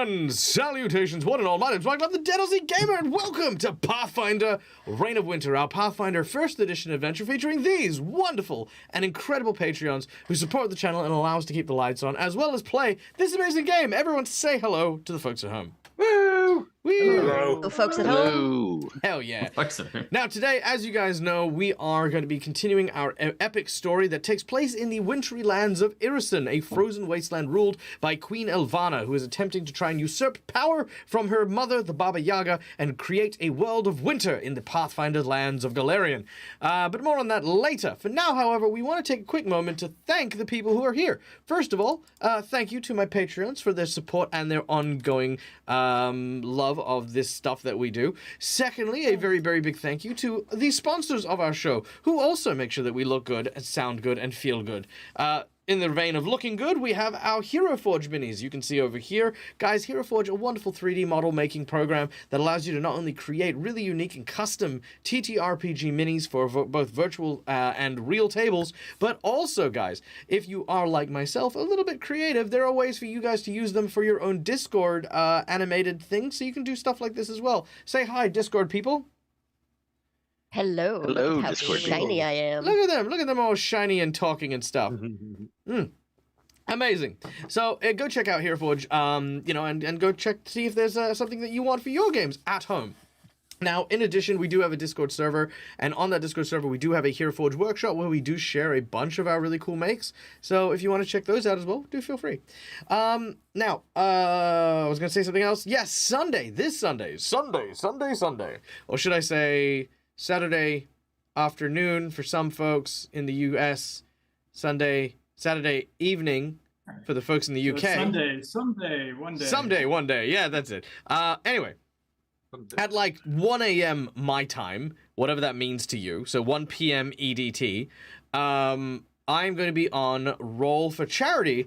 And salutations, one and all. My name's Michael, I'm the Dead Aussie Gamer, and welcome to Pathfinder Reign of Winter, our Pathfinder First Edition adventure featuring these wonderful and incredible Patreons who support the channel and allow us to keep the lights on, as well as play this amazing game. Everyone say hello to the folks at home. Woo! Woo! Hello. Oh, folks at home. Hell yeah. Now today, as you guys know, we are going to be continuing our epic story that takes place in the wintry lands of Irrisen, a frozen wasteland ruled by Queen Elvana, who is attempting to try and usurp power from her mother, the Baba Yaga, and create a world of winter in the Pathfinder lands of Galarian. But more on that later. For now, however, we want to take a quick moment to thank the people who are here. First of all, thank you to my Patreons for their support and their ongoing love of this stuff that we do. Secondly, a very, very big thank you to the sponsors of our show, who also make sure that we look good, sound good, and feel good. In the vein of looking good, we have our Hero Forge minis you can see over here. Guys, Hero Forge, a wonderful 3D model making program that allows you to not only create really unique and custom TTRPG minis for both virtual and real tables, but also, guys, if you are like myself, a little bit creative, there are ways for you guys to use them for your own Discord animated things, so you can do stuff like this as well. Say hi, Discord people. Hello. Hello, How Discord shiny people. I am. Look at them all shiny and talking and stuff. Amazing. So go check out Hero Forge, and go check to see if there's something that you want for your games at home. Now, in addition, we do have a Discord server, and on that Discord server, we do have a Hero Forge workshop where we do share a bunch of our really cool makes. So if you want to check those out as well, do feel free. Now, I was going to say something else. Yes, this Sunday. Or should I say Saturday afternoon for some folks in the U.S., Saturday evening for the folks in the UK. Someday, one day. Yeah, that's it. Anyway, at like 1 a.m. my time, whatever that means to you, so 1 p.m. EDT, I'm going to be on Roll for Charity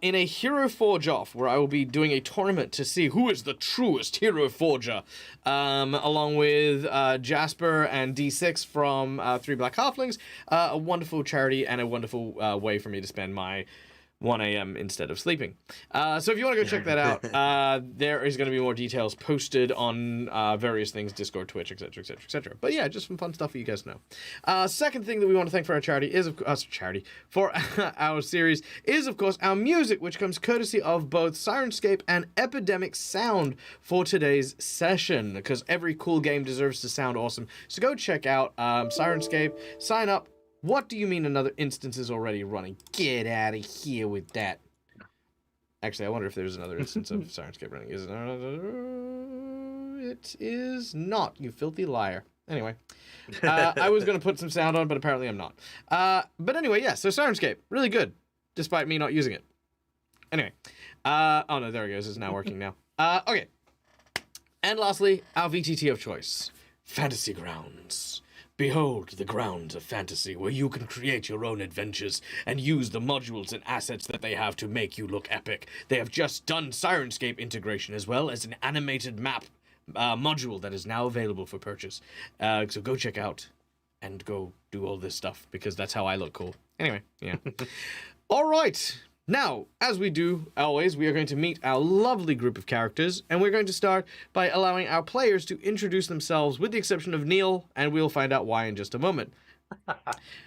in a Hero Forge off, where I will be doing a tournament to see who is the truest Hero Forger, along with Jasper and D6 from Three Black Halflings, a wonderful charity and a wonderful way for me to spend my 1 a.m. instead of sleeping. So if you want to go check that out, there is going to be more details posted on various things, Discord, Twitch, etc., etc., etc. But yeah, just some fun stuff for you guys to know. Second thing that we want to thank for our charity is, for our series is, of course, our music, which comes courtesy of both Sirenscape and Epidemic Sound for today's session, because every cool game deserves to sound awesome. So go check out Sirenscape, sign up. What do you mean another instance is already running? Get out of here with that. Actually, I wonder if there's another instance of Sirenscape running. Is it? It is not, you filthy liar. Anyway, I was going to put some sound on, but apparently I'm not. But anyway, yeah, so Sirenscape, really good, despite me not using it. Anyway, oh no, there it goes, it's now working now. Okay. And lastly, our VTT of choice, Fantasy Grounds. Behold the grounds of fantasy, where you can create your own adventures and use the modules and assets that they have to make you look epic. They have just done Sirenscape integration, as well as an animated map module that is now available for purchase. So go check out and go do all this stuff, because that's how I look cool. Anyway, yeah. All right. Now, as we do always, we are going to meet our lovely group of characters, and we're going to start by allowing our players to introduce themselves, with the exception of Neil, and we'll find out why in just a moment.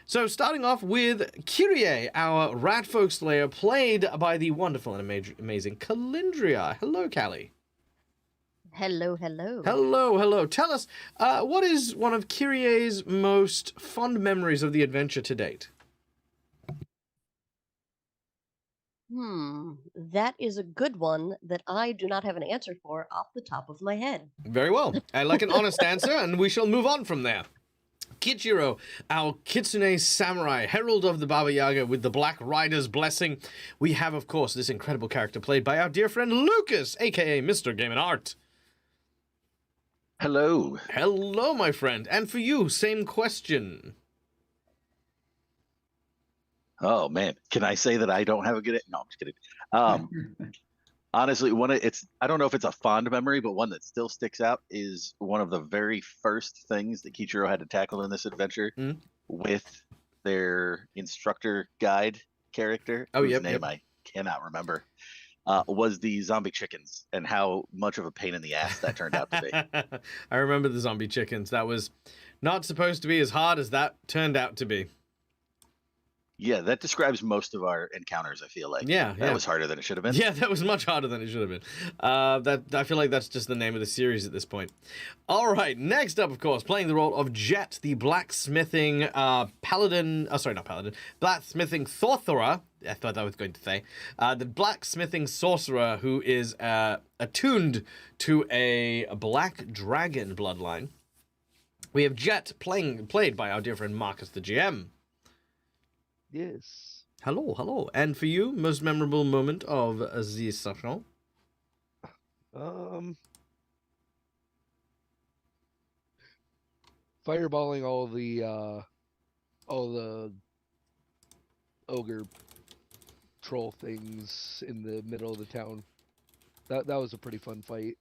So, starting off with Kyrie, our rat folk slayer, played by the wonderful and amazing Calindria. Hello, Callie. Hello, hello. Hello, hello. Tell us, what is one of Kyrie's most fond memories of the adventure to date? That is a good one that I do not have an answer for off the top of my head. Very well. I like an honest answer, and we shall move on from there. Kichiro, our Kitsune samurai, herald of the Baba Yaga with the Black Rider's blessing. We have, of course, this incredible character played by our dear friend Lucas, a.k.a. Mr. Game & Art. Hello. Hello, my friend. And for you, same question. Oh man, can I say that I don't have a good? No, I'm just kidding. Honestly, I don't know if it's a fond memory, but one that still sticks out is one of the very first things that Kichiro had to tackle in this adventure with their instructor guide character, whose name I cannot remember. was the zombie chickens and how much of a pain in the ass that turned out to be. I remember the zombie chickens. That was not supposed to be as hard as that turned out to be. Yeah, that describes most of our encounters, I feel like. Yeah, That was harder than it should have been. Yeah, that was much harder than it should have been. I feel like that's just the name of the series at this point. All right, next up, of course, playing the role of Jet, the blacksmithing paladin. Oh, sorry, not paladin. Blacksmithing sorcerer. I thought I was going to say the blacksmithing sorcerer who is attuned to a black dragon bloodline. We have Jet played by our dear friend Marcus, the GM. Yes. Hello, hello. And for you, most memorable moment of the session? Fireballing all the ogre troll things in the middle of the town. That was a pretty fun fight.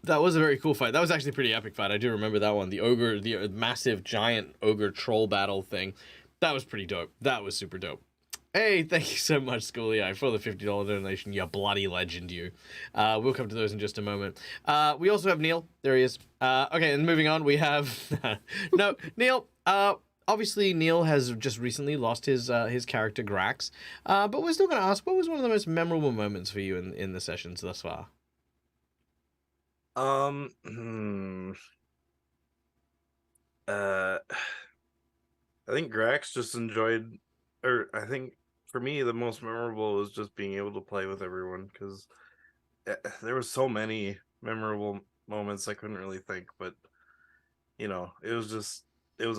That was a very cool fight. That was actually a pretty epic fight. I do remember that one. The massive giant ogre troll battle thing. That was pretty dope. That was super dope. Hey, thank you so much, Schoolie, for the $50 donation. You bloody legend, you. We'll come to those in just a moment. We also have Neil. There he is. Okay, and moving on, we have... No, Neil. Obviously, Neil has just recently lost his character, Grax. But we're still going to ask, what was one of the most memorable moments for you in the sessions thus far? I think Grax just enjoyed, or I think for me the most memorable was just being able to play with everyone, because there was so many memorable moments I couldn't really think, but it was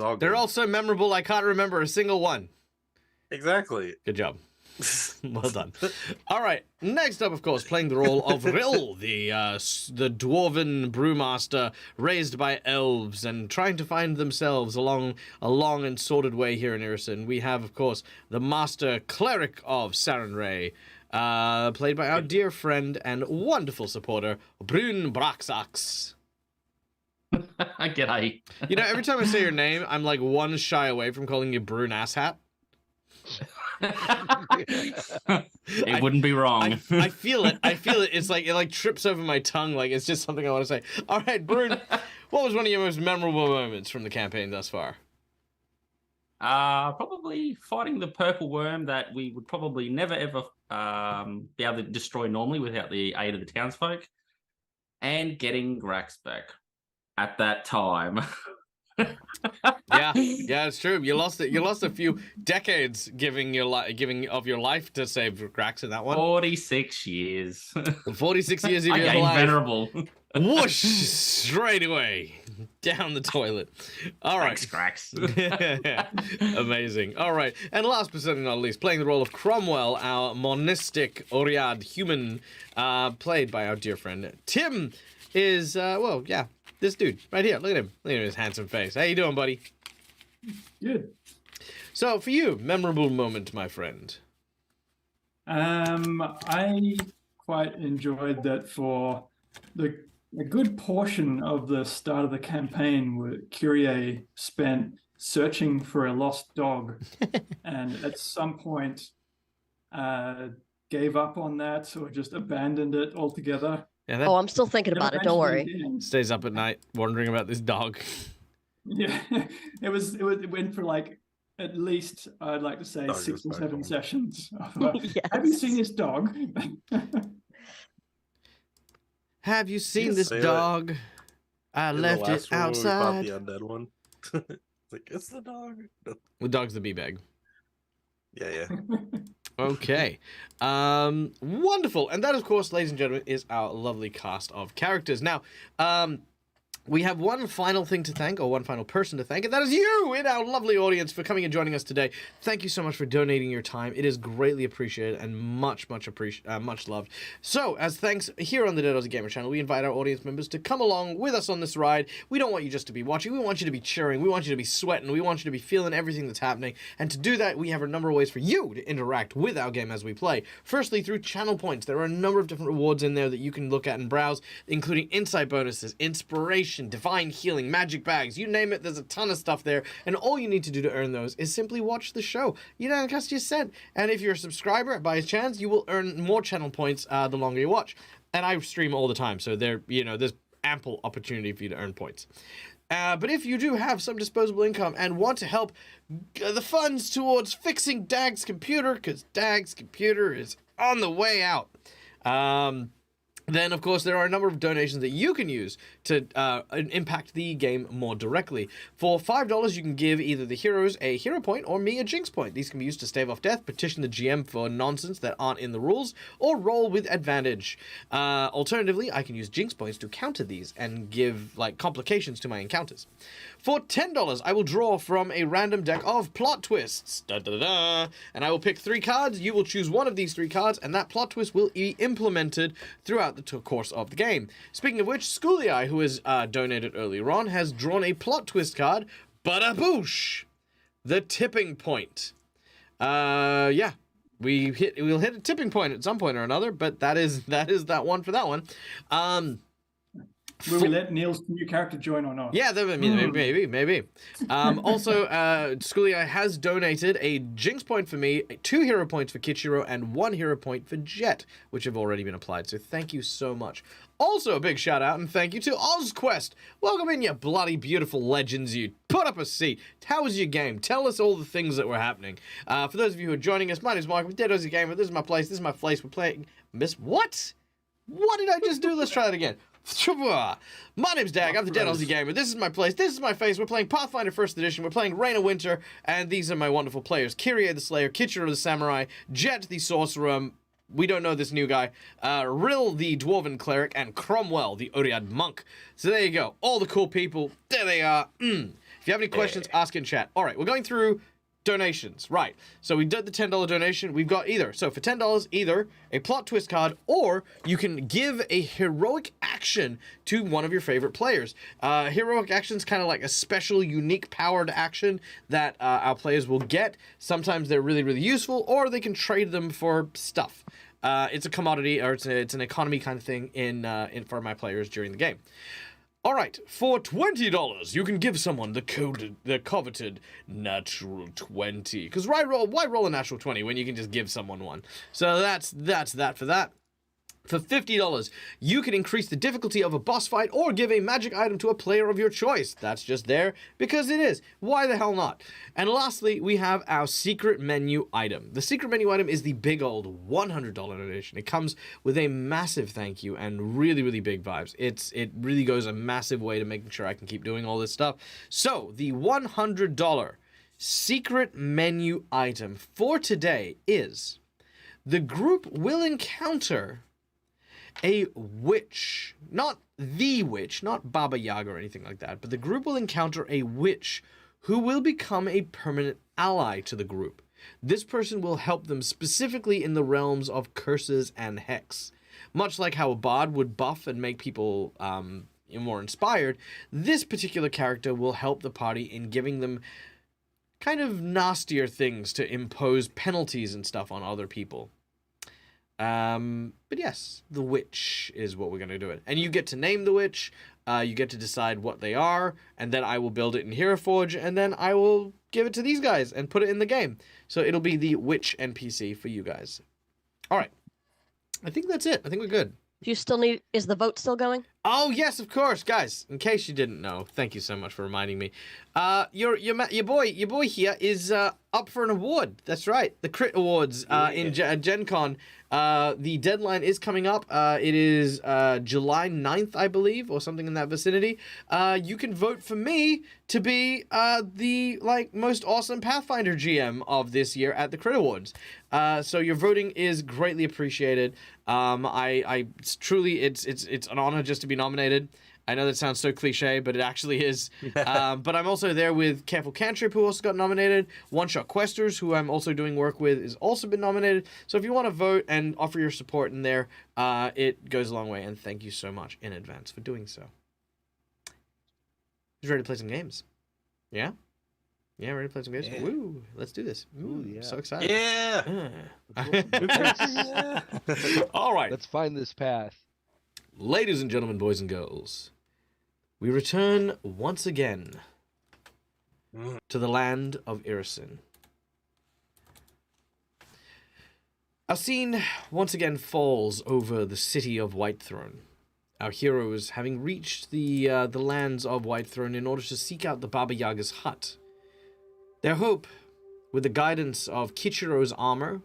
all good. They're all so memorable I can't remember a single one. Exactly. Good job. Well done. All right. Next up, of course, playing the role of Rill, the dwarven brewmaster raised by elves and trying to find themselves along a long and sordid way here in Irrisen. We have, of course, the master cleric of Sarenrae, played by our dear friend and wonderful supporter, Brun Braxax. G'day. You know, every time I say your name, I'm like one shy away from calling you Brun Asshat. It wouldn't be wrong. I feel it. It's like it trips over my tongue. Like it's just something I want to say. All right, Brun, what was one of your most memorable moments from the campaign thus far? Probably fighting the purple worm that we would probably never ever be able to destroy normally without the aid of the townsfolk, and getting Grax back at that time. Yeah, it's true. You lost it. You lost a few decades giving of your life to save Grax in that one. 46 years. 46 years of your Again, life. venerable. Whoosh! Straight away down the toilet. All right, Thanks, Grax. Amazing. All right, and last but certainly not least, playing the role of Cromwell, our monistic Oriad human, played by our dear friend Tim, is this dude right here. Look at him. Look at his handsome face. How you doing, buddy? Good. So, for you, memorable moment, my friend. I quite enjoyed that for a good portion of the start of the campaign where Kyrie spent searching for a lost dog and at some point gave up on that or just abandoned it altogether. Yeah, that I'm still thinking about it. Don't worry. stays up at night wondering about this dog. Yeah, it went for like at least I'd like to say Dog 6 or is 7 back sessions. Yes. Have you seen this dog? Have you seen can this say that dog? I In the left it last one when we fought outside. the undead one. It's like, it's the dog. The dog's the bee-bag. Yeah. Okay. Wonderful. And that, of course, ladies and gentlemen, is our lovely cast of characters. Now, we have one final thing to thank, or one final person to thank, and that is you in our lovely audience for coming and joining us today. Thank you so much for donating your time. It is greatly appreciated and much loved. So, as thanks here on the Dead Aussie Gamer channel, we invite our audience members to come along with us on this ride. We don't want you just to be watching. We want you to be cheering. We want you to be sweating. We want you to be feeling everything that's happening. And to do that, we have a number of ways for you to interact with our game as we play. Firstly, through channel points. There are a number of different rewards in there that you can look at and browse, including insight bonuses, inspiration, restoration, divine healing, magic bags, you name it, there's a ton of stuff there. And all you need to do to earn those is simply watch the show. You don't cost you a cent. And if you're a subscriber, by chance, you will earn more channel points the longer you watch. And I stream all the time, so there's ample opportunity for you to earn points. But if you do have some disposable income and want to help the funds towards fixing Dag's computer, because Dag's computer is on the way out, then, of course, there are a number of donations that you can use to impact the game more directly. For $5, you can give either the heroes a hero point or me a jinx point. These can be used to stave off death, petition the GM for nonsense that aren't in the rules, or roll with advantage. Alternatively, I can use jinx points to counter these and give, complications to my encounters. For $10, I will draw from a random deck of plot twists. And I will pick 3 cards. You will choose one of these 3 cards, and that plot twist will be implemented throughout the course of the game. Speaking of which, Schoolie, who has donated earlier on, has drawn a plot twist card. Bada-boosh! The tipping point. We'll hit a tipping point at some point or another, but that is that one for that one. Will we let Neil's new character join or not? Yeah, maybe. Also, Schoolie has donated a jinx point for me, 2 hero points for Kichiro, and 1 hero point for Jet, which have already been applied. So thank you so much. Also, a big shout out and thank you to OzQuest. Welcome in, you bloody beautiful legends. You put up a seat. How was your game? Tell us all the things that were happening. For those of you who are joining us, my name is Mark. Dead Ozzy Gamer. This is my place. This is my place. We're playing. What? What did I just do? Let's try it again. My name's Dag, I'm the Dead Aussie Gamer. This is my place, this is my face. We're playing Pathfinder 1st Edition, we're playing Reign of Winter, and these are my wonderful players. Kyrie the Slayer, Kichiro the Samurai, Jet the Sorcerer, we don't know this new guy, Rill the Dwarven Cleric, and Cromwell the Uriad Monk. So there you go, all the cool people, there they are. If you have any questions, ask in chat. Alright, we're going through donations, right? So we did the $10 donation. We've got either. So for $10, either a plot twist card, or you can give a heroic action to one of your favorite players. Heroic action is kind of like a special, unique powered action that our players will get. Sometimes they're really, really useful, or they can trade them for stuff. It's a commodity, or it's an economy kind of thing in for my players during the game. All right, for $20, you can give someone the coveted natural 20. Because why roll a natural 20 when you can just give someone one? So that's that for that. For $50, you can increase the difficulty of a boss fight or give a magic item to a player of your choice. That's just there because it is. Why the hell not? And lastly, we have our secret menu item. The secret menu item is the big old $100 donation. It comes with a massive thank you and really, really big vibes. It really goes a massive way to making sure I can keep doing all this stuff. So the $100 secret menu item for today is the group will encounter a witch, not the witch, not Baba Yaga or anything like that, but the group will encounter a witch who will become a permanent ally to the group. This person will help them specifically in the realms of curses and hex. Much like how a bard would buff and make people more inspired, this particular character will help the party in giving them kind of nastier things to impose penalties and stuff on other people. But yes, the witch is what we're going to do it. And you get to name the witch, you get to decide what they are, and then I will build it in Hero Forge, and then I will give it to these guys and put it in the game. So it'll be the witch NPC for you guys. All right. I think that's it. I think we're good. Do you still need, is the vote still going? Oh, yes, of course, guys. In case you didn't know, thank you so much for reminding me. Your boy here is up for an award. That's right, the Crit Awards in Gen Con. The deadline is coming up. It is July 9th, I believe, or something in that vicinity. You can vote for me to be the most awesome Pathfinder GM of this year at the Crit Awards. So your voting is greatly appreciated. It's truly it's an honor just to be nominated. I know that sounds so cliche, but it actually is. But I'm also there with Careful Cantrip, who also got nominated. One Shot Questers, who I'm also doing work with, is also been nominated. So if you want to vote and offer your support in there, it goes a long way. And thank you so much in advance for doing so. Who's ready to play some games? Yeah? Yeah, ready to play some games? Yeah. Woo, let's do this. Ooh, yeah. So excited. Yeah! All right. Let's find this path. Ladies and gentlemen, boys and girls, we return once again Mm. to the land of Irrisen. Our scene once again falls over the city of Whitethrone. Our heroes having reached the lands of Whitethrone in order to seek out the Baba Yaga's hut. Their hope, with the guidance of Kichiro's armor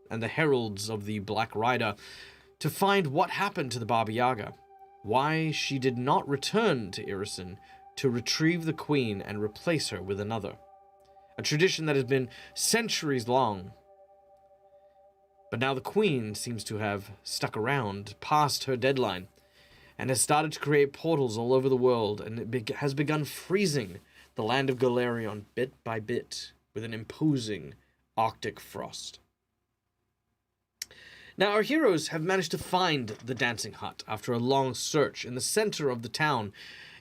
and the heralds of the Black Rider, to find what happened to the Baba Yaga, why she did not return to Irrisen to retrieve the queen and replace her with another. A tradition that has been centuries long. But now the queen seems to have stuck around past her deadline and has started to create portals all over the world, and it has begun freezing the land of Golarion bit by bit with an imposing Arctic frost. Now our heroes have managed to find the dancing hut after a long search in the center of the town,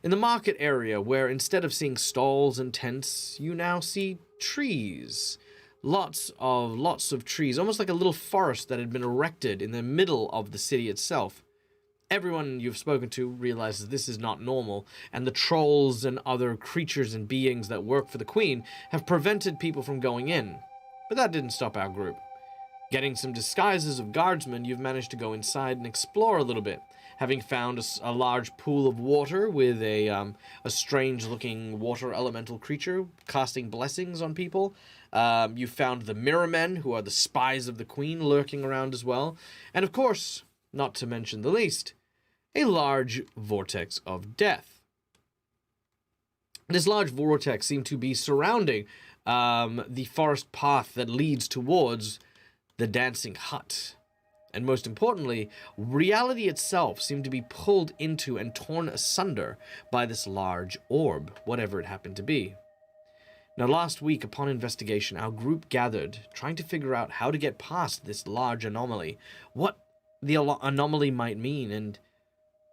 in the market area where instead of seeing stalls and tents, you now see trees. Lots of trees, almost like a little forest that had been erected in the middle of the city itself. Everyone you've spoken to realizes this is not normal, and the trolls and other creatures and beings that work for the queen have prevented people from going in. But that didn't stop our group. Getting some disguises of guardsmen, you've managed to go inside and explore a little bit, having found a large pool of water with a strange-looking water elemental creature casting blessings on people. You found the mirror men, who are the spies of the queen, lurking around as well. And of course, not to mention the least, a large vortex of death. This large vortex seemed to be surrounding the forest path that leads towards the dancing hut. And most importantly, reality itself seemed to be pulled into and torn asunder by this large orb, whatever it happened to be. Now, last week, upon investigation, our group gathered, trying to figure out how to get past this large anomaly, what the anomaly might mean, and,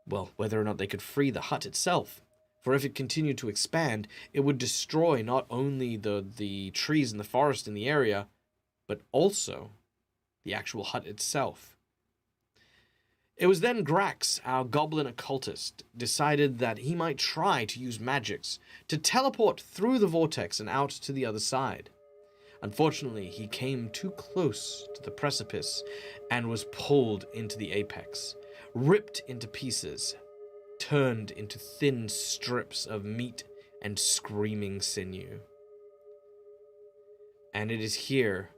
well, whether or not they could free the hut itself. For if it continued to expand, it would destroy not only the trees in the forest in the area, but also the actual hut itself. It was then Grax, our goblin occultist, decided that he might try to use magics to teleport through the vortex and out to the other side. Unfortunately, he came too close to the precipice and was pulled into the apex, ripped into pieces, turned into thin strips of meat and screaming sinew. And it is here,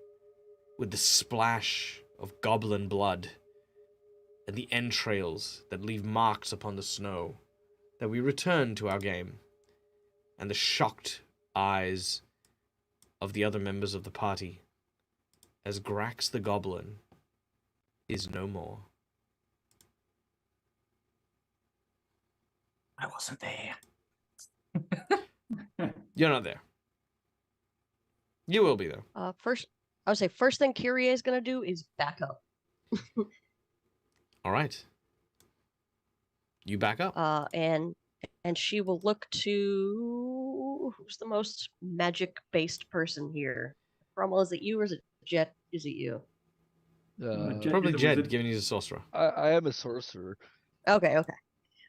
with the splash of goblin blood and the entrails that leave marks upon the snow, that we return to our game, and the shocked eyes of the other members of the party, as Grax the Goblin is no more. I wasn't there. You're not there. You will be there. I would say first thing Kyrie is gonna do is back up. All right. You back up. And she will look to who's the most magic-based person here. Cromwell, is it you or is it Jet? Is it you? Jet Probably is a Jed, wizard. given he's a sorcerer. I am a sorcerer. Okay.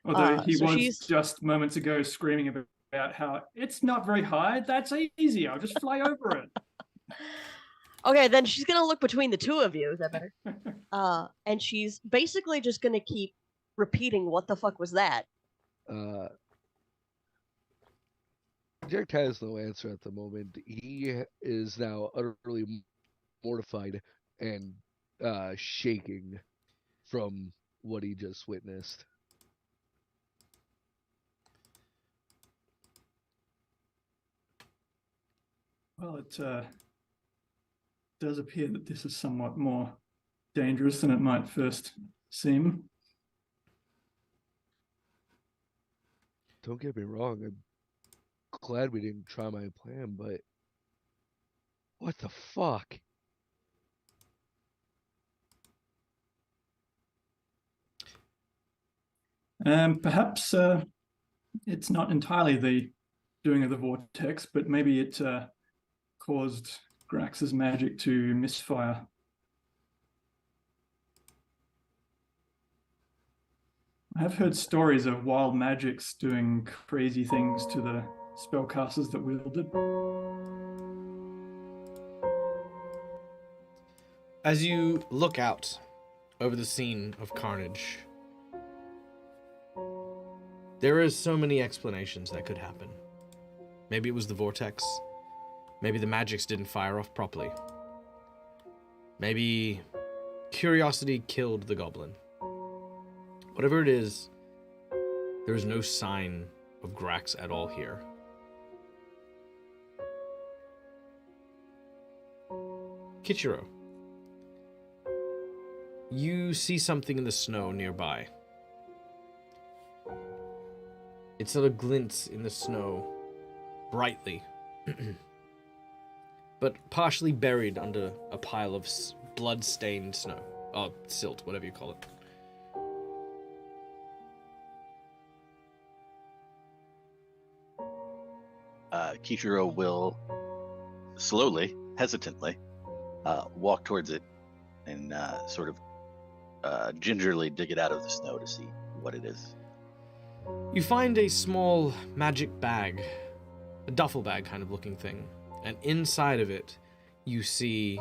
Although he so was she's- just moments ago screaming about how it's not very high. That's easy. I'll just fly over it. Okay, then she's gonna look between the two of you. Is that better? And she's basically just gonna keep repeating, "What the fuck was that?" Jack has no answer at the moment. He is now utterly mortified and shaking from what he just witnessed. Well, it does appear that this is somewhat more dangerous than it might first seem. Don't get me wrong, I'm glad we didn't try my plan, but what the fuck? Perhaps it's not entirely the doing of the vortex, but maybe it caused Grax's magic to misfire. I have heard stories of wild magics doing crazy things to the spellcasters that wield it. As you look out over the scene of carnage, there is so many explanations that could happen. Maybe it was the vortex. Maybe the magics didn't fire off properly. Maybe curiosity killed the goblin. Whatever it is, there is no sign of Grax at all here. Kichiro, you see something in the snow nearby. It sort of glints in the snow brightly, but partially buried under a pile of blood-stained snow. Oh, silt, whatever you call it. Kichiro will slowly, hesitantly, walk towards it and sort of gingerly dig it out of the snow to see what it is. You find a small magic bag, a duffel bag kind of looking thing, and inside of it you see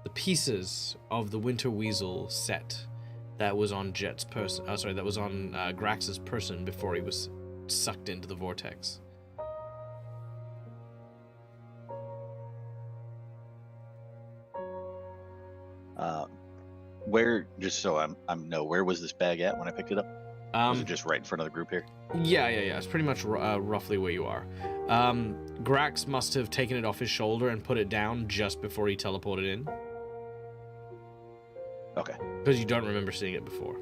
the pieces of the Winter Weasel set that was on Jet's person. That was on Grax's person before he was sucked into the vortex. Where, just so I'm know, where was this bag at when I picked it up? Was it just right in front of the group here? Yeah. It's pretty much roughly where you are. Grax must have taken it off his shoulder and put it down just before he teleported in. Okay. Because you don't remember seeing it before.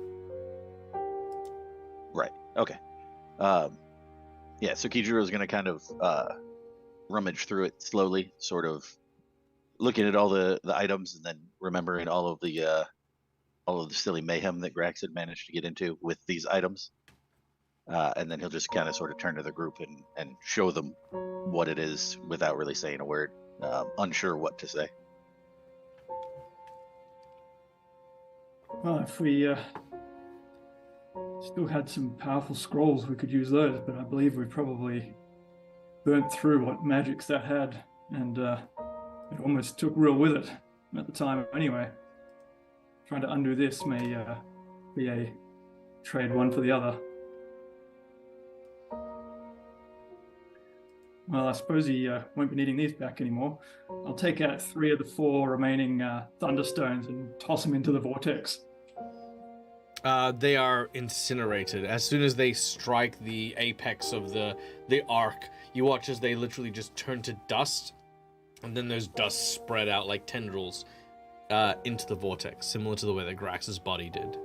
Right. Okay. Yeah, so Kijiro's going to kind of rummage through it slowly, sort of looking at all the items and then remembering all of the silly mayhem that Grax had managed to get into with these items. And then he'll just kind of sort of turn to the group and show them what it is without really saying a word, unsure what to say. Well, if we still had some powerful scrolls, we could use those, but I believe we probably burnt through what magics that had, and it almost took real with it at the time anyway. Trying to undo this may be a trade one for the other. Well, I suppose he won't be needing these back anymore. I'll take out 3 of the 4 remaining thunderstones and toss them into the vortex. They are incinerated. As soon as they strike the apex of the arc, you watch as they literally just turn to dust, and then there's dust spread out like tendrils into the vortex, similar to the way that Grax's body did.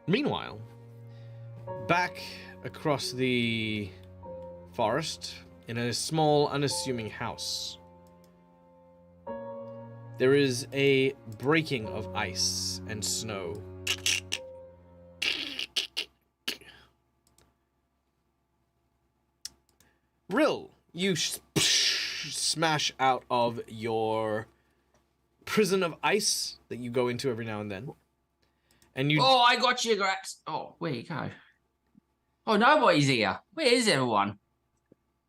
Meanwhile, back across the forest, in a small, unassuming house, there is a breaking of ice and snow. Rill, you smash out of your prison of ice that you go into every now and then. And you... Oh, I got you, Grax. Oh, where you go? Oh, nobody's here. Where is everyone?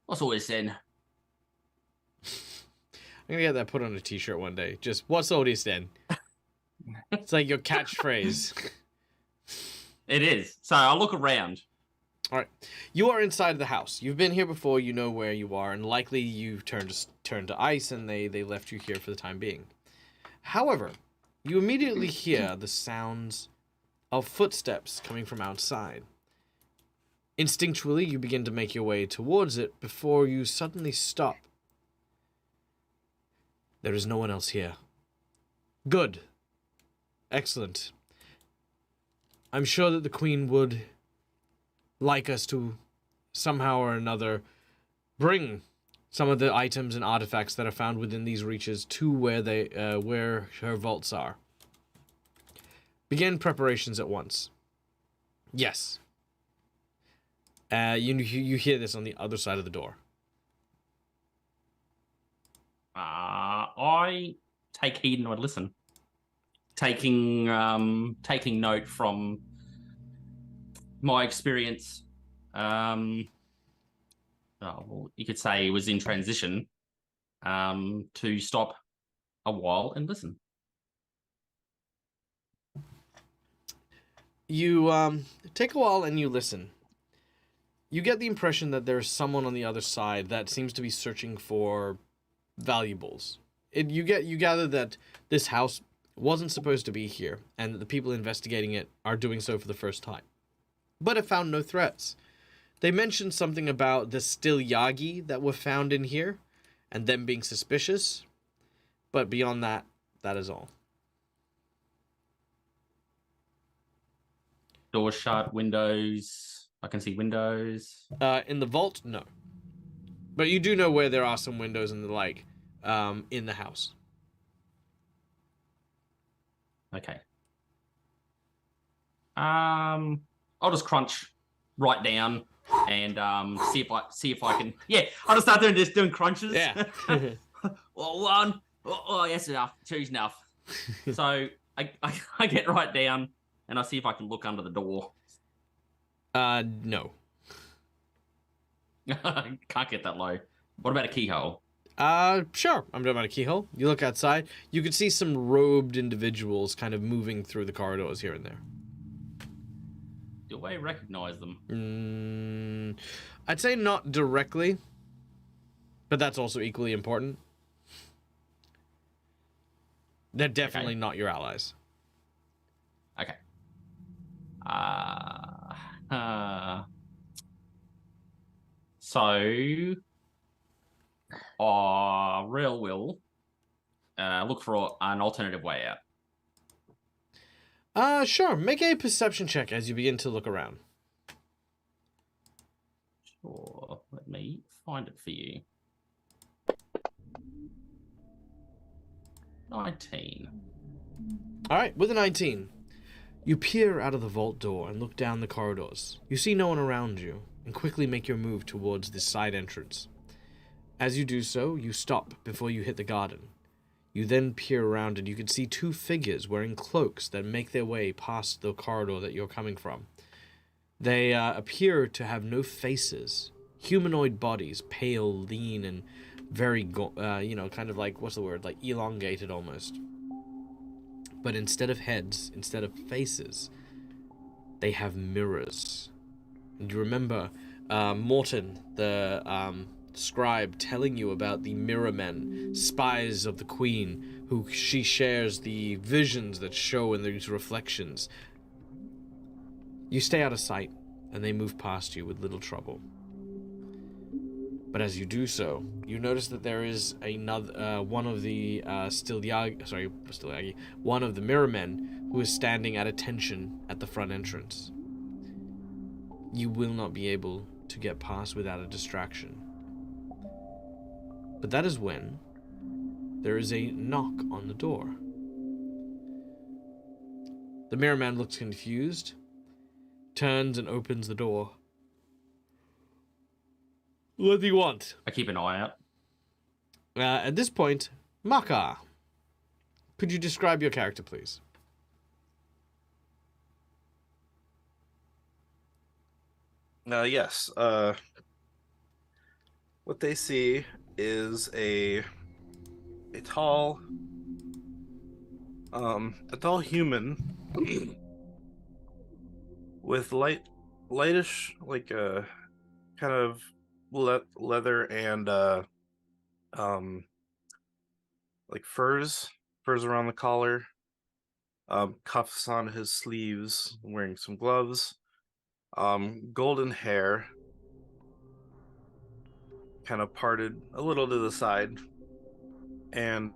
What's all this then? I'm gonna get that put on a t-shirt one day. Just, what's all this then? It's like your catchphrase. It is. So I'll look around. All right. You are inside the house. You've been here before. You know where you are, and likely you've turned to ice, and they left you here for the time being. However, you immediately hear the sounds of footsteps coming from outside. Instinctually, you begin to make your way towards it before you suddenly stop. There is no one else here. Good. Excellent. I'm sure that the Queen would like us to somehow or another bring some of the items and artifacts that are found within these reaches to where her vaults are. Begin preparations at once. Yes. You hear this on the other side of the door. I take heed and I listen. taking note from my experience. Well, you could say it was in transition to stop a while and listen. You take a while and you listen. You get the impression that there's someone on the other side that seems to be searching for valuables. You gather that this house wasn't supposed to be here, and that the people investigating it are doing so for the first time. But have found no threats. They mentioned something about the still Yagi that were found in here, and them being suspicious. But beyond that, that is all. Doors shut, windows. I can see windows. In the vault, no. But you do know where there are some windows and the like in the house. Okay. I'll just crunch right down and see if I can. Yeah, I'll just start doing crunches. Yeah. Well, one. Oh, yes, enough. Two's enough. So I get right down and I see if I can look under the door. No. Can't get that low. What about a keyhole? Sure. I'm talking about a keyhole. You look outside. You could see some robed individuals kind of moving through the corridors here and there. Do I recognize them? I'd say not directly, but that's also equally important. They're definitely not your allies. Okay. So, Real will look for an alternative way out. Sure. Make a perception check as you begin to look around. Sure. Let me find it for you. 19. All right, with a 19, you peer out of the vault door and look down the corridors. You see no one around you and quickly make your move towards this side entrance. As you do so, you stop before you hit the garden. You then peer around and you can see two figures wearing cloaks that make their way past the corridor that you're coming from. They appear to have no faces, humanoid bodies, pale, lean, and very, kind of like, what's the word, like elongated almost. But instead of heads, instead of faces, they have mirrors. And you remember Morton, the scribe, telling you about the mirror men, spies of the queen, who she shares the visions that show in these reflections. You stay out of sight, and they move past you with little trouble. But as you do so, you notice that there is another one of the one of the mirror men who is standing at attention at the front entrance. You will not be able to get past without a distraction. But that is when there is a knock on the door. The mirror man looks confused, turns and opens the door. What do you want? I keep an eye out. At this point, Maka, could you describe your character, please? Yes. What they see is a tall human with lightish, like kind of leather and like furs around the collar, cuffs on his sleeves, wearing some gloves, golden hair, kind of parted a little to the side, and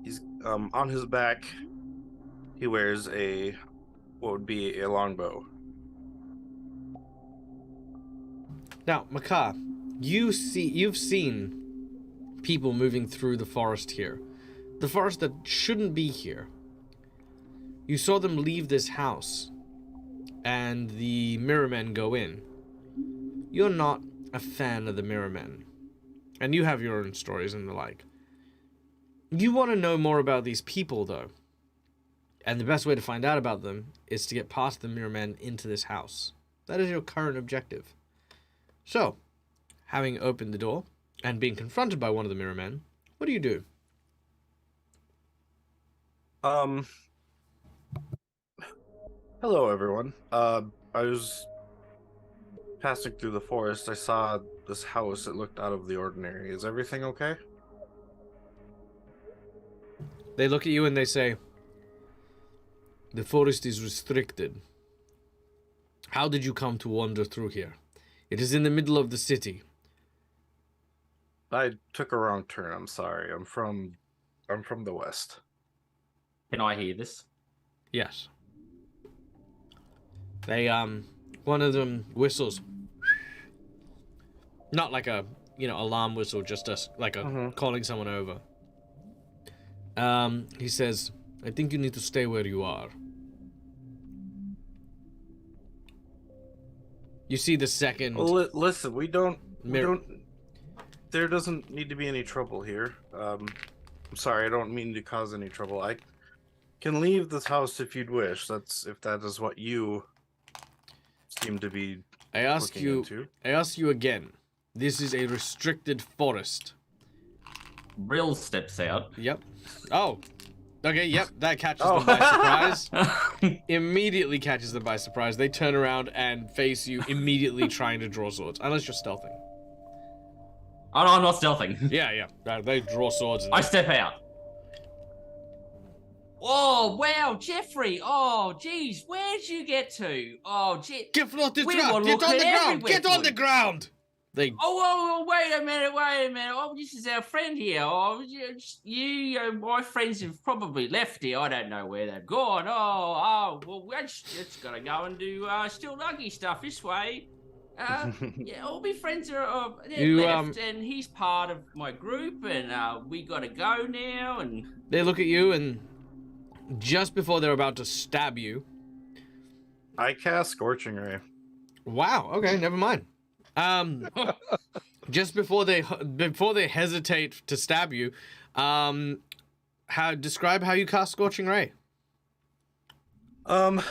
he's on his back he wears what would be a longbow. Now, Maka, you've seen people moving through the forest here. The forest that shouldn't be here. You saw them leave this house, and the Mirrormen go in. You're not a fan of the Mirrormen, and you have your own stories and the like. You want to know more about these people, though. And the best way to find out about them is to get past the mirror men into this house. That is your current objective. So, having opened the door and being confronted by one of the mirror men, what do you do? Hello everyone. I was passing through the forest. I saw this house. It looked out of the ordinary. Is everything okay? They look at you and they say, the forest is restricted. How did you come to wander through here? It is in the middle of the city. I took a wrong turn. I'm sorry. I'm from the west. Can I hear this? Yes. They, one of them whistles. Not like a, alarm whistle, just like a calling someone over. He says, I think you need to stay where you are. You see the second... Well, listen, we don't... There doesn't need to be any trouble here. I'm sorry, I don't mean to cause any trouble. I can leave this house if you'd wish. If that is what you seem to be looking into. I ask you again. This is a restricted forest. Rill steps out. Yep. Oh. Okay, yep, that catches them by surprise. Immediately catches them by surprise. They turn around and face you, immediately trying to draw swords. Unless you're stealthing. Oh, no, I'm not stealthing. Yeah. They draw swords. And I step out. Oh, wow, Jeffrey. Oh, geez, where'd you get to? Oh, gee. Get off the We ground. were Get on the looking ground. everywhere Get for on the you. ground. They... Oh, wait a minute. Oh, this is our friend here. Oh, my friends have probably left here. I don't know where they've gone. Well, we're just got to go and do still lucky stuff this way. Yeah, all my friends are left, and he's part of my group, and we got to go now. And they look at you, and just before they're about to stab you... I cast Scorching Ray. Wow, okay, never mind. Just before they hesitate to stab you, describe how you cast Scorching Ray. So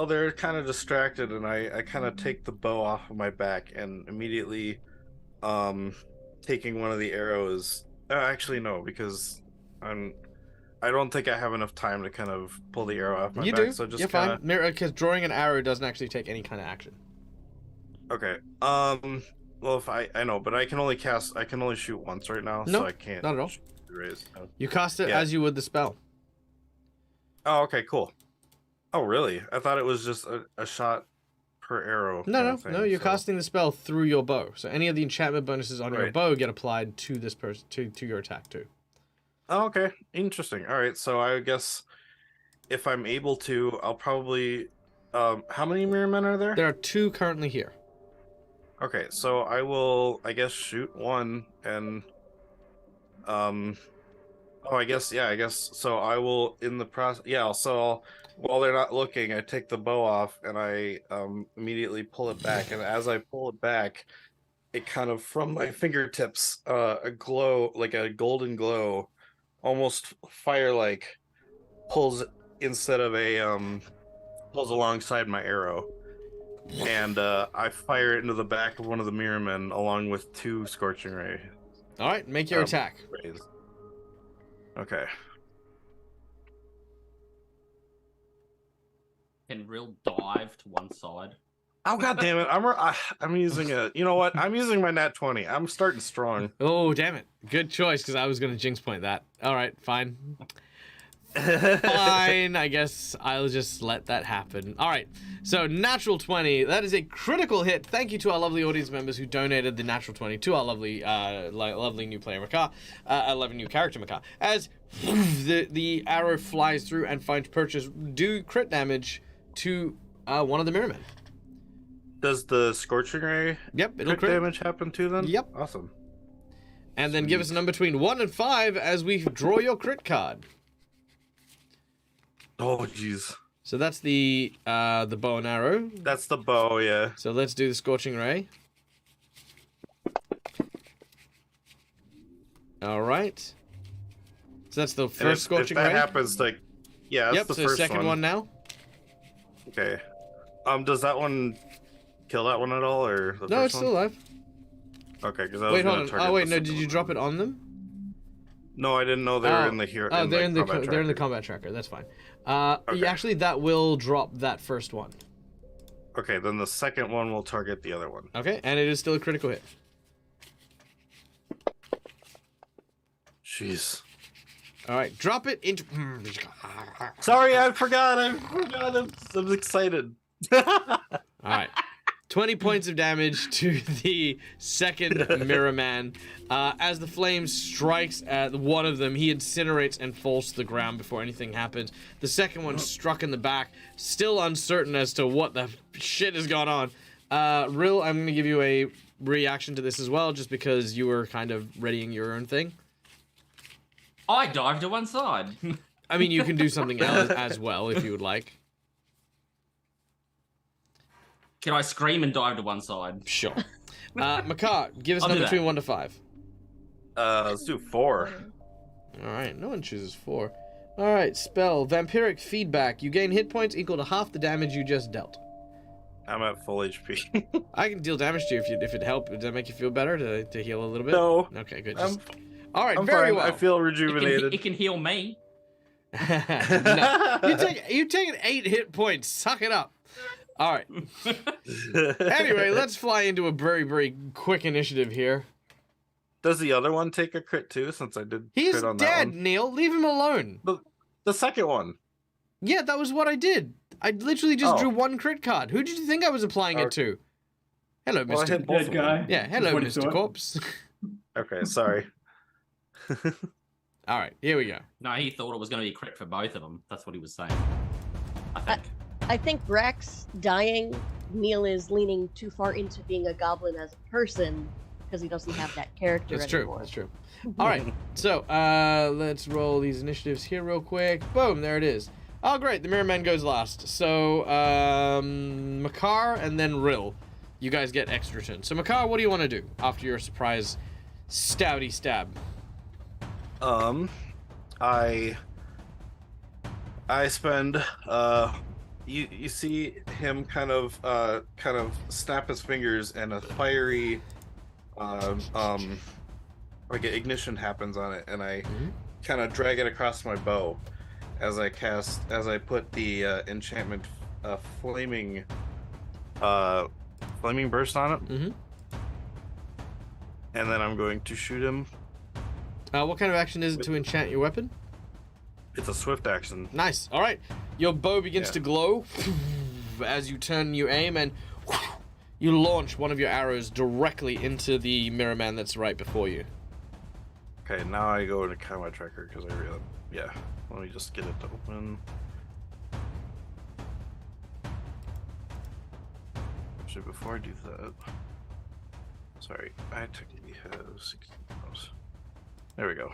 they're kind of distracted, and I kind of take the bow off of my back and immediately, taking one of the arrows. Actually, no, because I don't think I have enough time to kind of pull the arrow off my back. Do. So just You're kinda... fine. Because drawing an arrow doesn't actually take any kind of action. Okay. Well, if I know, but I can only shoot once right now, so I can't. Not at all. Raise. You cast it as you would the spell. Oh, okay, cool. Oh, really? I thought it was just a shot per arrow. No. You're casting the spell through your bow, so any of the enchantment bonuses on your bow get applied to this person to your attack too. Oh, okay, interesting. All right, so I guess if I'm able to, I'll probably. How many mirror men are there? There are 2 currently here. Okay, so I will, I guess, shoot one and, I guess, so I will, in the process, so while they're not looking, I take the bow off and I, immediately pull it back, and as I pull it back, it kind of, from my fingertips, a glow, like a golden glow, almost fire-like, pulls instead of pulls alongside my arrow. And I fire it into the back of one of the mirror men along with 2 Scorching Ray. All right, make your attack. Rays. Okay. can Rill dive to one side. Oh, god damn it. I'm using you know what? I'm using my nat 20. I'm starting strong. Oh, damn it. Good choice, because I was going to jinx point that. All right, fine. Fine, I guess I'll just let that happen. All right, so natural 20. That is a critical hit. Thank you to our lovely audience members who donated the natural 20 to our lovely, lovely new player Makar, 11 new character Makar. As the arrow flies through and finds purchase, do crit damage to one of the mirrormen. Does the Scorching Ray it'll crit damage happen too then? Yep. Awesome. And then give us a number between 1 and 5 as we draw your crit card. Oh, jeez. So that's the bow and arrow. That's the bow, yeah. So let's do the Scorching Ray. All right. So that's the And first if scorching that ray. happens, like, yeah, that's Yep. the So first second one now. Okay. Does that one kill that one at all, or the No, first it's one? still alive. Okay, because I was Wait, hold gonna on. target Oh wait, the no. second Did you one drop then. it on them? No, I didn't know they were in the here. Oh, they're in the combat they're in the tracker. combat tracker. That's fine. Okay. Actually, that will drop that first one. Okay, then the second one will target the other one. Okay, and it is still a critical hit. Jeez. All right, drop it into. Sorry, I forgot. I'm excited. All right. 20 points of damage to the second Mirror Man. As the flame strikes at one of them, he incinerates and falls to the ground before anything happens. The second one struck in the back, still uncertain as to what the shit has gone on. Rill, I'm going to give you a reaction to this as well, just because you were kind of readying your own thing. I dive to one side. I mean, you can do something else as well if you would like. Can I scream and dive to one side? Sure. Makar, give us a I'll do number that. between 1 to 5. Let's do 4. All right, no one chooses 4. All right, spell vampiric feedback. You gain hit points equal to half the damage you just dealt. I'm at full HP. I can deal damage to you if it helped. Does that make you feel better to heal a little bit? No. Okay, good. I'm, All right, I'm very fine. well. I feel It rejuvenated. can heal me. No. You taking 8 hit points. Suck it up. All right. Anyway, let's fly into a very, very quick initiative here. Does the other one take a crit too? Since I did He's crit on that dead, one. Neil. Leave him alone. The second one. Yeah, that was what I did. I literally just Oh. drew 1 crit card. Who did you think I was applying it to? Hello, Well, I Mr. hit both Dead of them. guy. Yeah, hello, What he Mr. thought. Corpse. Okay, sorry. All right, here we go. No, he thought it was going to be a crit for both of them. That's what he was saying. I think. I think Rex dying, Neil is leaning too far into being a goblin as a person because he doesn't have that character That's true. anymore. That's true. All right, so let's roll these initiatives here real quick. Boom, there it is. Oh, great. The Mirror Man goes last. So Makar and then Rill. You guys get extra turn. So Makar, what do you want to do after your surprise stouty stab? I spend you see him kind of snap his fingers and a fiery like an ignition happens on it, and I kind of drag it across my bow as I put the enchantment flaming burst on it. Mm-hmm. And then I'm going to shoot him. What kind of action is it to enchant your weapon? It's a swift action. Nice. All right. Your bow begins Yeah. to glow as you turn your aim, and you launch one of your arrows directly into the Mirror Man that's right before you. Okay, now I go into combat tracker because I realized. Yeah, let me just get it to open. Actually, before I do that, sorry, I technically have 16 rows. There we go.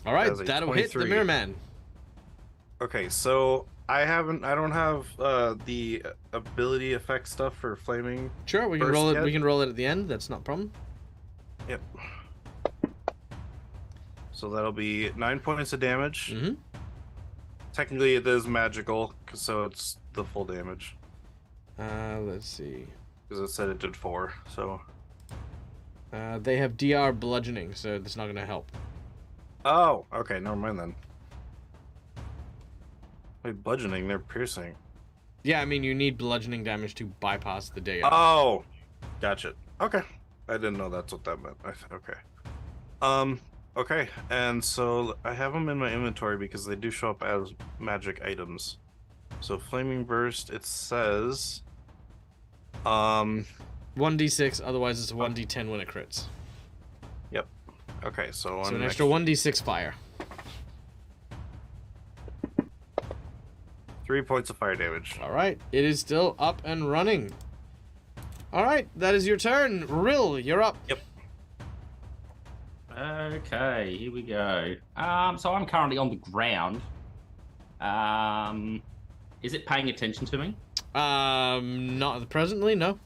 All right, That's a that'll hit the 23. Mirror Man. Okay, so I don't have the ability effect stuff for flaming. Sure, we can Burst roll it. yet? We can roll it at the end. That's not a problem. Yep. So that'll be 9 points of damage. Mm-hmm. Technically, it is magical, so it's the full damage. Let's see. Because it said it did 4, so. They have DR bludgeoning, so that's not going to help. Oh, okay, never mind then. Wait, bludgeoning, they're piercing. Yeah, I mean, you need bludgeoning damage to bypass the DR. Oh, gotcha. Okay, I didn't know that's what that meant. Okay. Okay, and so I have them in my inventory because they do show up as magic items. So flaming burst, it says, 1d6, otherwise it's a 1d10 when it crits. Yep. Okay, so So on an extra 1d6 fire. 3 points of fire damage. All right, it is still up and running. All right, that is your turn. Rill, you're up. Yep. Okay, here we go. So I'm currently on the ground. Is it paying attention to me? Not presently, no.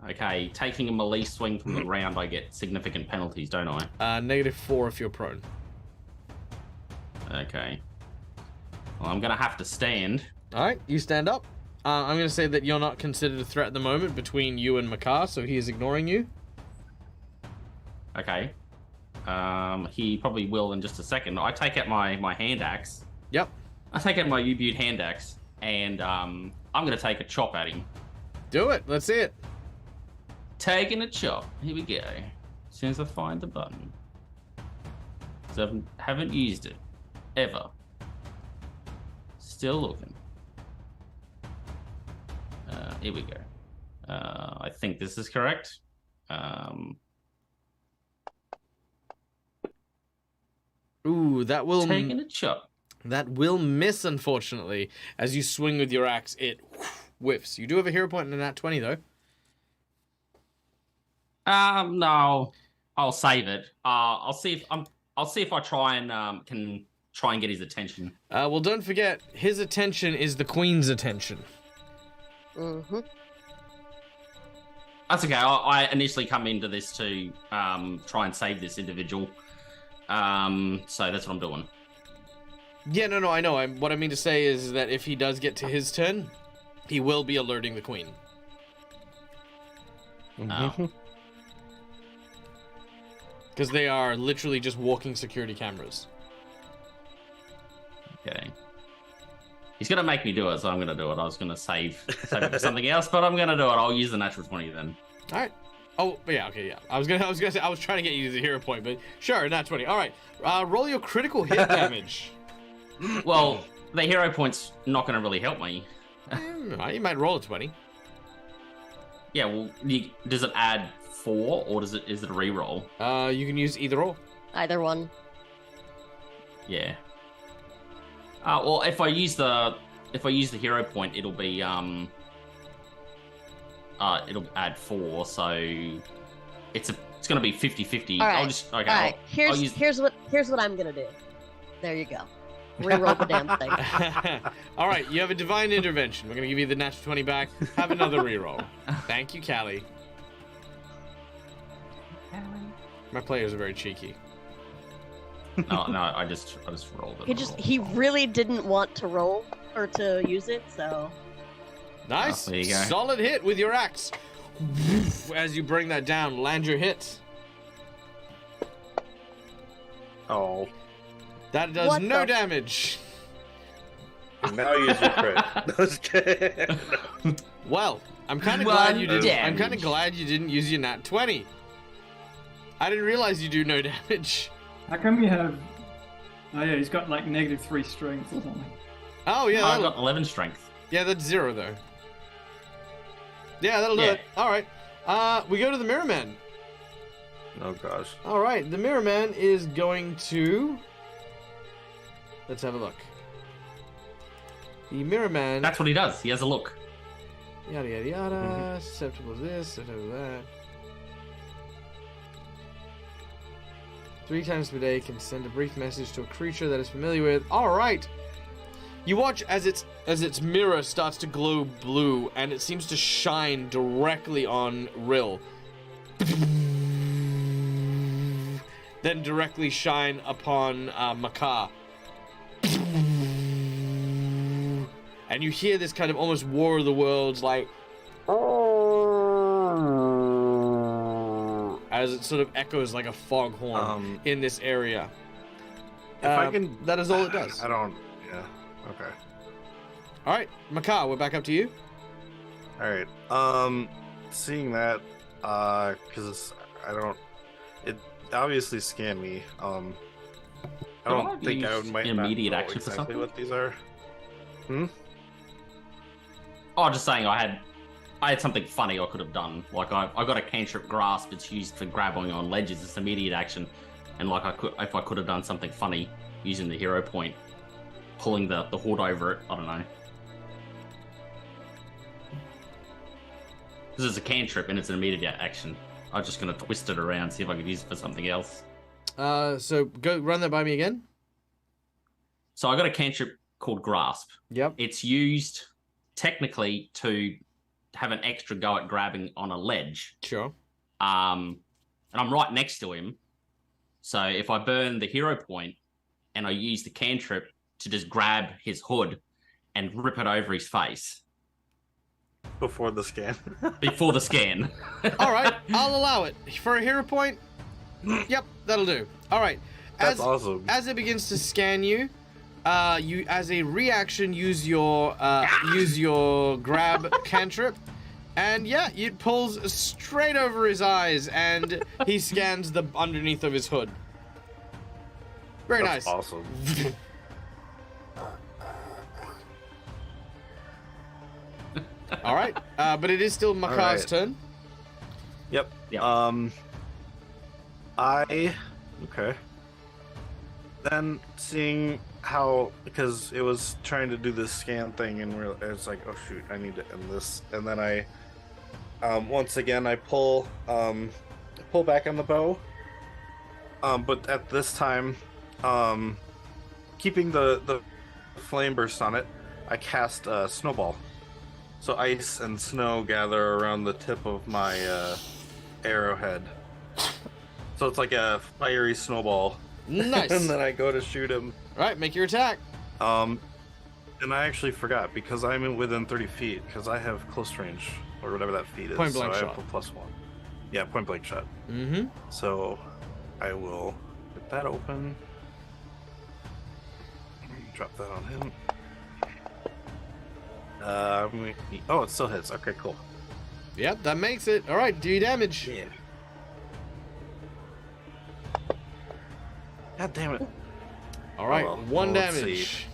Okay, taking a melee swing from the ground, I get significant penalties, don't I? -4 if you're prone. Okay. Well, I'm gonna have to stand. All right, you stand up. I'm going to say that you're not considered a threat at the moment between you and Makar, so he is ignoring you. Okay. He probably will in just a second. I take out my hand axe. Yep. I take out my U-Butte hand axe, and I'm gonna take a chop at him. Do it. Let's see it. Taking a chop. Here we go. As soon as I find the button. So I haven't used it. Ever. Still looking. Here we go. I think this is correct. Ooh, that will Taking a chop. that will miss, unfortunately. As you swing with your axe, it whiffs. You do have a hero point in that 20, though. No, I'll save it. I'll see if I try and can try and get his attention. Well, don't forget, his attention is the queen's attention. Mm-hmm. That's okay. I initially come into this to try and save this individual. So that's what I'm doing. Yeah, no, I know. What I mean to say is that if he does get to his turn, he will be alerting the queen. Oh. Because they are literally just walking security cameras. Okay. He's gonna make me do it, so I'm gonna do it. I was gonna save it for something else, but I'm gonna do it. I'll use the natural 20 then. All right. Oh, yeah, okay, yeah. I was gonna say I was trying to get you to the hero point, but sure, not 20. All right. Roll your critical hit damage. Well, the hero point's not gonna really help me. You might roll a 20. Yeah. Well, does it add 4 or is it a reroll? You can use either or. Either one. Yeah. Well, if I use the hero point, it'll be it'll add 4, so it's gonna be 50-50. All right. I'll just okay. All right. I'll use... Here's what I'm gonna do. There you go. Reroll the damn thing. All right, you have a divine intervention. We're gonna give you the natural 20 back. Have another reroll. Thank you, Callie. My players are very cheeky. No, I just rolled it. He really didn't want to roll or to use it, so. Nice. Oh, there you go. Solid hit with your axe. As you bring that down, land your hit. Oh. That does What no the- damage. Now use your crit. Well, I'm kind of One glad you didn't. I'm damage. kind of glad you didn't use your nat 20. I didn't realize you do no damage. How come you have? Oh yeah, he's got like -3 strength or something. Oh yeah, I've that'll, got 11 strength. yeah, that's 0 though. Yeah, that'll do Yeah. it. All right. We go to the Mirror Man. Oh gosh. All right, the Mirror Man is going to. Let's have a look. The Mirror Man. That's what he does. He has a look. Yada yada yada. Susceptible to this, susceptible to that. 3 times per day can send a brief message to a creature that is familiar with. All right. You watch as its mirror starts to glow blue, and it seems to shine directly on Rill. Then directly shine upon Makar. And you hear this kind of almost War of the Worlds, like, as it sort of echoes like a foghorn in this area. If I can, that is all it does. I don't. Yeah. Okay. All right, Makar, we're back up to you. All right. Seeing that, because I don't. It obviously scanned me. I don't think I use might immediate not know action for exactly something? what these are. Oh, just saying, I had something funny I could have done. Like I got a cantrip grasp. It's used for grabbing on ledges. It's immediate action, and like if I could have done something funny using the hero point, pulling the hood over it. I don't know. Because it's a cantrip and it's an immediate action. I'm just gonna twist it around, see if I could use it for something else. So go run that by me again. So I got a cantrip called grasp. Yep. It's used technically to have an extra go at grabbing on a ledge. Sure. And I'm right next to him. So if I burn the hero point and I use the cantrip to just grab his hood and rip it over his face Before the scan. before the scan. All right, I'll allow it. For a hero point, yep, that'll do. All right. That's awesome. As it begins to scan you, you as a reaction use your grab cantrip, and yeah, it pulls straight over his eyes, and he scans the underneath of his hood. Very That's nice. awesome. All right, but it is still Makar's turn. Yep. Yep. Okay. Then seeing how, because it was trying to do this scan thing, and it's like, oh shoot, I need to end this, and then I, once again I pull back on the bow, but at this time, keeping the flame burst on it, I cast snowball. So ice and snow gather around the tip of my arrowhead. So it's like a fiery snowball. Nice. And then I go to shoot him. All right, make your attack. And I actually forgot, because I'm within 30 feet, because I have close range, or whatever that feat is. Point blank so I shot. have a +1. Yeah, point blank shot. Mm-hmm. So I will get that open. Drop that on him. Oh, it still hits. Okay, cool. Yep, that makes it. All right, do your damage. Yeah. God damn it. All right, well, one let's damage. see.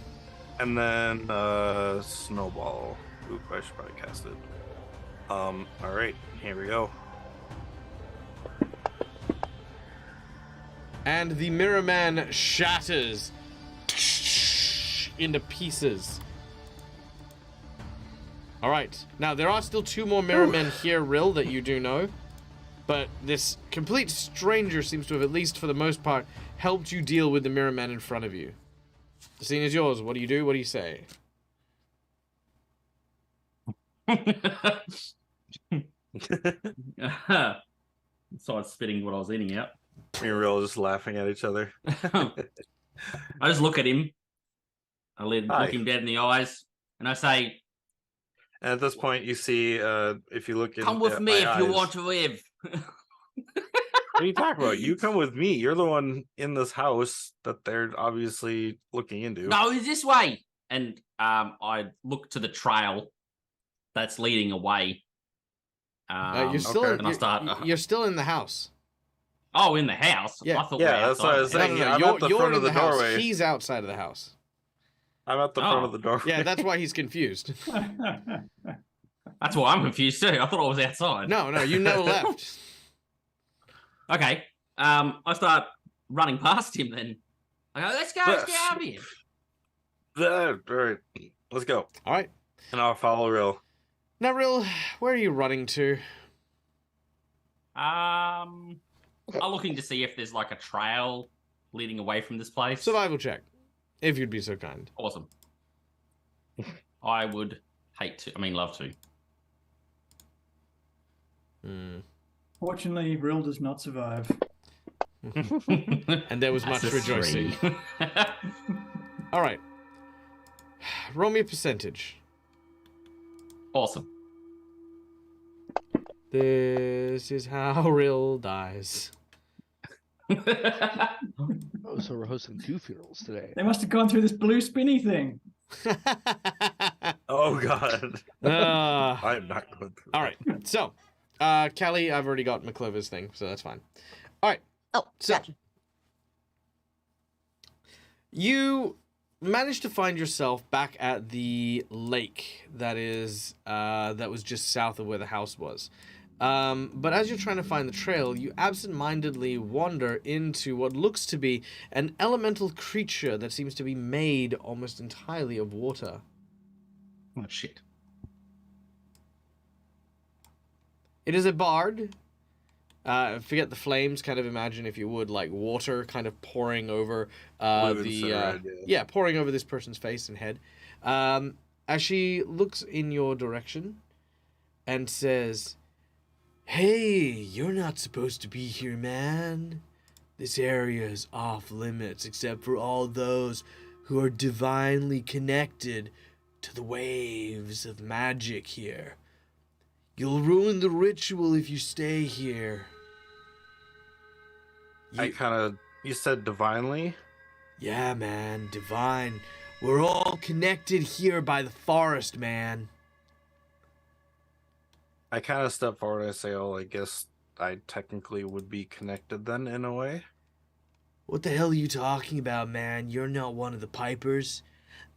And then snowball. Oop, I should probably cast it. All right, here we go. And the Mirror Man shatters into pieces. All right, now there are still 2 more Mirror Men here, Rill, that you do know. But this complete stranger seems to have, at least for the most part, helped you deal with the Mirror Man in front of you. The scene is yours. What do you do? What do you say? Started spitting what I was eating out. Me and Real just laughing at each other. I just look at him. I look Hi. him dead in the eyes, and I say, And at this point, you see, if you look in, "Come with at me my if you eyes- want to live." What are you talking about? You come with me. You're the one in this house that they're obviously looking into. No, it's this way. And I look to the trail that's leading away. You're still okay. in, And I start. you're still in the house. Oh, in the house. Yeah. I thought Yeah, we were that's what I was outside. saying. No, I'm you're, at the you're front in of the house. doorway. He's outside of the house. I'm at the front Oh. of the doorway. Yeah, that's why he's confused. That's why I'm confused too. I thought I was outside. No, you never left. Okay. I start running past him then. I go, let's go out of here. All right, let's go. All right. And I'll follow Real. Now, Rill, where are you running to? I'm looking to see if there's like a trail leading away from this place. Survival check, if you'd be so kind. Awesome. I would love to. Fortunately, Rill does not survive. And there was much That's a rejoicing. 3. All right. Roll me a percentage. Awesome. This is how Rill dies. Oh, so we're hosting 2 funerals today. They must have gone through this blue spinny thing. Oh God. I'm not going through. All right. So, Callie, I've already got McClover's thing, so that's fine. All right. Oh, So, gotcha. you managed to find yourself back at the lake that was just south of where the house was. But as you're trying to find the trail, you absentmindedly wander into what looks to be an elemental creature that seems to be made almost entirely of water. Oh, shit. It is a bard. Forget the flames. Kind of imagine, if you would, like water kind of pouring over pouring over this person's face and head. As she looks in your direction, and says, "Hey, you're not supposed to be here, man. This area is off limits except for all those who are divinely connected to the waves of magic here. You'll ruin the ritual if you stay here." You said divinely? Yeah, man, divine. We're all connected here by the forest, man. I kind of step forward and I say, "Oh, I guess I technically would be connected then, in a way." What the hell are you talking about, man? You're not one of the pipers.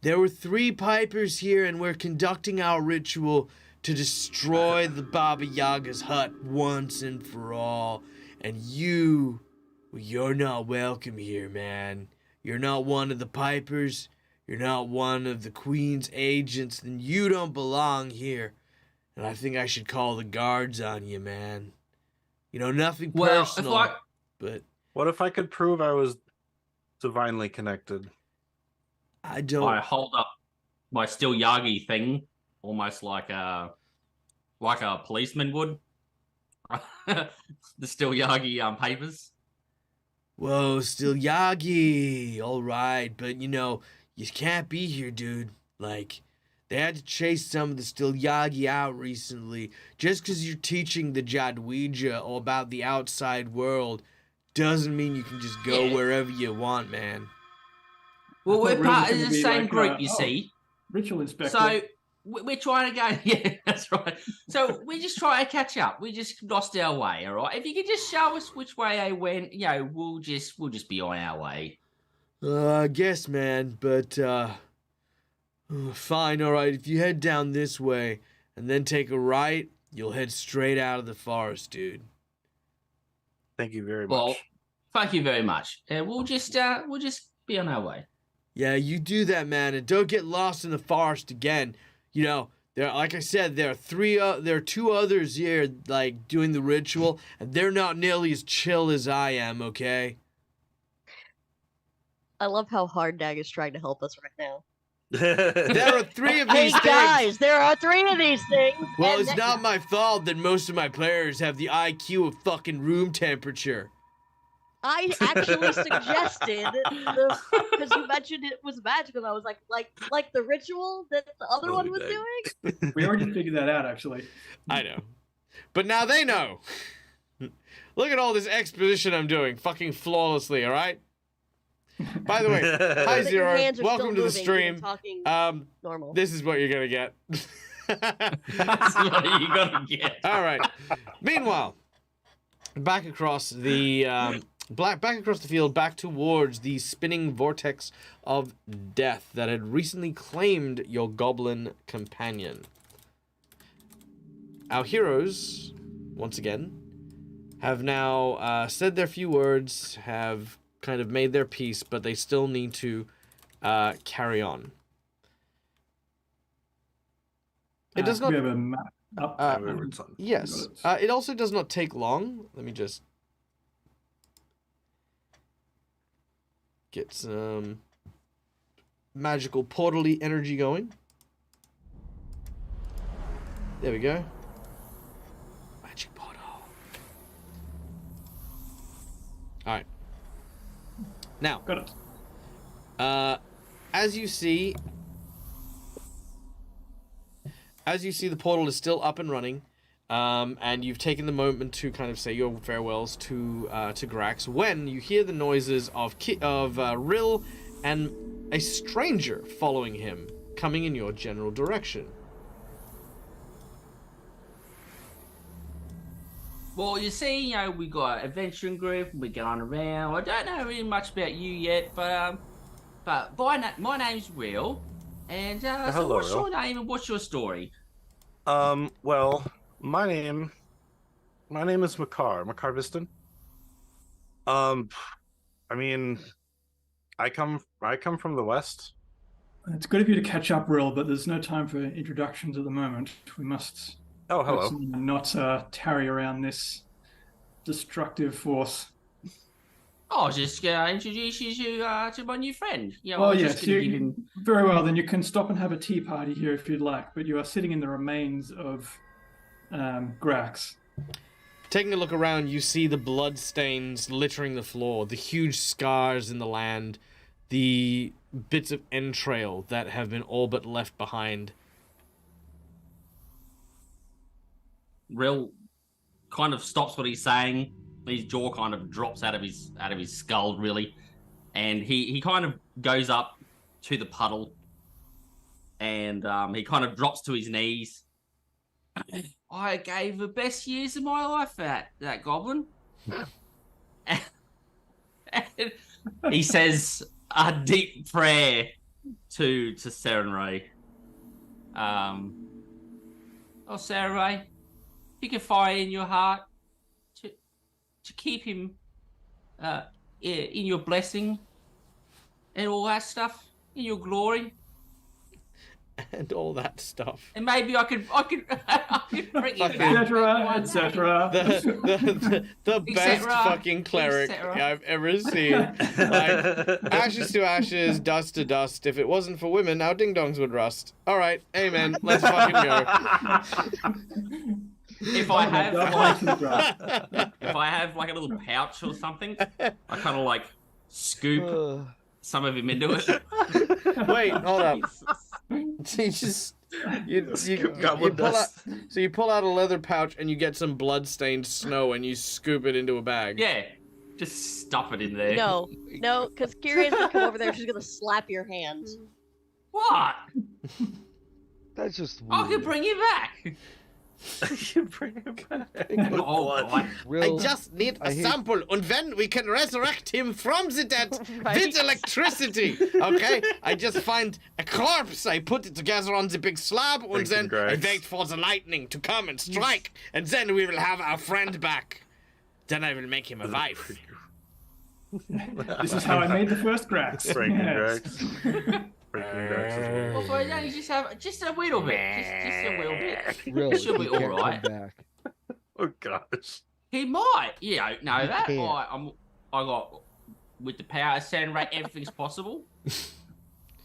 There were 3 pipers here, and we're conducting our ritual to destroy the Baba Yaga's hut once and for all. And you're not welcome here, man. You're not one of the pipers. You're not one of the Queen's agents. Then you don't belong here. And I think I should call the guards on you, man. You know, nothing personal, but... What if I could prove I was divinely connected? I don't... I hold up my Still Yagi thing, almost like a policeman would. The Still Yagi papers. Whoa, Still Yagi. All right, but you know, you can't be here, dude. Like, they had to chase some of the Still Yagi out recently. Just because you're teaching the Jadweja all about the outside world doesn't mean you can just go wherever you want, man. Well, we're part of the same group, you see. Ritual inspector. So we're trying to go. Yeah, that's right. So we're just trying to catch up. We just lost our way. All right. If you could just show us which way I went, you know, we'll just be on our way. I guess, man. But fine. All right. If you head down this way and then take a right, you'll head straight out of the forest, dude. Thank you very much. Well, thank you very much. We'll just be on our way. Yeah, you do that, man, and don't get lost in the forest again. You know, there, like I said, there are 2 others here, like, doing the ritual, and they're not nearly as chill as I am, okay? I love how Hard Dag is trying to help us right now. There are 3 of Hey these things. guys, there are 3 of these things. Well, and it's not my fault that most of my players have the IQ of fucking room temperature. I actually suggested because you mentioned it was magical. I was like the ritual that the other one was doing. We already figured that out, actually. I know. But now they know. Look at all this exposition I'm doing, fucking flawlessly, all right? By the way, hi But your Zero, hands are welcome to still the moving, stream. you're talking normal. This is what you're gonna get. That's what you're gonna get. All right. Meanwhile, back across the field, back towards the spinning vortex of death that had recently claimed your goblin companion. Our heroes, once again, have now said their few words, have kind of made their peace, but they still need to carry on. It does not... We have a map up. yes. It also does not take long. Let me just get some magical portal-y energy going. There we go. Magic portal. Alright. Now, Got it. as you see, the portal is still up and running, and you've taken the moment to kind of say your farewells to Grax when you hear the noises of Rill and a stranger following him, coming in your general direction. Well, you see, you know, we got an adventuring group, we're going around. I don't know really much about you yet, but my name's Will, and so Hello, what's Will. your name and what's your story? Well, my name is Makar Viston. I mean, I come from the west. It's good of you to catch up, Rill, but there's no time for introductions at the moment. We must Oh, hello. not tarry around this destructive force. I'll just introduce you to my new friend. You know, Oh, I'm yes. just gonna give him... Very well, then you can stop and have a tea party here if you'd like, but you are sitting in the remains of Grax. Taking a look around, you see the blood stains littering the floor, the huge scars in the land, the bits of entrail that have been all but left behind. Rill kind of stops what he's saying. His jaw kind of drops out of his skull, really, and he kind of goes up to the puddle, and he kind of drops to his knees. I gave the best years of my life that goblin. And he says a deep prayer to Saren Ray. Oh, Saren Ray, you can fire in your heart to keep him in your blessing and all that stuff, in your glory. And all that stuff. And maybe I could bring you back. Etc. The best fucking cleric I've ever seen. Like, ashes to ashes, dust to dust. If it wasn't for women, our ding-dongs would rust. All right, amen. Let's fucking go. If I have like a little pouch or something, I kind of like scoop some of him into it. Wait, hold up. You pull out a leather pouch and you get some blood-stained snow and you scoop it into a bag. Yeah, just stuff it in there. No, because Kiria's gonna come over there. She's gonna slap your hands. What? That's just weird. I can bring you back. You bring it back. Oh, boy. Rill, I just need a sample, and then we can resurrect him from the dead with electricity. Okay? I just find a corpse, I put it together on the big slab, and then I wait for the lightning to come and strike, and then we will have our friend back. Then I will make him a wife. This is how I made the first Grax. Grax. Well, for now, you just have just a little bit, just a little bit. Rill, Should be he can't all right. come back. Oh gosh. He might, yeah. No, that can't. I got with the power of Sand Ray, everything's possible.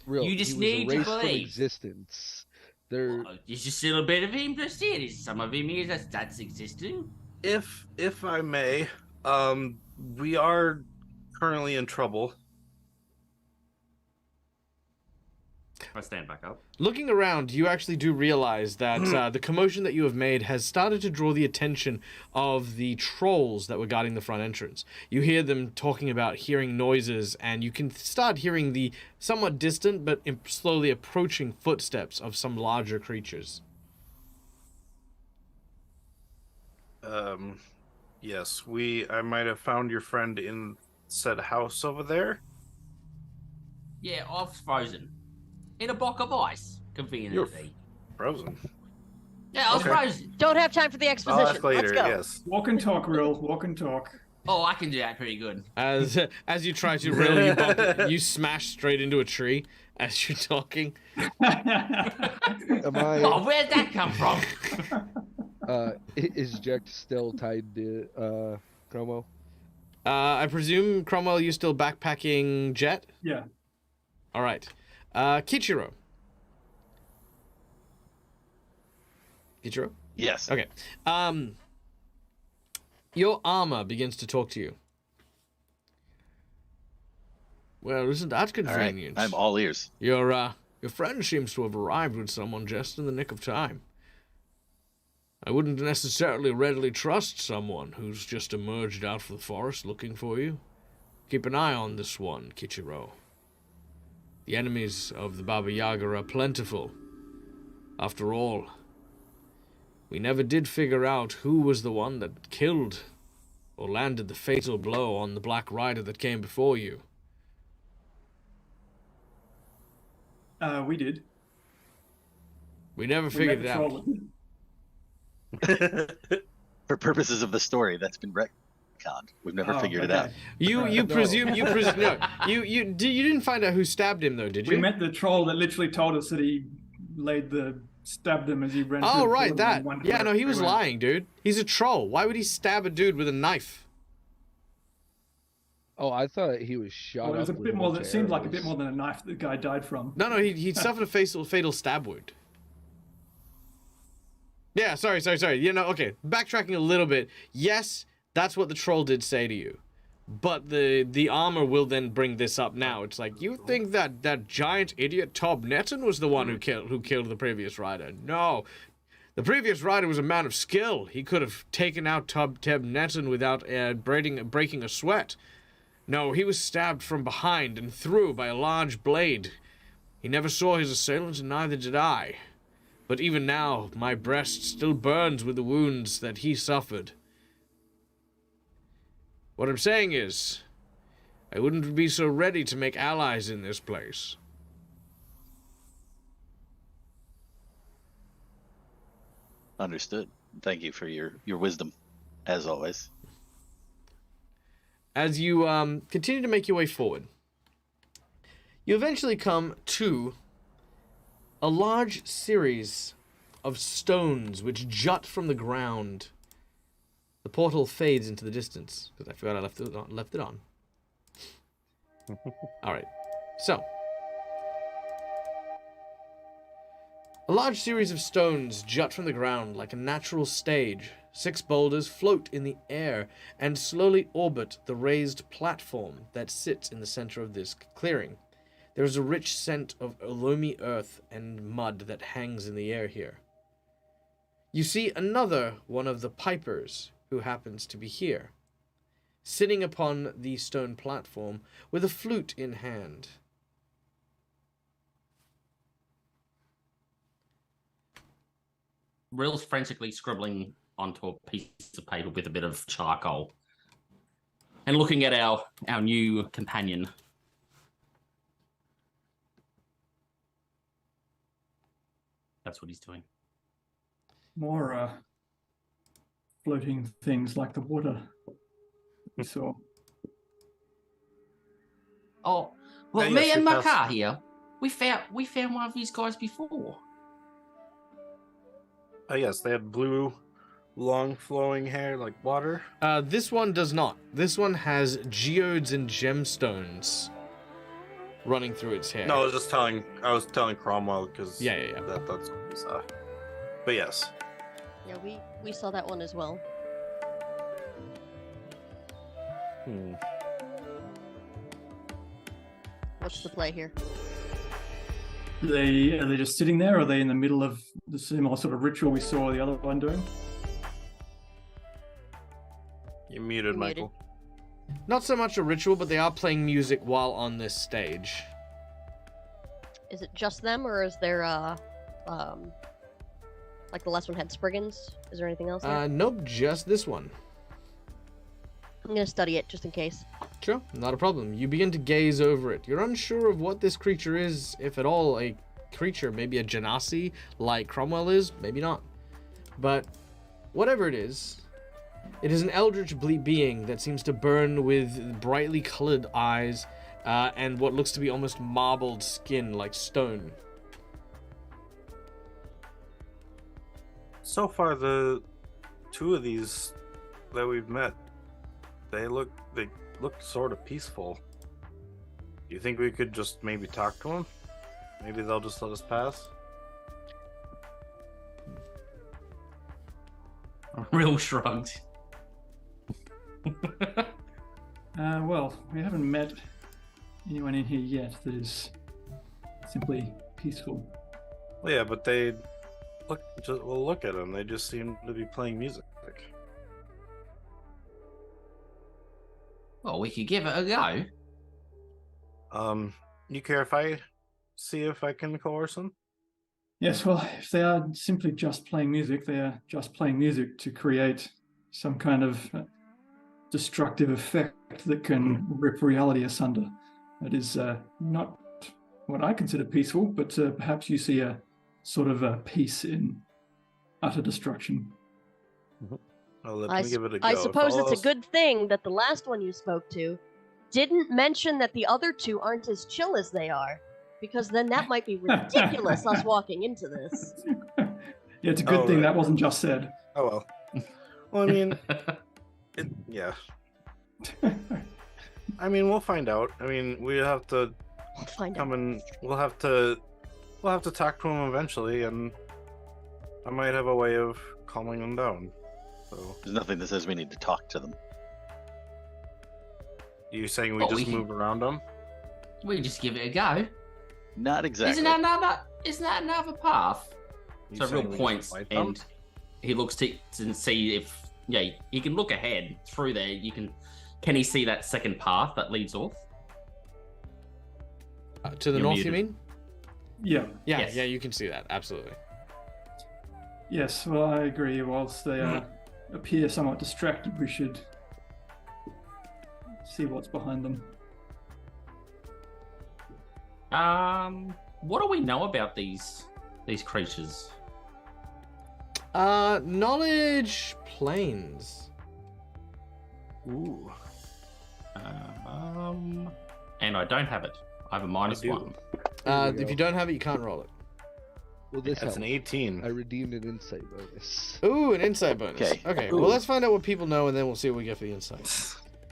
Rill, You just he was need to erased from believe. existence. There, There's just a little bit of him just here. There's some of him here that's existing. If I may, we are currently in trouble. I stand back up. Looking around, you actually do realize that the commotion that you have made has started to draw the attention of the trolls that were guarding the front entrance. You hear them talking about hearing noises, and you can start hearing the somewhat distant but slowly approaching footsteps of some larger creatures. Yes, I might have found your friend in said house over there. Yeah, I was frozen in a block of ice. Conveniently. Frozen. Yeah, I was frozen. Don't have time for the I'll exposition. ask later. Let's go. Yes. Walk and talk, Rill. Walk and talk. Oh, I can do that pretty good. As you try to reel, you smash straight into a tree as you're talking. am I? Oh, where'd that come from? Is Jack still tied to Chromo? I presume, Cromwell, you still backpacking Jet? Yeah. All right. Kichiro. Kichiro? Yes. Okay. Your armor begins to talk to you. Well, isn't that All right. convenient? I'm all ears. Your friend seems to have arrived with someone just in the nick of time. I wouldn't necessarily readily trust someone who's just emerged out of the forest looking for you. Keep an eye on this one, Kichiro. The enemies of the Baba Yaga are plentiful. After all, we never did figure out who was the one that killed or landed the fatal blow on the Black Rider that came before you. We did. We never figured it out. For purposes of the story, that's been retconned. We've never figured it out. You presume no. You didn't find out who stabbed him though, did you? We met the troll that literally told us that he stabbed him as he ran. Oh through the right, portal that. and wondered Yeah, where no, he was they went. lying, dude. He's a troll. Why would he stab a dude with a knife? Oh, I thought he was shot. Well, it was a up with bit more. bunch That of seemed like a arrows. bit more than a knife that the guy died from. No, he suffered a fatal stab wound. Yeah, sorry. Okay, backtracking a little bit. Yes, that's what the troll did say to you. But the armor will then bring this up now. It's like, you think that giant idiot Tob Netton was the one who killed the previous rider. No. The previous rider was a man of skill. He could have taken out Tob Netton without breaking a sweat. No, he was stabbed from behind and through by a large blade. He never saw his assailant, and neither did I. But even now, my breast still burns with the wounds that he suffered. What I'm saying is, I wouldn't be so ready to make allies in this place. Understood. Thank you for your wisdom, as always. As you continue to make your way forward, you eventually come to a large series of stones which jut from the ground. The portal fades into the distance, because I forgot I left it on. Alright, so. A large series of stones jut from the ground like a natural stage. 6 boulders float in the air and slowly orbit the raised platform that sits in the center of this clearing. There is a rich scent of loamy earth and mud that hangs in the air here. You see another one of the pipers who happens to be here, sitting upon the stone platform with a flute in hand. Rill's frantically scribbling onto a piece of paper with a bit of charcoal and looking at our new companion. That's what he's doing. More floating things like the water we saw. Oh, well, Yeah, me yes, and we passed- Makar here, we found one of these guys before. Yes, they had blue, long flowing hair like water. This one does not. This one has geodes and gemstones running through its hair. No, I was telling Cromwell because Yeah. that's what we saw. But yes, Yeah, we saw that one as well. What's the play here? Are they just sitting there, or are they in the middle of the similar sort of ritual we saw the other one doing? you muted, Muted. Michael. Not so much a ritual, but they are playing music while on this stage. Is it just them, or is there like the last one had Spriggans? Is there anything else there? Nope, just this one. I'm gonna study it just in case. Sure, not a problem. You begin to gaze over it. You're unsure of what this creature is, if at all a creature, maybe a genasi like Cromwell is, maybe not. But whatever it is an eldritch being that seems to burn with brightly colored eyes and what looks to be almost marbled skin like stone. So far, the 2 of these that we've met, they look sort of peaceful. Do you think we could just maybe talk to them? Maybe they'll just let us pass. Rill shrugged. Well, we haven't met anyone in here yet that is simply peaceful. Well, yeah, but they look at them. They just seem to be playing music. Well, we could give it a go. You care if I see if I can coerce them? Yes, well, if they are simply just playing music, they are just playing music to create some kind of destructive effect that can rip reality asunder. That is not what I consider peaceful, but perhaps you see a sort of a peace in utter destruction. Well, let me give it a go. I suppose If all it's else- a good thing that the last one you spoke to didn't mention that the other 2 aren't as chill as they are, because then that might be ridiculous us walking into this. Yeah, it's a good Oh, thing right. that wasn't just said. Oh well. Well, I mean, yeah. I mean, we'll find out. I mean, we have to We'll find out. come and we'll have to talk to him eventually, and I might have a way of calming them down. So, There's nothing that says we need to talk to them. you saying we Oh, we just can- move around them? We just give it a go. Not exactly. Isn't that another path? You So saying real we just points, fight them? and he looks to see if he can look ahead through there. Can he see that second path that leads north? To the You're north, you muted. mean? Yeah. Yeah, Yes. yeah, you can see that. Absolutely. Yes. Well, I agree. Whilst they appear somewhat distracted, we should see what's behind them. What do we know about these creatures? Knowledge planes. Ooh. And I don't have it. I have a minus do. one. There we If you go. don't have it, you can't roll it. Well, this That's an helped. 18. I redeemed an insight bonus. Ooh, an insight bonus. Okay. Okay. Ooh. Well, let's find out what people know, and then we'll see what we get for the insight.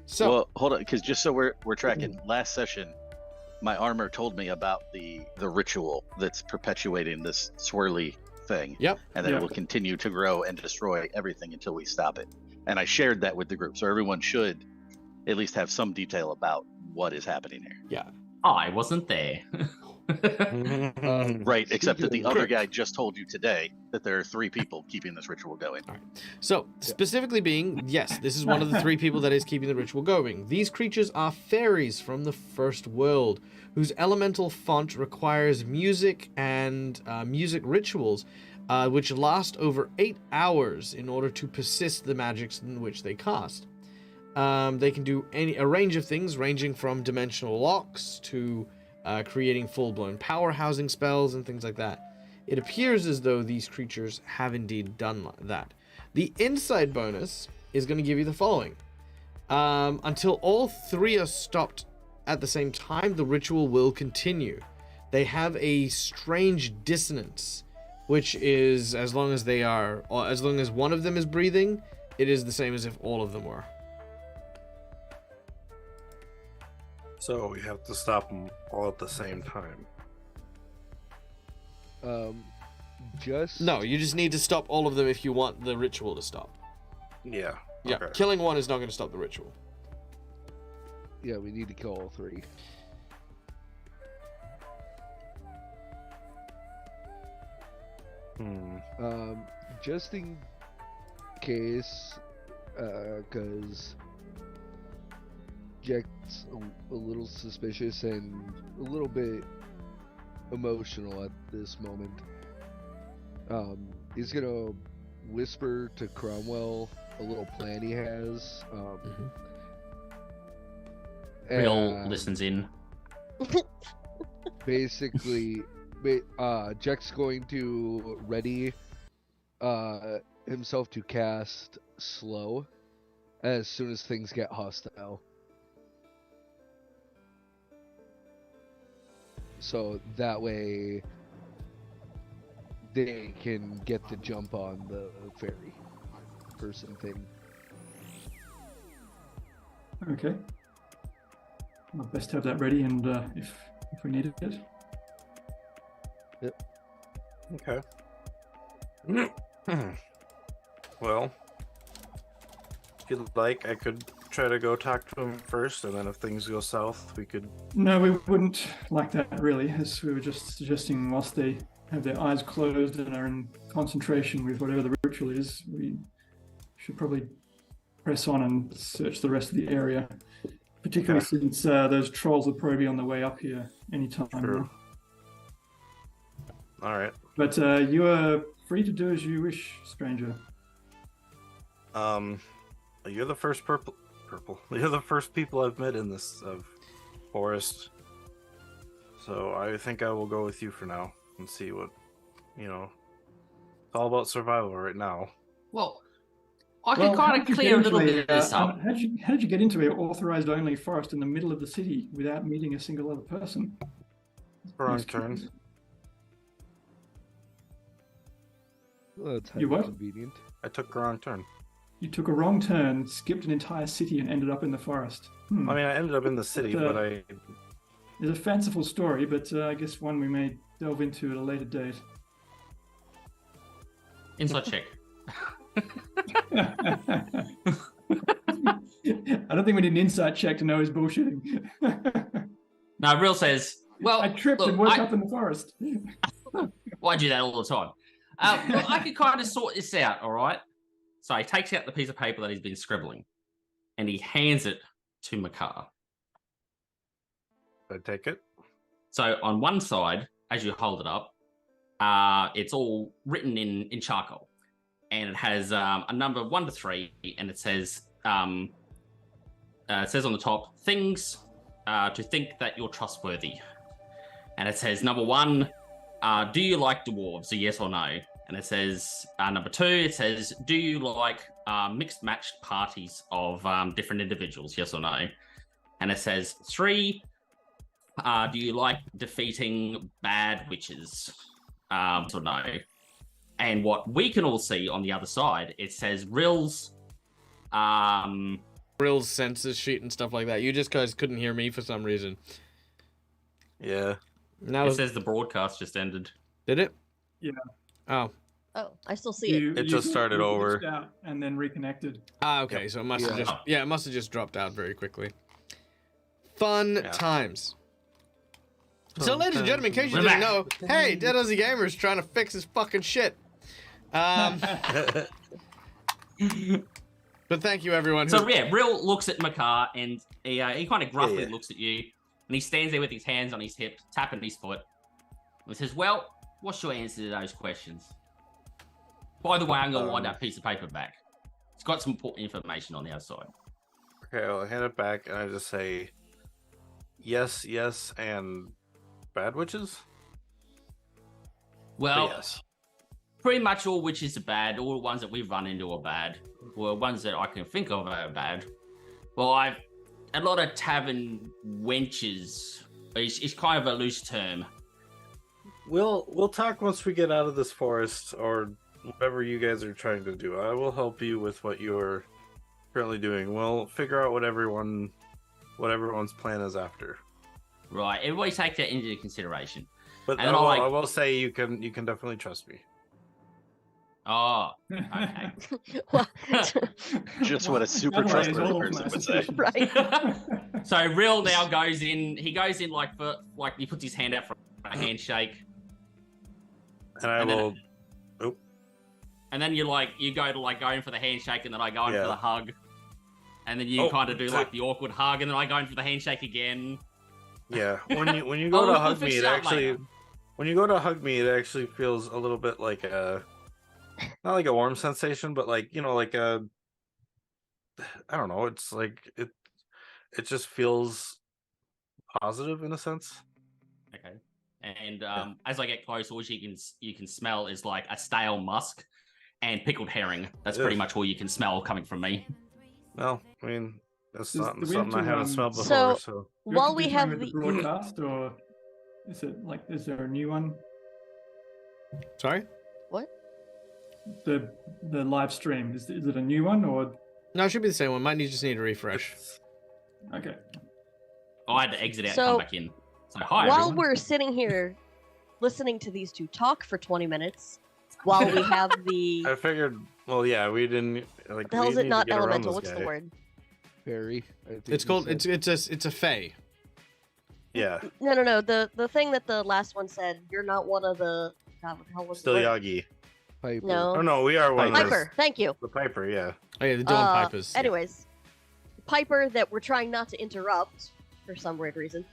So, Well, hold on, because just so we're tracking, last session, my armor told me about the ritual that's perpetuating this swirly thing. Yep. And that Yep. it will continue to grow and destroy everything until we stop it. And I shared that with the group, so everyone should at least have some detail about what is happening here. I wasn't there. Right, except that the Speaking other of- guy just told you today that there are 3 people keeping this ritual going. So, specifically being, yes, this is one of the 3 people that is keeping the ritual going. These creatures are fairies from the first world, whose elemental font requires music and music rituals, which last over 8 hours in order to persist the magics in which they cast. They can do a range of things, ranging from dimensional locks to creating full-blown power housing spells and things like that. It appears as though these creatures have indeed done that. The inside bonus is going to give you the following. Until all 3 are stopped at the same time, the ritual will continue. They have a strange dissonance, which is as long as one of them is breathing, it is the same as if all of them were. So we have to stop them all at the same time. Just No, you just need to stop all of them if you want the ritual to stop. Yeah. Yeah, Okay. killing one is not going to stop the ritual. Yeah, we need to kill all 3. Just in case, because Jack's a little suspicious and a little bit emotional at this moment. He's gonna whisper to Cromwell a little plan he has. Real and listens in. Basically, Jack's going to ready himself to cast slow as soon as things get hostile. So that way they can get the jump on the fairy person thing. Okay. Well, best to have that ready, and if we need it. Okay. Well, if you'd like, I could try to go talk to him first, and then if things go south, we could. No, we wouldn't like that, really, as we were just suggesting. Whilst they have their eyes closed and are in concentration with whatever the ritual is, we should probably press on and search the rest of the area. Particularly since those trolls will probably be on the way up here anytime. True. All right. But you are free to do as you wish, stranger. You're the first purple. You're the first people I've met in this forest. So I think I will go with you for now and see what, it's all about survival right now. Well, I can kind of clear a little bit of this up. How did you get into an authorized only forest in the middle of the city without meeting a single other person? Wrong turn. Well, that's You what? convenient. I took a wrong turn. You took a wrong turn, skipped an entire city, and ended up in the forest. I mean, I ended up in the city, But, but I. It's a fanciful story, but I guess one we may delve into at a later date. Inside check. I don't think we need an insight check to know he's bullshitting. No, Real says, well, I tripped look, and woke up in the forest. well, I do that all the time. Look, I can kind of sort this out, all right? So he takes out the piece of paper that he's been scribbling, and he hands it to Makar. I take it. So on one side, as you hold it up, it's all written in charcoal, and it has a number 1 to 3, and it says on the top, things to think that you're trustworthy. And it says number 1, do you like dwarves? A yes or no? And it says number 2, it says, do you like mixed matched parties of different individuals? Yes or no? And it says 3, do you like defeating bad witches? Yes or no? And what we can all see on the other side, it says Rill's census sheet and stuff like that. You just guys couldn't hear me for some reason. Yeah. Now it says the broadcast just ended. Did it? Yeah. Oh. Oh, I still see it. It just started you over. glitched out and then reconnected. Okay, so it must have just it must have just dropped out very quickly. Fun times. So, ladies and gentlemen, in case you didn't know, hey, Dead Ozzy Gamer's trying to fix his fucking shit. But thank you, everyone. So yeah, Real looks at Makar and he kind of gruffly looks at you, and he stands there with his hands on his hip, tapping his foot. And he says, "Well, what's your answer to those questions? By the way, I'm gonna wind that piece of paper back. It's got some important information on the outside." Okay, I'll hand it back, and I just say, yes, yes, and bad witches. Well, yes. Pretty much all witches are bad. All the ones that we've run into are bad. Well, ones that I can think of are bad. Well, a lot of tavern wenches. It's kind of a loose term. We'll talk once we get out of this forest, or whatever you guys are trying to do. I will help you with what you're currently doing. We'll figure out what everyone's plan is after. Right, everybody take that into consideration. But and I will say you can definitely trust me. Oh, okay. Just what a super trustworthy person would say. Right. So Real now goes in. He goes in like he puts his hand out for a handshake. And And then you go to go in for the handshake, and then I go in for the hug. And then you kind of do like the awkward hug, and then I go in for the handshake again. Yeah, when you go to hug me, when you go to hug me, it actually feels a little bit like not like a warm sensation, but like I don't know. It's like it just feels positive in a sense. Okay. And as I get close, all you can smell is like a stale musk and pickled herring. That's pretty much all you can smell coming from me. Well, I mean, that's not Do we something have I to, haven't smelled before. So- So While we have the broadcast, or is there a new one? Sorry? What? The live stream, is it a new one, or No, it should be the same one. Might just need a refresh. okay? I had to exit out and So- come back in. So hi, While everyone. we're sitting here listening to these two talk for 20 minutes, while we have the I figured. Well, yeah, we didn't like. the hell is we it need not to get around elemental? this What's the guy. word? Fairy. I think It's you called said. it's a fae. Yeah, No. The thing that the last one said. You're not one of the. God, what the hell was still the word? Yagi. Piper. No. Oh no, we are one. of those- Piper. Thank you. The Piper, yeah. Oh yeah, the Dawn Pipers. Anyways, Piper that we're trying not to interrupt for some weird reason.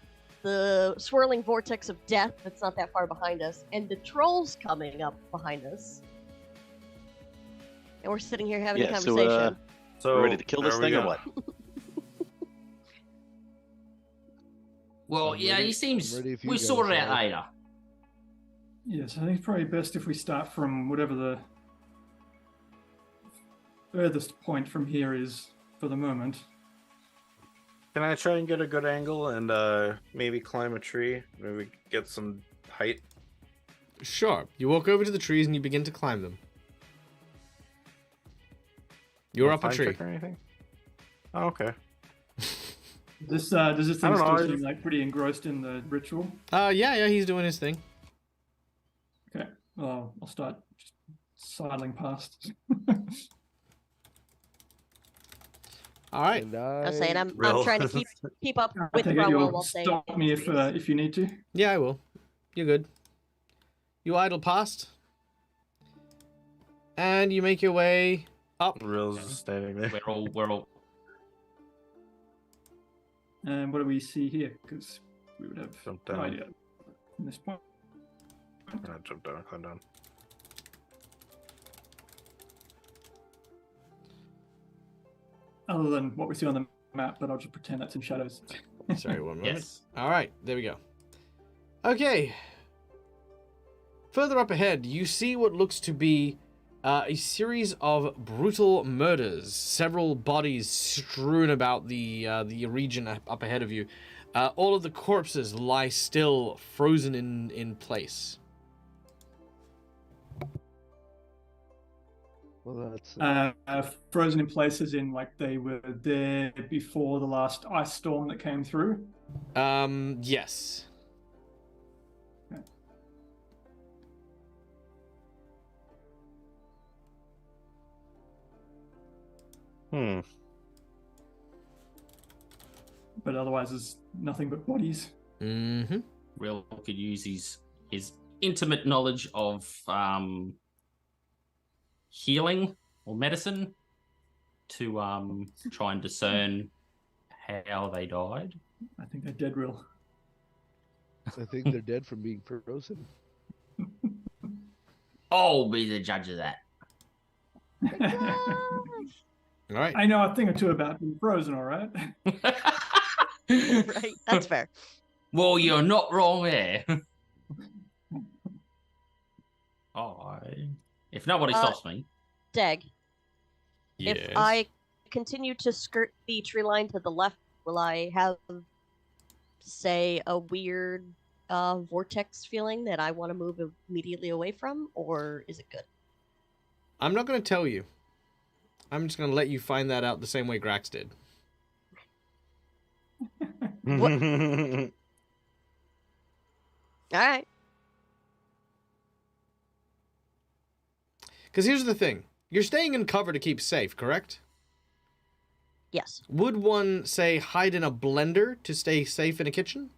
The swirling vortex of death that's not that far behind us, and the trolls coming up behind us. And we're sitting here having a Yeah, conversation. So ready to kill this are we thing or gonna- what? Well, I'm yeah, ready- he seems I'm ready if you we guys sorted it out are. later. Yes, I think it's probably best if we start from whatever the furthest point from here is for the moment. Can I try and get a good angle and maybe climb a tree? Maybe get some height. Sure. You walk over to the trees and you begin to climb them. You're No up a climb tree. trick or anything? Oh, okay. Does this I thing don't know, still I seem just- like pretty engrossed in the ritual? Yeah, he's doing his thing. Okay, well, I'll start just sidling past. All right. And I was saying I'm Real. trying to keep up I with take it Cromwell you'll while staying. stop me if you need to. Yeah, I will. You're good. You idle past. And you make your way up. Real's just standing there. We're all. And what do we see here? Because we would have Jump no down. idea from this point. Jump down, climb down. Other than what we see on the map, but I'll just pretend that's in shadows. Sorry, one moment. Yes. All right, there we go. Okay. Further up ahead, you see what looks to be a series of brutal murders. Several bodies strewn about the region up ahead of you. All of the corpses lie still, frozen in place. Well, that's Frozen in places in like they were there before the last ice storm that came through. Yes. Hmm. But otherwise, there's nothing but bodies. Mm-hmm. Real could use his intimate knowledge of healing or medicine to try and discern how they died. I think they're dead real. I think they're dead from being frozen. I'll be the judge of that. All right. I know a thing or two about being frozen, all right? Right, that's fair. Well, you're not wrong there. If nobody stops me. Deg, Yes. if I continue to skirt the tree line to the left, will I have, say, a weird vortex feeling that I want to move immediately away from, or is it good? I'm not going to tell you. I'm just going to let you find that out the same way Grax did. All right. Because here's the thing. You're staying in cover to keep safe, correct? Yes. Would one, say, hide in a blender to stay safe in a kitchen?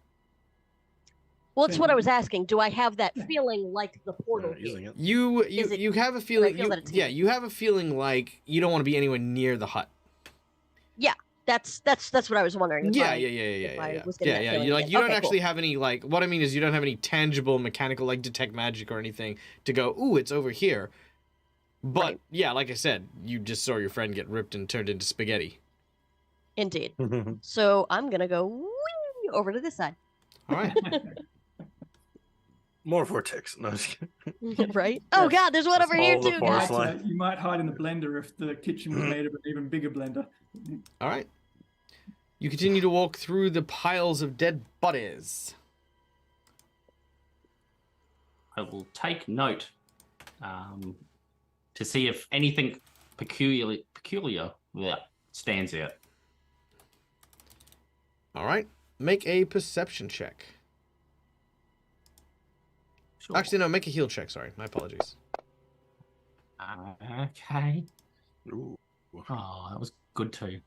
Well, it's what I was asking. Do I have that feeling like the portal did? Using it. You have a feeling. feel that it's yeah, you have a feeling like you don't want to be anywhere near the hut. That's what I was wondering. If I was getting that feeling You again. you don't Okay, actually cool. have any like. What I mean is you don't have any tangible mechanical like detect magic or anything to go. Ooh, it's over here. But Right. yeah, like I said, you just saw your friend get ripped and turned into spaghetti. Indeed. So I'm gonna go whee over to this side. All right. More vortex. No, just kidding. Right? Oh God, there's one over all here the too, forest guys. line. You might hide in the blender if the kitchen was made of an even bigger blender. All right. You continue to walk through the piles of dead bodies. I will take note to see if anything peculiar stands out. All right. Make a perception check. Sure. Actually, no, make a heal check. Sorry, my apologies. Okay. Ooh. Oh, that was good too.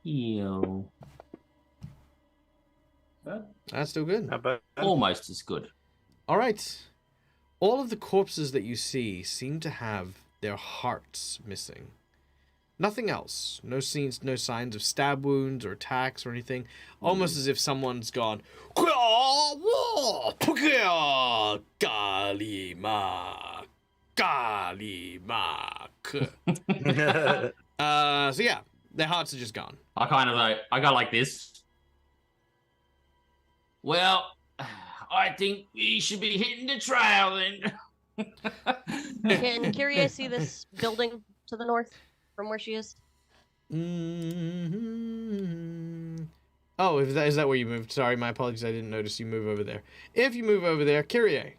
Heal. But That's still good. Not bad. Almost as good. All right. All of the corpses that you see seem to have their hearts missing. Nothing else. No scenes, no signs of stab wounds or attacks or anything. Almost as if someone's gone. So yeah, their hearts are just gone. I go like this. Well, I think we should be hitting the trail then. Can Kyrie see this building to the north from where she is? Mm-hmm. Oh, is that where you moved? Sorry, my apologies. I didn't notice you move over there. If you move over there, Kyrie,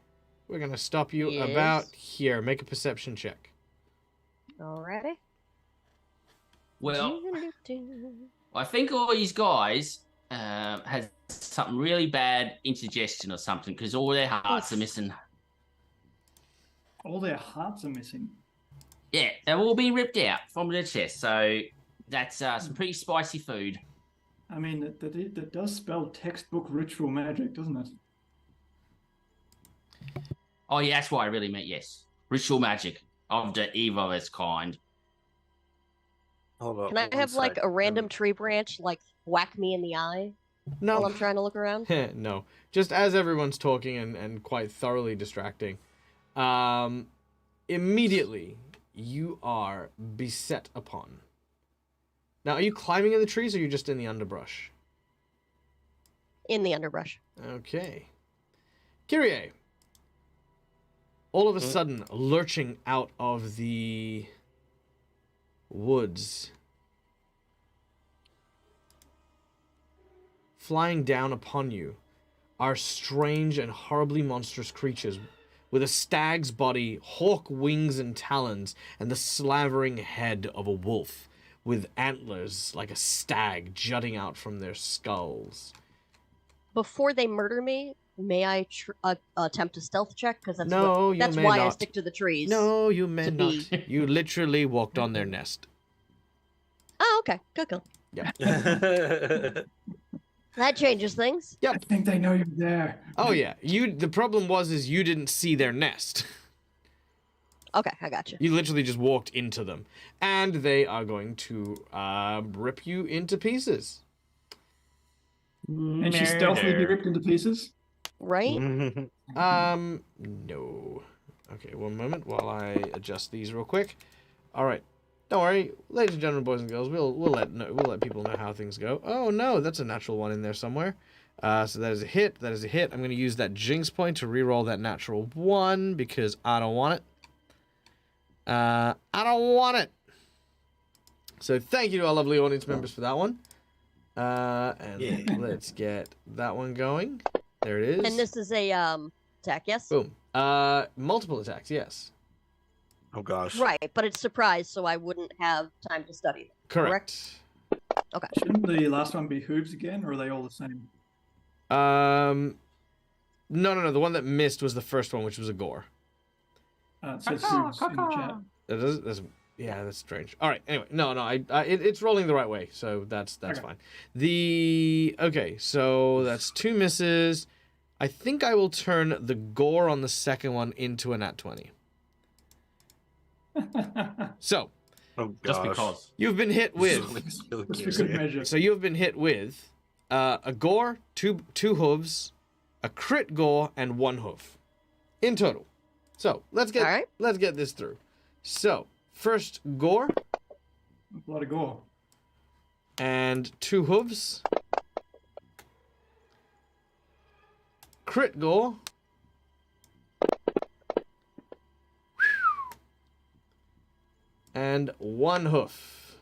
we're gonna stop you Yes. about here. Make a perception check. Alrighty. Well, I think all these guys had something really bad indigestion or something because all their hearts are missing. All their hearts are missing. Yeah, they'll all be ripped out from the chest. So that's some pretty spicy food. I mean, that does spell textbook ritual magic, doesn't it? Oh, yeah, that's what I really meant, yes. Ritual magic of the evilest kind. Hold up. Can I have like a random tree branch like whack me in the eye No. while I'm trying to look around? No. Just as everyone's talking and quite thoroughly distracting, immediately you are beset upon. Now, are you climbing in the trees or are you just in the underbrush? In the underbrush. Okay. Kyrie, all of a sudden, lurching out of the woods, flying down upon you, are strange and horribly monstrous creatures with a stag's body, hawk wings and talons, and the slavering head of a wolf, with antlers like a stag jutting out from their skulls. Before they murder me, may I attempt a stealth check? Because that's No, that's you may why I not. stick to the trees. No, you may to not. be- You literally walked on their nest. Oh, okay. Good. That changes things. I think they know you're there. Oh yeah, the problem is you didn't see their nest. Okay, I got you. You literally just walked into them, and they are going to rip you into pieces. And she stealthily be ripped into pieces. Right? No. Okay, one moment while I adjust these real quick. All right, don't worry, ladies and gentlemen, boys and girls. We'll let people know how things go. Oh no, that's a natural one in there somewhere. So that is a hit. That is a hit. I'm going to use that jinx point to reroll that natural one because I don't want it. I don't want it. So thank you to our lovely audience members for that one. Let's get that one going. There it is. And this is a attack, yes? Boom. Multiple attacks, yes. Oh gosh. Right, but it's surprise, so I wouldn't have time to study them. Correct. Okay. Shouldn't the last one be hooves again, or are they all the same? No. The one that missed was the first one, which was a gore. It says hooves in the chat. That's strange. All right. Anyway, it's rolling the right way, so that's Okay. fine. So that's 2 misses. I think I will turn the gore on the second one into a nat 20. So Oh gosh. Just because. you've been hit with. Just for good measure. So you have been hit with a gore, two hooves, a crit gore, and 1 hoof in total. So let's get this through. So first gore A lot of gore. and 2 hooves, crit gore, and 1 hoof.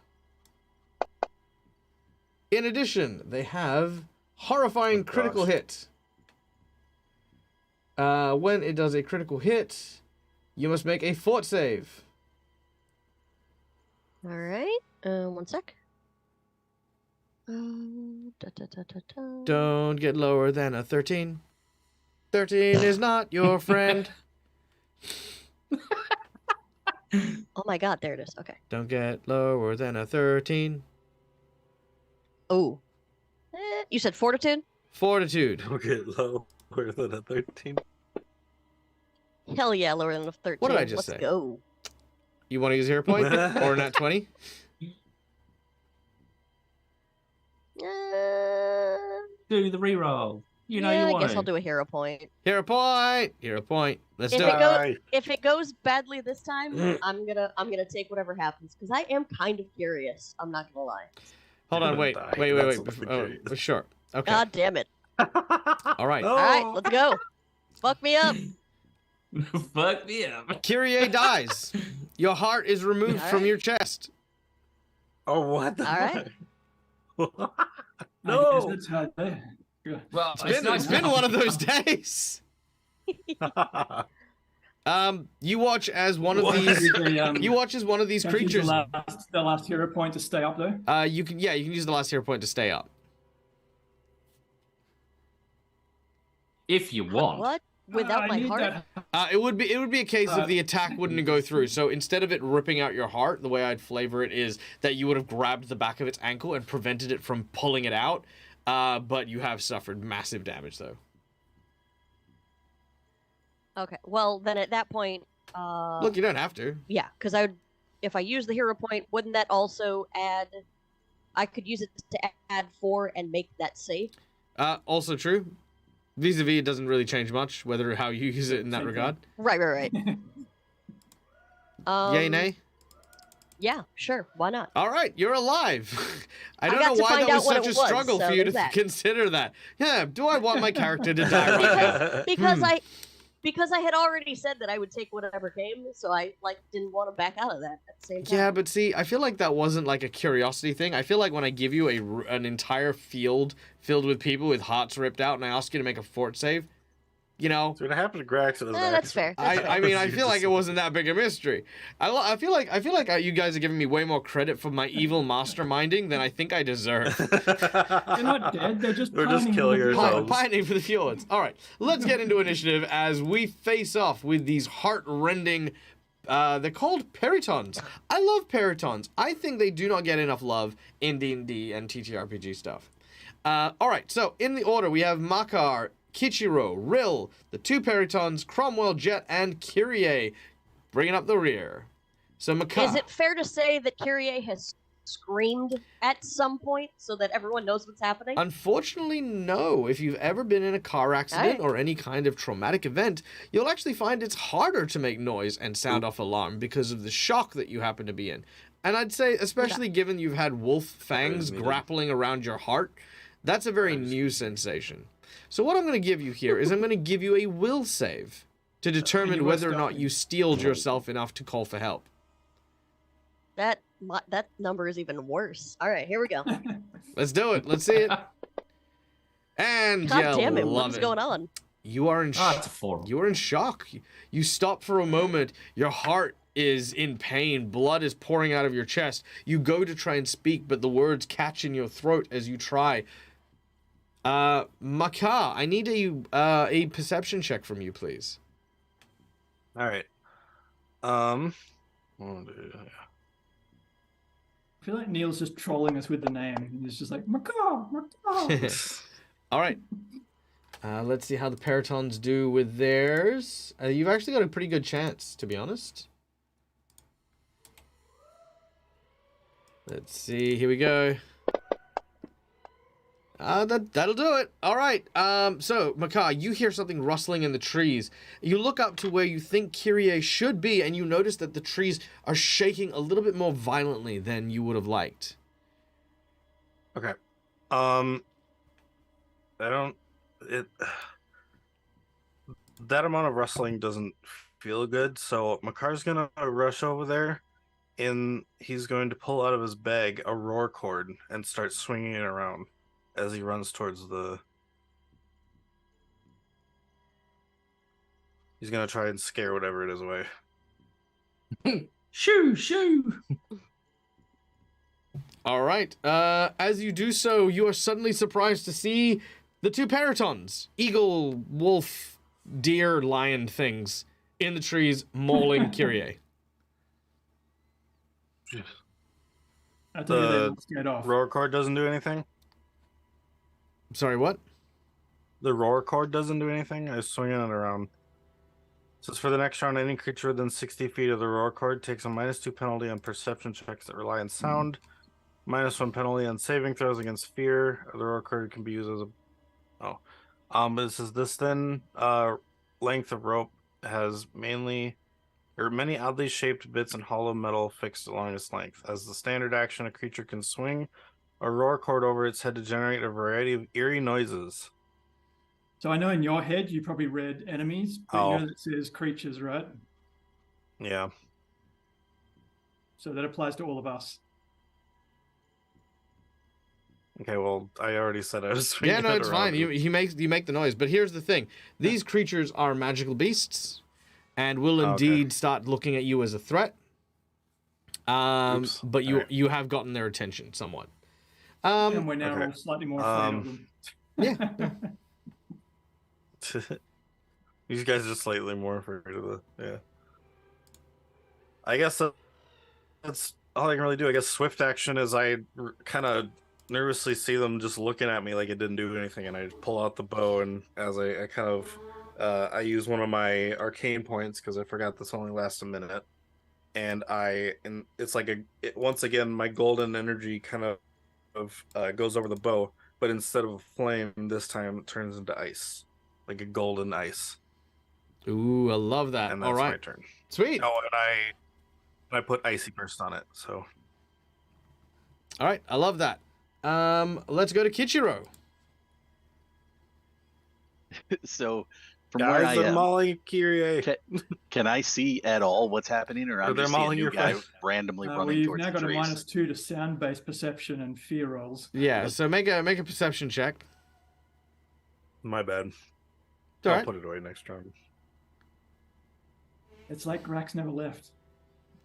In addition, they have horrifying critical hit. When it does a critical hit, you must make a fort save. All right. One sec. Don't get lower than a 13. 13 is not your friend. Oh my god, there it is. Okay. Don't get lower than a 13. Oh. You said fortitude? Fortitude. Don't get lower than a 13. Hell yeah, lower than a 13. What did I just say? Let's go. You want to use a hero point or nat 20? Do the reroll. You know yeah, you I want guess to. I'll do a hero point. Hero point. Hero point. Let's If do it it. goes, if it goes badly this time, I'm gonna take whatever happens because I am kind of curious. I'm not gonna lie. Hold on. Wait. Die. Wait. That's Oh, hilarious. sure. Okay. God damn it! All right. No. All right, let's go. Fuck me up. Fuck me up. Kyrie dies. Your heart is removed All from right. your chest. Oh, what the All right. fuck? I No. guess that's how they. Good. Well, It's been one of those days. You watch as one of What? these. The, You watch as one of these can't use creatures. The last hero point to stay up though. You can use the last hero point to stay up. If you want. What? Without I my need heart? that It would be a case of the attack wouldn't go through. So instead of it ripping out your heart, the way I'd flavor it is that you would have grabbed the back of its ankle and prevented it from pulling it out. But you have suffered massive damage though. Okay. Well, then at that point, Look, you don't have to. yeah, because if I use the hero point, wouldn't that also add? I could use it to add 4 and make that safe. Also true. Vis-a-vis, it doesn't really change much whether how you use it in that Same regard. Right. Yay, nay? Yeah, sure. Why not? All right, you're alive. I don't got know to why find that out was what such it a was, struggle so for you to there's that. consider that. Yeah, do I want my character to die right now? Because I had already said that I would take whatever came, so I didn't want to back out of that at the same time. Yeah, but see, I feel like that wasn't like a curiosity thing. I feel like when I give you an entire field filled with people with hearts ripped out and I ask you to make a fort save, you know, So what happened to Grax was that's fair. That's fair. I mean, I feel like it wasn't that big a mystery. I feel like you guys are giving me way more credit for my evil masterminding than I think I deserve. They're not dead. They're just We're just pining killing in the ourselves. fields. Pining for the fjords. All right, let's get into initiative as we face off with these heart-rending. They're called peritons. I love peritons. I think they do not get enough love in D&D and TTRPG stuff. All right, so in the order we have Makar, Kichiro, Rill, the 2 peritons, Cromwell, Jet, and Kyrie, bringing up the rear. So Makar. Is it fair to say that Kyrie has screamed at some point so that everyone knows what's happening? Unfortunately, no. If you've ever been in a car accident or any kind of traumatic event, you'll actually find it's harder to make noise and sound off alarm because of the shock that you happen to be in. And I'd say, especially given you've had wolf fangs grappling around your heart, that's a very new sensation. So what I'm going to give you here is I'm going to give you a will save to determine whether or not you steeled yourself enough to call for help. That number is even worse. All right, here we go. Let's do it. Let's see it. And God you damn it, love what's it. going on? You are in It's a 4. You are in shock. You stop for a moment. Your heart is in pain. Blood is pouring out of your chest. You go to try and speak, but the words catch in your throat as you try. Makar, I need a perception check from you, please. All right. I feel like Neil's just trolling us with the name. And he's just like, Macaw, Macaw. All right. Let's see how the peritons do with theirs. You've actually got a pretty good chance, to be honest. Let's see. Here we go. That'll do it. All right. So, Makar, you hear something rustling in the trees. You look up to where you think Kyrie should be, and you notice that the trees are shaking a little bit more violently than you would have liked. Okay. That amount of rustling doesn't feel good, so Makar's gonna rush over there, and he's going to pull out of his bag a roar cord and start swinging it around as he runs towards the... He's gonna try and scare whatever it is away. Shoo! All right. As you do so, you are suddenly surprised to see the 2 peritons, eagle, wolf, deer, lion things in the trees mauling Kyrie. I tell you, they all scared off. Roar cord doesn't do anything? Sorry, what? The roar cord doesn't do anything? I was swinging it around. It says for the next round, any creature within 60 feet of the roar cord takes a -2 penalty on perception checks that rely on sound, -1 penalty on saving throws against fear. The roar cord can be used as a... but it says this thin length of rope has many oddly shaped bits and hollow metal fixed along its length. As the standard action, a creature can swing a roar cord over its head to generate a variety of eerie noises. So I know in your head you probably read enemies, but you know that says creatures, right? Yeah. So that applies to all of us. Okay, well, I already said I was swinging Yeah, no, it it's around. fine. You make the noise. But here's the thing. These creatures are magical beasts and will indeed start looking at you as a threat. Oops. But All right. you have gotten their attention somewhat. And we're now okay. all slightly more afraid of them. Yeah. These guys are slightly more afraid of the yeah. I guess that's all I can really do. I guess swift action is I kind of nervously see them just looking at me like it didn't do anything, and I pull out the bow, and as I kind of I use one of my arcane points because I forgot this only lasts a minute, and it's like once again my golden energy kind of goes over the bow, but instead of flame this time it turns into ice, like a golden ice. Ooh, I love that. And that's All right. my turn. Sweet. Oh, and I put icy burst on it. So. All right, I love that. Let's go to Kichiro. So, from where I Guys, they're am, mauling Kyrie. can I see at all what's happening, or I'm They're just seeing a mauling new your guy face. randomly Well, running you've towards now the got a trees? -2 to sound-based perception and fear rolls. Yeah, so make a perception check. My bad. All I'll right. put it away next turn. It's like Grax never left.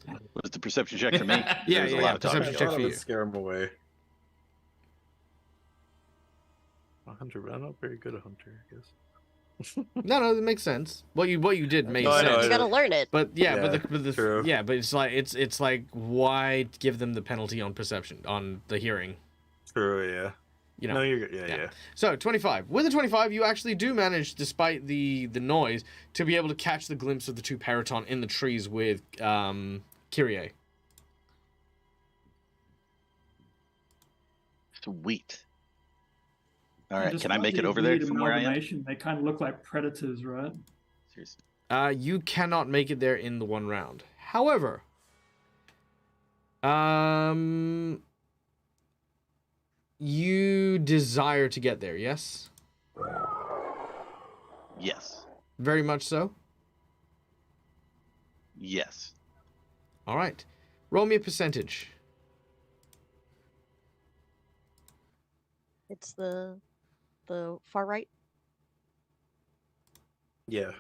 Was the perception check for me? Yeah, There was a yeah, lot yeah, of talking perception check going for on. you. Scare him away. A hunter, but I'm not very good at hunter, I guess. No, that makes sense. What you did made No, I know, sense. You gotta learn it. But yeah, Yeah, but the true. yeah, but it's like why give them the penalty on perception on the hearing? True, yeah. You know. No, you're good. Yeah. So 25. With a 25, you actually do manage, despite the noise, to be able to catch the glimpse of the two Periton in the trees with Kyrie. Sweet. All And right, can I despite make it the over there weird from where I am? amalgamation, they kind of look like predators, right? Seriously. You cannot make it there in the one round. However, you desire to get there, yes? Yes. Very much so. Yes. All right. Roll me a percentage. It's the far right. Yeah.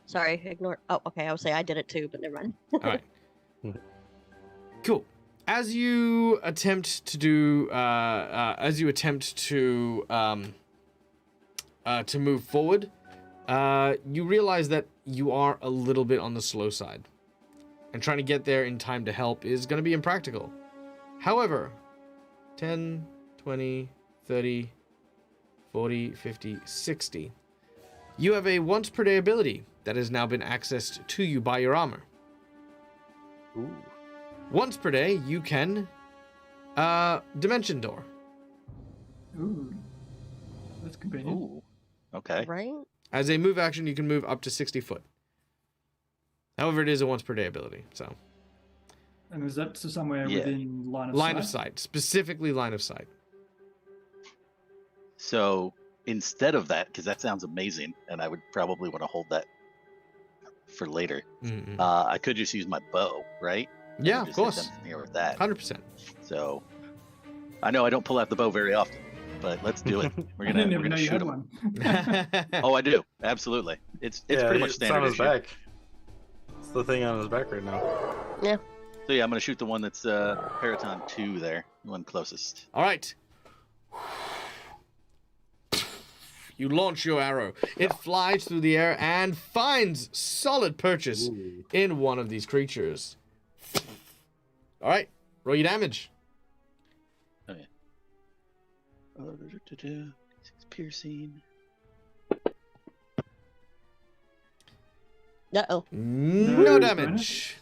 Sorry, ignore. Oh, okay. I would say I did it too, but never mind. All right. Cool. As you attempt to do, to move forward, you realize that you are a little bit on the slow side, and trying to get there in time to help is going to be impractical. However, 10, 20, 30, 40, 50, 60. You have a once per day ability that has now been accessed to you by your armor. Ooh. Once per day, you can Dimension Door. Ooh, that's convenient. Ooh. Okay. Right? As a move action, you can move up to 60 foot. However, it is a once per day ability, so. And is that somewhere Yeah. within line of Line sight? of sight, specifically line of sight. So instead of that, because that sounds amazing, and I would probably want to hold that for later, Mm-hmm. I could just use my bow, right? And Yeah, of just hit course. them from here with that. 100%. So I know I don't pull out the bow very often, but let's do it. We're I gonna didn't we're even know gonna you shoot had him. one. Oh, I do. Absolutely. It's pretty much standard It's on his issue. back. It's the thing on his back right now. So yeah, I'm gonna shoot the one that's Periton 2 there, the one closest. All right. You launch your arrow. It flies through the air and finds solid purchase Ooh. in one of these creatures. All right, roll your damage. Oh yeah. Oh, 6 piercing. Uh-oh. No No damage.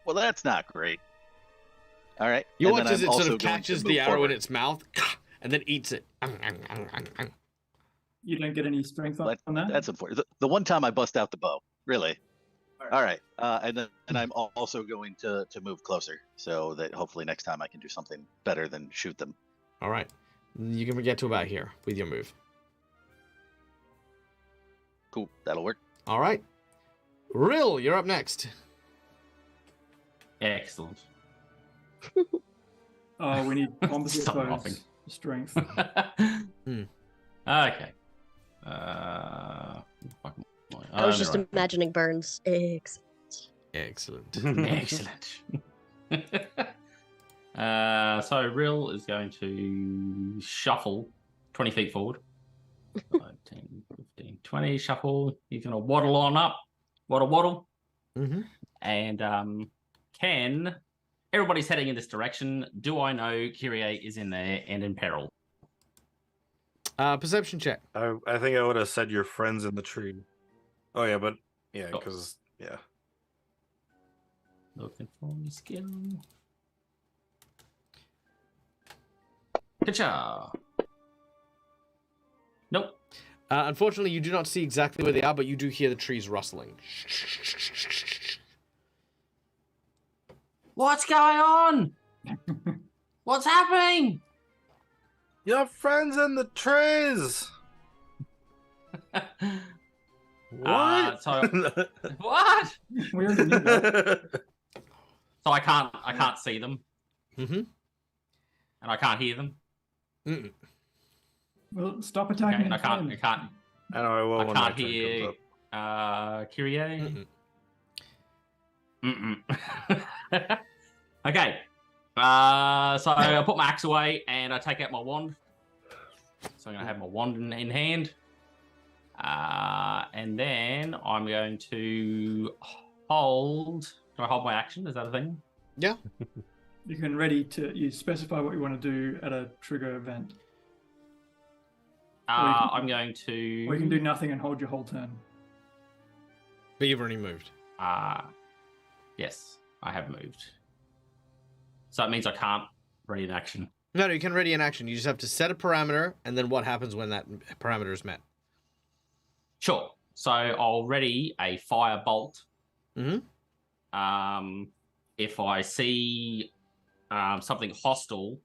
Well, that's not great. All right. You and watch then as I'm it sort also of going to catches move the arrow forward. in its mouth and then eats it. You don't get any strength But on that? That's important. The one time I bust out the bow, really. All right. And I'm also going to move closer so that hopefully next time I can do something better than shoot them. All right. You can get to about here with your move. Cool. That'll work. All right. Rill, you're up next. Excellent. Oh, we need composite Stop bows. laughing. Strength. Okay. I was just imagining burns. Excellent. Excellent. So Rill is going to shuffle 20 feet forward. 5, 10, 15, 20, shuffle. He's going to waddle on up. Waddle. Mm-hmm. And everybody's heading in this direction. Do I know Kyrie is in there and in peril? Perception check. I think I would have said your friends in the tree. Oh yeah, but yeah, Oh. because yeah. Looking for your skill. Ka-cha! Nope. Unfortunately, you do not see exactly where they are, but you do hear the trees rustling. What's going on? What's happening? Your friends in the trees. What? What? We already knew that. So I can't see them, Mm-hmm. and I can't hear them. Mm-mm. Well, stop attacking. Okay, I can't. I know I will. I when my can't turn hear. comes up. Kyrie. Mm-mm. Okay. So I put my axe away and I take out my wand. So I'm gonna have my wand in hand. And then I'm going to hold. Can I hold my action? Is that a thing? Yeah. You can you specify what you want to do at a trigger event. I'm going to. Or you can do nothing and hold your whole turn. But you've already moved. Yes, I have moved. So that means I can't ready an action. No, you can ready an action. You just have to set a parameter, and then what happens when that parameter is met. Sure. So I'll ready a fire bolt. Mm-hmm. If I see something hostile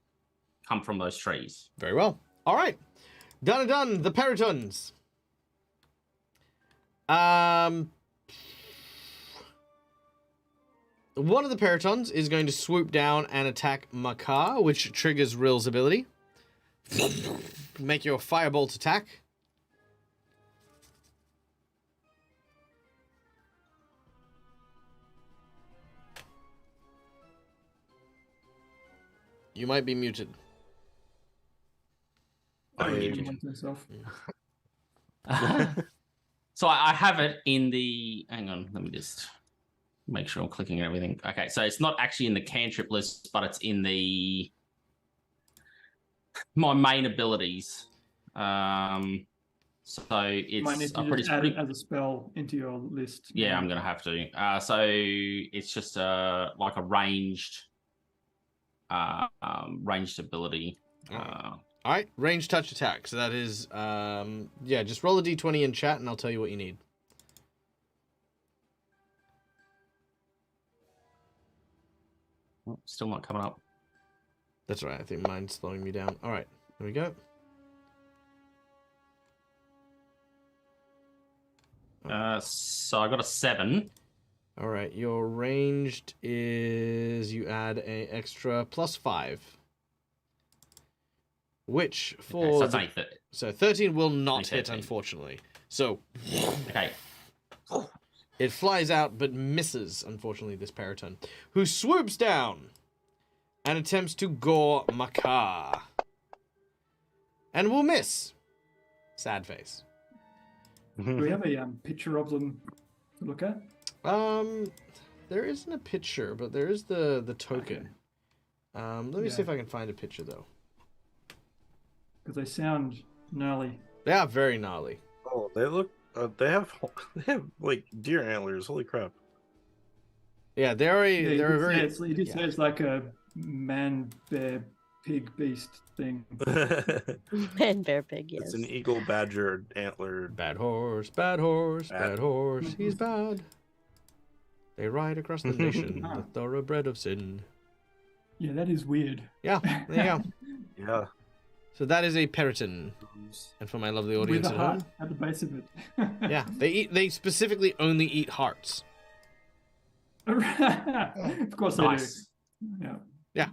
come from those trees. Very well. All right. Done. The Peritons. One of the Peritons is going to swoop down and attack Makar, which triggers Rill's ability. Make your firebolt attack. You might be muted. I'm I- muted. Myself. So I have it in the. Hang on, let me just make sure I'm clicking and everything. Okay, so it's not actually in the cantrip list, but it's in the my main abilities. So Might need it's to a pretty. just add it as a spell into your list. Yeah, I'm gonna have to. So it's just like a ranged ability. All right, range touch attack. So that is, yeah, just roll a d20 in chat and I'll tell you what you need. Oh, still not coming up. That's all right. I think mine's slowing me down. All right, here we go. So I got a 7. All right, your ranged is you add a extra +5. Which for Okay, so it's only so 13 will not Only hit, 13. unfortunately. So okay. it flies out but misses, unfortunately, this Periton, who swoops down and attempts to gore Makar. And will miss. Sad face. Do we have a picture of them to look at? There isn't a picture, but there is the token. Let me see if I can find a picture though. Because they sound gnarly. They are very gnarly. Oh, they look. They have like deer antlers. Holy crap! Yeah, they're You very. did say it's like a man, bear, pig, beast thing. Man, bear, pig, yes. It's an eagle badger antler. Bad horse, bad horse, bad horse. He's bad. They ride across the nation, the thoroughbred of sin. Yeah, that is weird. Yeah, there you go. Yeah. So that is a Periton. And for my lovely audience With at a heart home, at the base of it. yeah, they specifically only eat hearts. Of course they Nice. do. Yeah.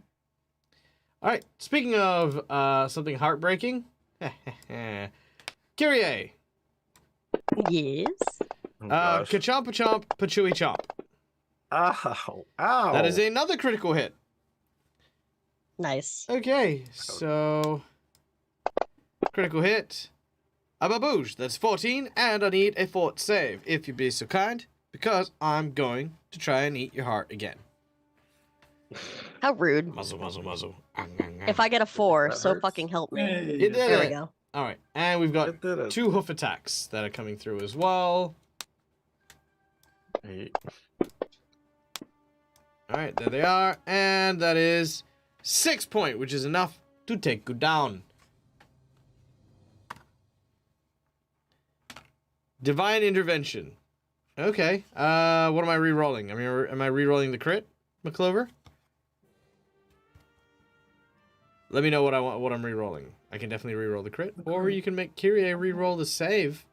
All right. Speaking of something heartbreaking, Kyrie, Yes. Oh, gosh. ka-chomp, pa-chomp, pa-chewy chomp. Ow! Ow! That is another critical hit. Nice. Okay, so Critical hit. A baboosh. That's 14, and I need a fort save, if you'd be so kind, because I'm going to try and eat your heart again. How rude. Muzzle, muzzle, muzzle. If I get a 4, That so hurts. fucking help me. Hey, You did There we it. go. All right, and we've got It did it. 2 hoof attacks that are coming through as well. Hey, All right, there they are, and that is 6 point, which is enough to take you down. Divine intervention. Okay. What am I re-rolling? Am I re-rolling the crit, McClover? Let me know what I want. What I'm re-rolling. I can definitely re-roll the crit, or you can make Kyrie re-roll the save.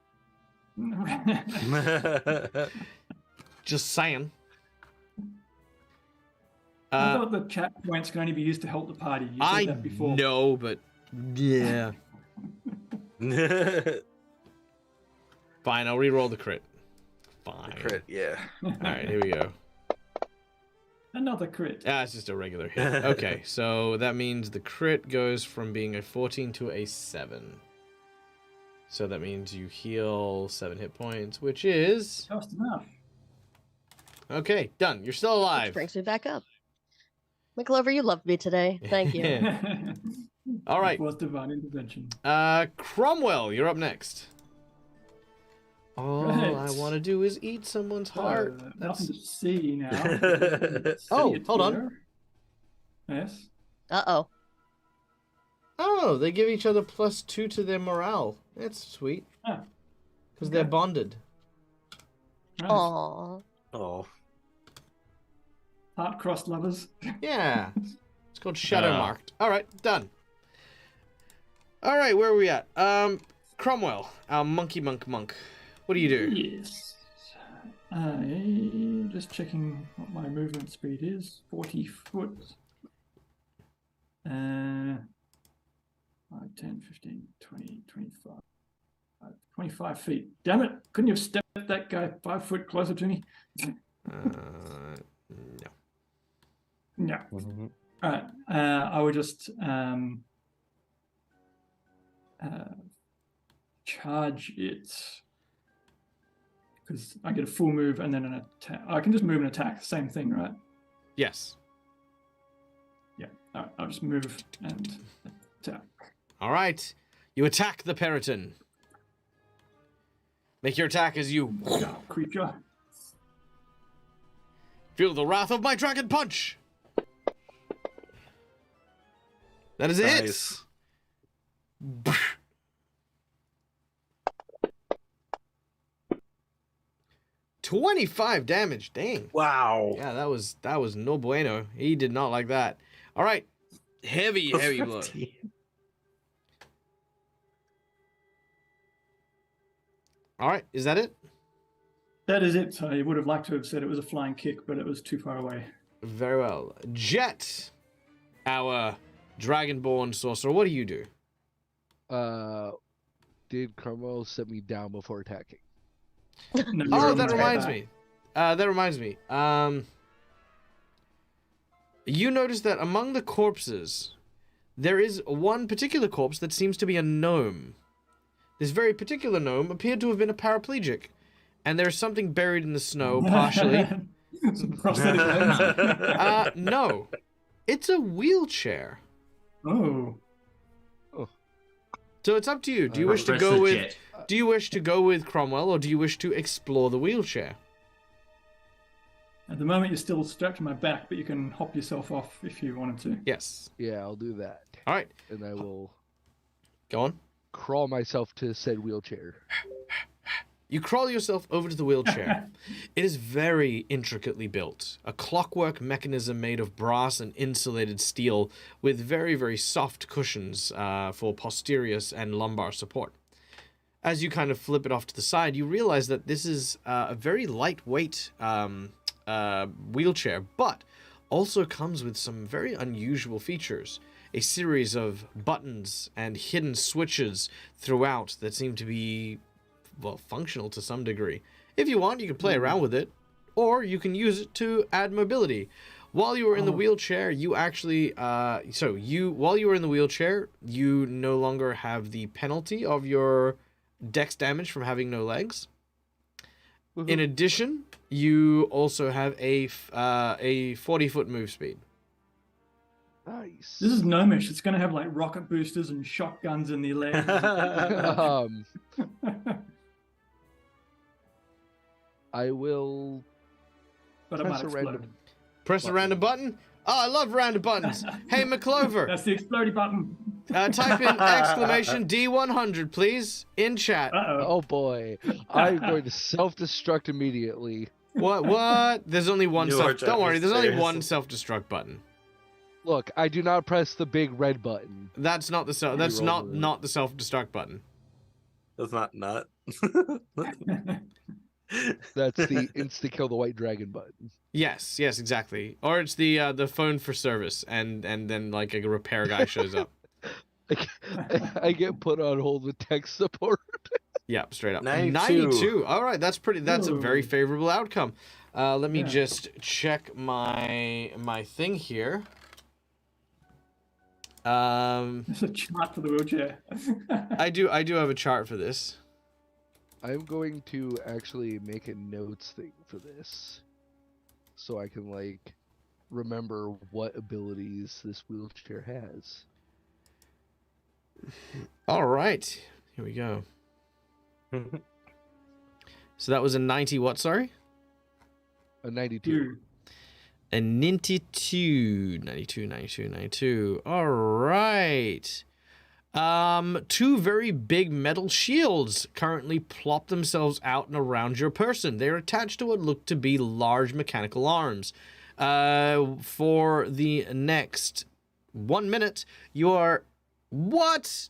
Just saying. I thought the chat points can only be used to help the party. You said I that before. know, but yeah. Fine, I'll re-roll the crit. Fine. crit, yeah. All right, here we go. Another crit. Ah, it's just a regular hit. Okay, so that means the crit goes from being a 14 to a 7. So that means you heal 7 hit points, which is... Just enough. Okay, done. You're still Which alive. brings me back up. McClover, you loved me today. Thank you. All right. It was divine intervention. Cromwell, you're up next. All I Right. want to do is eat someone's heart. Nothing That's... to see now. Oh, See it hold on. here. Yes. Uh-oh. Oh, they give each other +2 to their morale. That's sweet. Ah, Because they're okay. bonded. Nice. Aww. Oh. Heart-crossed lovers. Yeah. It's called Shadow Marked. All right, done. All right, where are we at? Cromwell, our monkey monk. What do you do? Yes. I just checking what my movement speed is. 40 foot. 5, 10, 15, 20, 25. 25 feet. Damn it! Couldn't you have stepped that guy 5 foot closer to me? No. No. Alright. I would just charge it. Because I get a full move and then an attack. I can just move and attack. Same thing, right? Yes. Yeah. Alright, I'll just move and attack. All right. You attack the Periton. Make your attack as you Creature. feel the wrath of my dragon punch. That is Nice. it. 25 damage. Dang. Wow. Yeah, that was no bueno. He did not like that. All right. Heavy blow. 15. All right. Is that it? That is it. I would have liked to have said it was a flying kick, but it was too far away. Very well. Jet, our dragonborn sorcerer, what do you do? Did Cromwell set me down before attacking? No, Oh, you're that on reminds back. me. That reminds me. You notice that among the corpses, there is one particular corpse that seems to be a gnome. This very particular gnome appeared to have been a paraplegic, and there's something buried in the snow, partially. Some prosthetic limbs. No. It's a wheelchair. Oh. So it's up to you. Do you Uh, wish to Press go the with jet. Do you wish to go with Cromwell, or do you wish to explore the wheelchair? At the moment, you're still strapped to my back, but you can hop yourself off if you wanted to. Yes. Yeah, I'll do that. All right. And I will Go on. crawl myself to said wheelchair. You crawl yourself over to the wheelchair. It is very intricately built. A clockwork mechanism made of brass and insulated steel with very, very soft cushions for posterior and lumbar support. As you kind of flip it off to the side, you realize that this is a very lightweight wheelchair, but also comes with some very unusual features. A series of buttons and hidden switches throughout that seem to be, well, functional to some degree. If you want, you can play around with it, or you can use it to add mobility. While you were in the Oh. wheelchair, you actually while you were in the wheelchair, you no longer have the penalty of your dex damage from having no legs. In addition, you also have a 40-foot move speed. Nice. This is gnomish. It's going to have like rocket boosters and shotguns in the legs. I will But it might press a explode. random. Press a random button. Oh, I love random buttons. Hey, McClover, That's the explodey button. type in exclamation D100, please, in chat. Uh-oh. Oh boy, I'm going to self-destruct immediately. What? There's only one You are Don't worry, there's only upstairs. one self-destruct button. Look, I do not press the big red button. That's not the that's roll the- not the self-destruct button. That's not nut. That's the insta-kill the white dragon button. Yes, exactly. Or it's the phone for service, and then like a repair guy shows up. I get put on hold with tech support. Yep, straight up. 92. All right, that's a very Ooh. favorable outcome. Let me Yeah. just check my thing here. There's a chart for the wheelchair. I do have a chart for this. I'm going to actually make a notes thing for this, so I can like remember what abilities this wheelchair has. All right, here we go. So that was a 90 what, sorry? A 92. Dude. A 92. All right. Two very big metal shields currently plop themselves out and around your person. They're attached to what look to be large mechanical arms. For the next 1 minute, you are... What?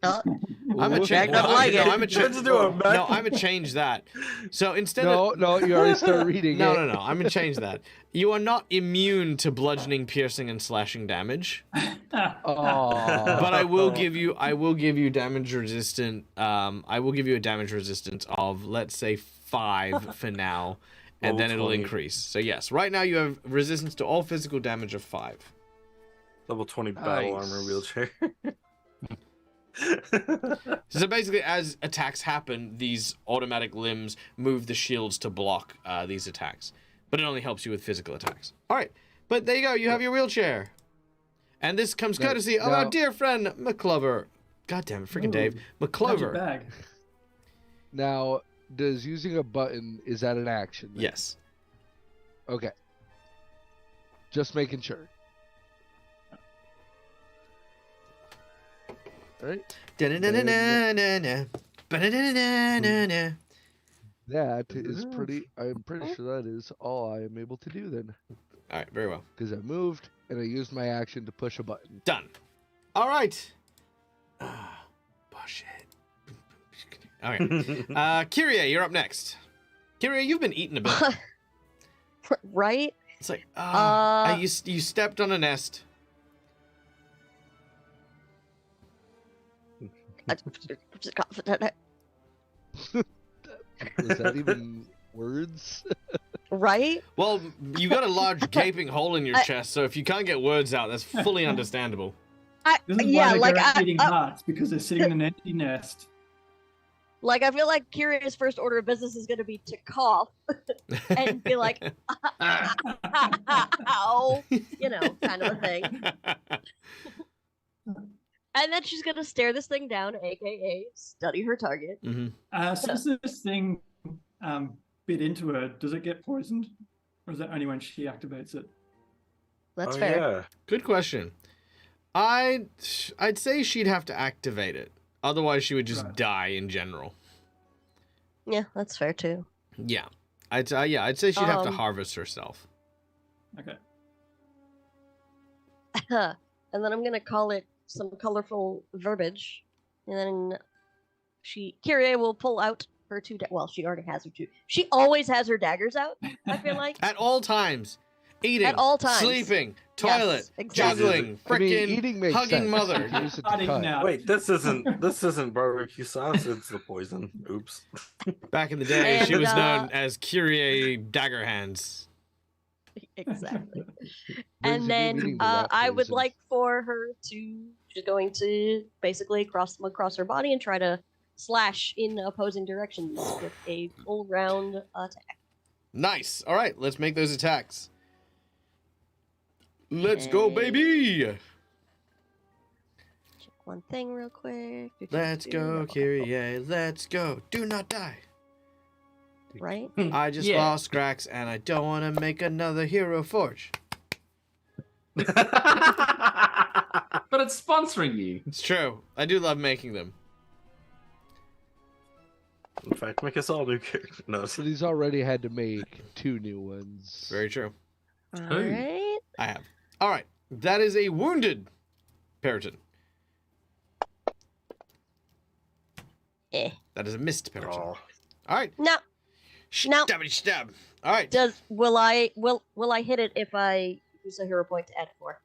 I'm a Ooh. change. I don't like it. I'm a change. Let's do it, man. No, I'm a change that. So instead of No, you already start reading no, it. I'm gonna change that. You are not immune to bludgeoning, piercing, and slashing damage, Aw. but I will give you damage resistant. I will give you a damage resistance of, let's say, 5 for now, and Level then it'll 20. increase. So yes, right now you have resistance to all physical damage of 5. Level 20 battle Nice. armor wheelchair. So basically, as attacks happen, these automatic limbs move the shields to block these attacks. But it only helps you with physical attacks. All right, but there you go. You have your wheelchair. And this comes Now- courtesy of our now- dear friend, McClover. God damn it, freaking Ooh, Dave. Magic McClover. bag. Now, does using a button, is that an action? then? Yes. Okay. Just making sure. Alright. Da-na-na-na-na-na. Ba-da-da-da-da-da-da. That is pretty, I'm pretty sure that is all I am able to do then. All right, very well. Because I moved and I used my action to push a button. Done. All right. Bullshit. All right. Kyrie, you're up next. Kyrie, you've been eating a bit. Right? It's like, you stepped on a nest. Was that even words? Right? Well, you got a large gaping hole in your I- chest, so if you can't get words out, that's fully understandable. This is Yeah, why they're like eating hearts, because they're sitting in an empty nest. like I feel like Kyrie's first order of business is going to be to cough and be like, ow, you know, kind of a thing. And then she's going to stare this thing down, aka study her target. Mm-hmm. Since this thing bit into her, does it get poisoned? Or is that only when she activates it? That's Oh, fair. yeah. Good question. I'd say she'd have to activate it. Otherwise, she would just Right. die in general. Yeah, that's fair too. Yeah. I'd say she'd have to Um, harvest herself. Okay. And then I'm going to call it some colorful verbiage. And then Kyrie will pull out her 2 well, she already has her 2. She always has her daggers out, I feel like. At all times. Eating. At all times. Sleeping. Toilet. exactly. Juggling. I mean, Frickin' eating makes hugging sense. mother. Use it to Not eating cut. out. Wait, this isn't barbecue sauce. It's the poison. Oops. Back in the day, she And, was known as Kyrie Dagger Hands. Exactly. Brings And a new then meaning to that I would phrasing. like for her to. She's going to basically cross them across her body and try to slash in opposing directions with a full round attack. Nice. All right, let's make those attacks. Let's go, Okay. baby. Check one thing real quick. Let's go, Okay, Kyrie. Let's go. Do not die. right? I just Yeah. lost Grax, and I don't want to make another Hero Forge. But it's sponsoring you. It's true. I do love making them. In fact, make us all new characters. No, But he's already had to make 2 new ones. Very true. All right. I have. All right. That is a wounded Periton. Eh. That is a missed Periton. oh, All right. No. No. Stabby stab. All right. Will I hit it if I use a hero point to add it for?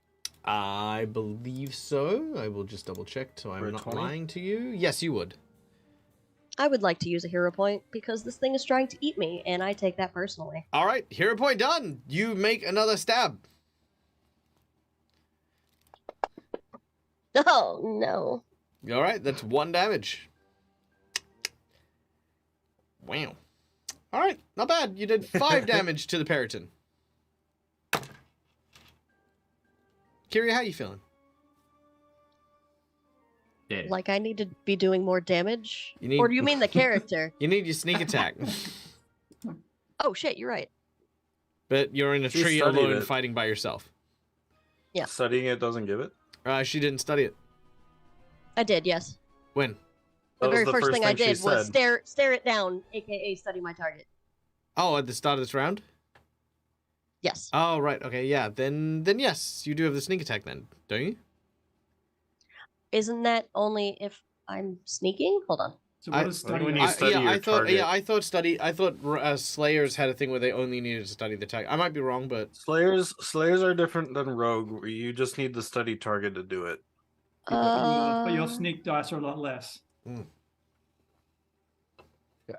I believe so. I will just double check so For I'm a not 20? lying to you. Yes, you would. I would like to use a hero point because this thing is trying to eat me, and I take that personally. All right. Hero point done. You make another stab. Oh no. All right. That's 1 damage. Wow. All right. Not bad. You did 5 damage to the Periton. Kiri, how you feeling? Dead. Like I need to be doing more damage? You need- Or do you mean the character? You need your sneak attack. Oh shit, you're right. But you're in a She tree studied alone it. fighting by yourself. Yeah. Studying it doesn't give it. She didn't study it. I did, yes. When? The That was very the first thing I she did was said. stare it down, aka study my target. Oh, at the start of this round? Yes. Oh, right. Okay, yeah. Then yes, you do have the sneak attack then, don't you? Isn't that only if I'm sneaking? Hold on. So what I- is I think study? when you study your I target. thought Slayers had a thing where they only needed to study the tag. I might be wrong, but Slayers are different than Rogue, where you just need the study target to do it. But your Uh, sneak dice are a lot less.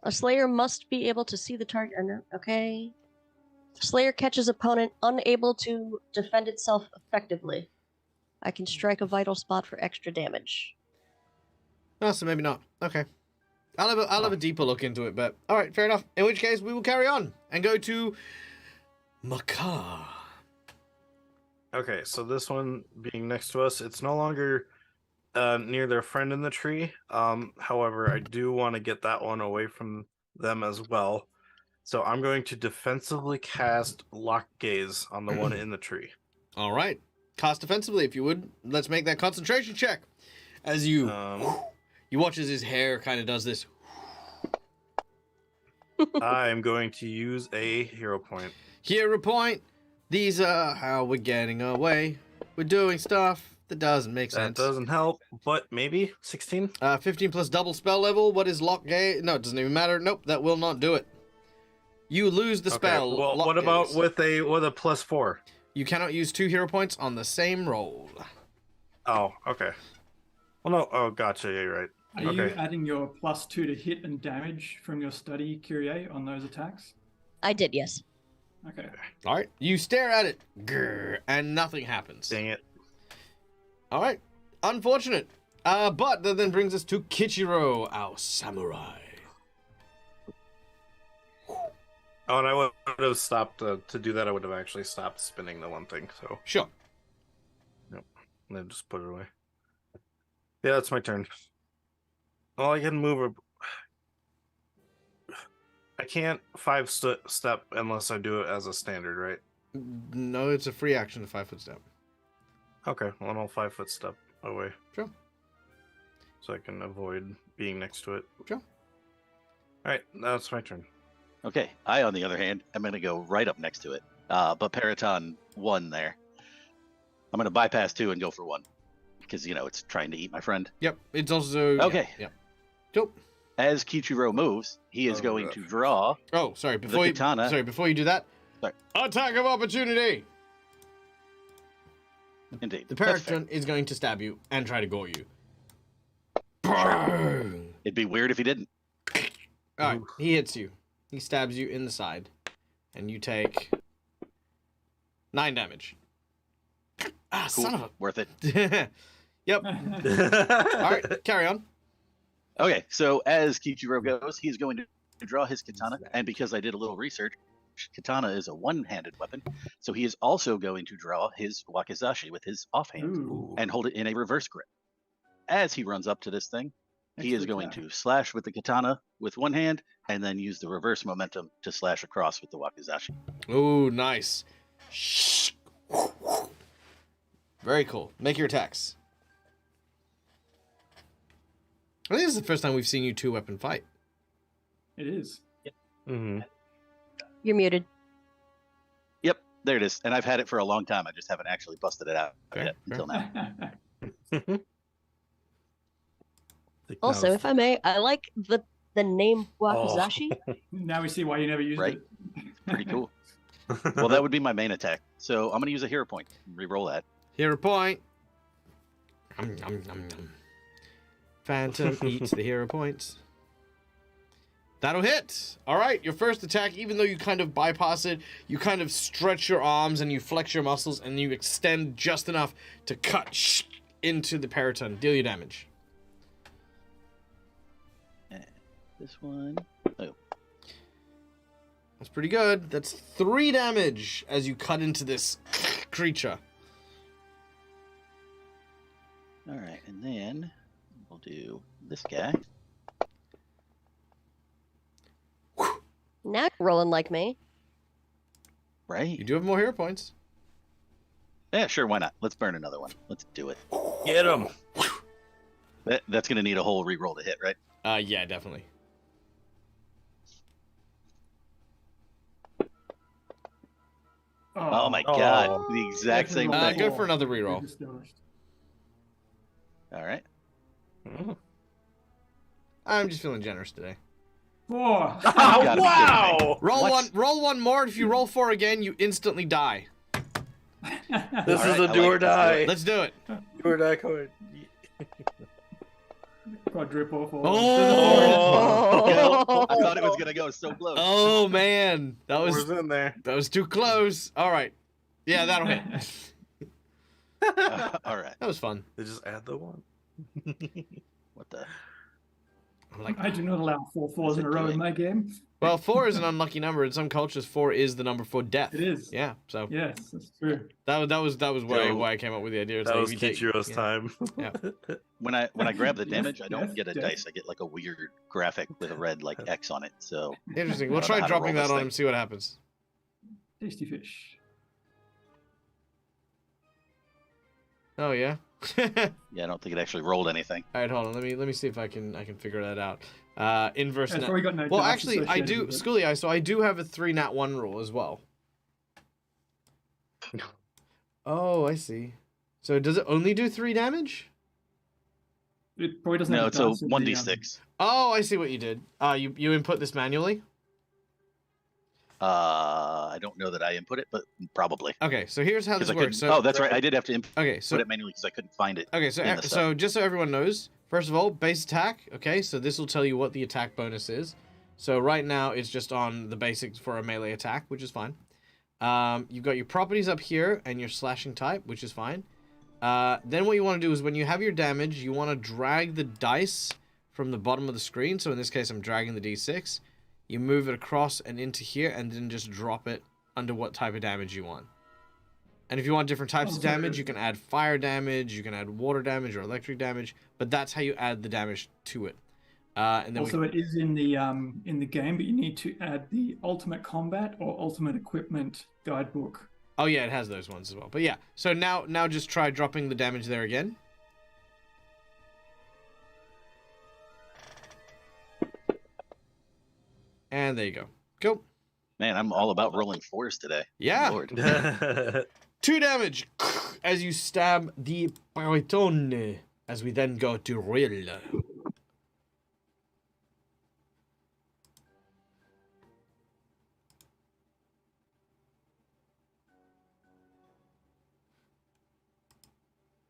A Slayer must be able to see the target. Okay. Slayer catches opponent unable to defend itself effectively. I can strike a vital spot for extra damage. no, so maybe not. Okay. I'll have a deeper look into it, but all right, fair enough. In which case, we will carry on and go to Makar. Okay, so this one being next to us, it's no longer near their friend in the tree. However, I do want to get that one away from them as well. So I'm going to defensively cast Lock Gaze on the one in the tree. All right, cast defensively if you would. Let's make that concentration check. As you watch as his hair kind of does this. I am going to use a hero point. Hero point. These are how we're getting away. We're doing stuff that doesn't make That sense. doesn't help, but maybe 16. 15 plus double spell level. What is lock gaze? No, it doesn't even matter. Nope, that will not do it. You lose the spell. Okay, well, Lock what about gaze. with a +4? You cannot use 2 hero points on the same roll. Oh, okay. Well, no. Oh, gotcha. Yeah, you're right. Are you Okay. adding your +2 to hit and damage from your study, Kyrie, on those attacks? I did, yes. Okay. All right, you stare at it, grrr, and nothing happens. Dang it. All right, unfortunate. But that then brings us to Kichiro, our samurai. Oh, and I would have stopped to do that. I would have actually stopped spinning the one thing. So Sure. and then just put it away. Yeah, that's my turn. Well, I can move. I can't 5-step unless I do it as a standard, right? No, it's a free action to 5-foot step. Okay, well, then I'll 5-foot step away. Sure. So I can avoid being next to it. Sure. All right, that's my turn. Okay, I, on the other hand, am going to go right up next to it. But Periton 1 there. I'm going to bypass 2 and go for 1. Because, it's trying to eat my friend. Yep, it's also... Okay. Yep. Cool. As Kichiro moves, he is Oh, going God. to draw. Oh, sorry, before katana. before you do that. Sorry. Attack of opportunity! Indeed. The That's fair. Periton is going to stab you and try to gore you. Bang! It'd be weird if he didn't. All right, he hits you. He stabs you in the side, and you take 9 damage. Ah, Cool. son of Worth it. a. Yep. All right, carry on. Okay, so as Kichiro goes, he's going to draw his katana, and because I did a little research, katana is a one-handed weapon, so he is also going to draw his wakizashi with his offhand Ooh. and hold it in a reverse grip. As he runs up to this thing, he is Extra going attack. to slash with the katana with one hand, and then use the reverse momentum to slash across with the wakizashi. Ooh, nice. Very cool. Make your attacks. I think this is the first time we've seen you 2-weapon fight. It is. Mhm. You're muted. Yep, there it is. And I've had it for a long time. I just haven't actually busted it out Okay, yet until now. Think Also, now if I may, I like the name Wakizashi. Now we see why you never used Right. it. Pretty cool. Well, that would be my main attack. So I'm going to use a hero point. Reroll that. Hero point. Nom, nom, nom, nom. Phantom eats the hero points. That'll hit. All right, your first attack, even though you kind of bypass it, you kind of stretch your arms and you flex your muscles and you extend just enough to cut into the periton. Deal your damage. This one. Oh, That's pretty good. That's 3 damage as you cut into this creature. all right. And then we'll do this guy. Now you're rolling like me. Right? You do have more hero points. Yeah, sure. Why not? Let's burn another one. Let's do it. Get him. That's going to need a whole reroll to hit, right? Yeah, definitely. Oh my Oh. god. The exact same Definitely thing. Go for another reroll. Distinguished. All right. Mhm. I'm just feeling generous today. 4. You gotta be Wow. Roll What? Roll one more. If you roll 4 again, you instantly die. This All is right, a I do like or it. die. Let's do it. Do or die card. Quadruple 4. Oh! I thought it was going to go so close. Oh man, that Where's was in there? too close. All right. Yeah, that'll hit. All right. That was fun. They just add the one. What the? I'm like, I do not allow 4 fours in a row in my game. well, 4 is an unlucky number. In some cultures, 4 is the number for death. It is. Yeah. So Yes, that's true. that was why So, I came up with the idea. It's That like was if you take- Kichiro's yeah. time. Yeah. When I grab the Yes, damage, I don't yes, get a yes. dice. I get like a weird graphic with a red like X on it. So Interesting. We'll I don't know try how to dropping roll that this on thing. him. See what happens. Tasty fish. Oh yeah. yeah, I don't think it actually rolled anything. All right, hold on. Let me see if I can figure that out. Inverse. It's nat- probably got no well, dice actually, I associated do with it. Schoolie. So I do have a 3 nat 1 rule as well. Oh, I see. So does it only do 3 damage? It probably doesn't No, have it's the a dice in 1d6. Oh, I see what you did. You input this manually. I don't know that I input it, but probably. Okay, so here's how 'Cause this I couldn't- works. So oh, that's right. I did have to input okay, so it manually because I couldn't find it. okay, so in the so sub. just so everyone knows, first of all, base attack. Okay, so this will tell you what the attack bonus is. So right now it's just on the basics for a melee attack, which is fine. You've got your properties up here and your slashing type, which is fine. Then what you want to do is when you have your damage, you want to drag the dice from the bottom of the screen. So in this case, I'm dragging the d6. You move it across and into here, and then just drop it under what type of damage you want. And if you want different types of Okay. damage, you can add fire damage, you can add water damage or electric damage, but that's how you add the damage to it. And then Also, it is in the game, but you need to add the Ultimate Combat or Ultimate Equipment guidebook. oh yeah, it has those ones as well. But yeah, so now just try dropping the damage there again. And there you go. Go. Man, I'm all about rolling 4s today. Yeah. Lord. 2 damage as you stab the periton. As we then go to Rill.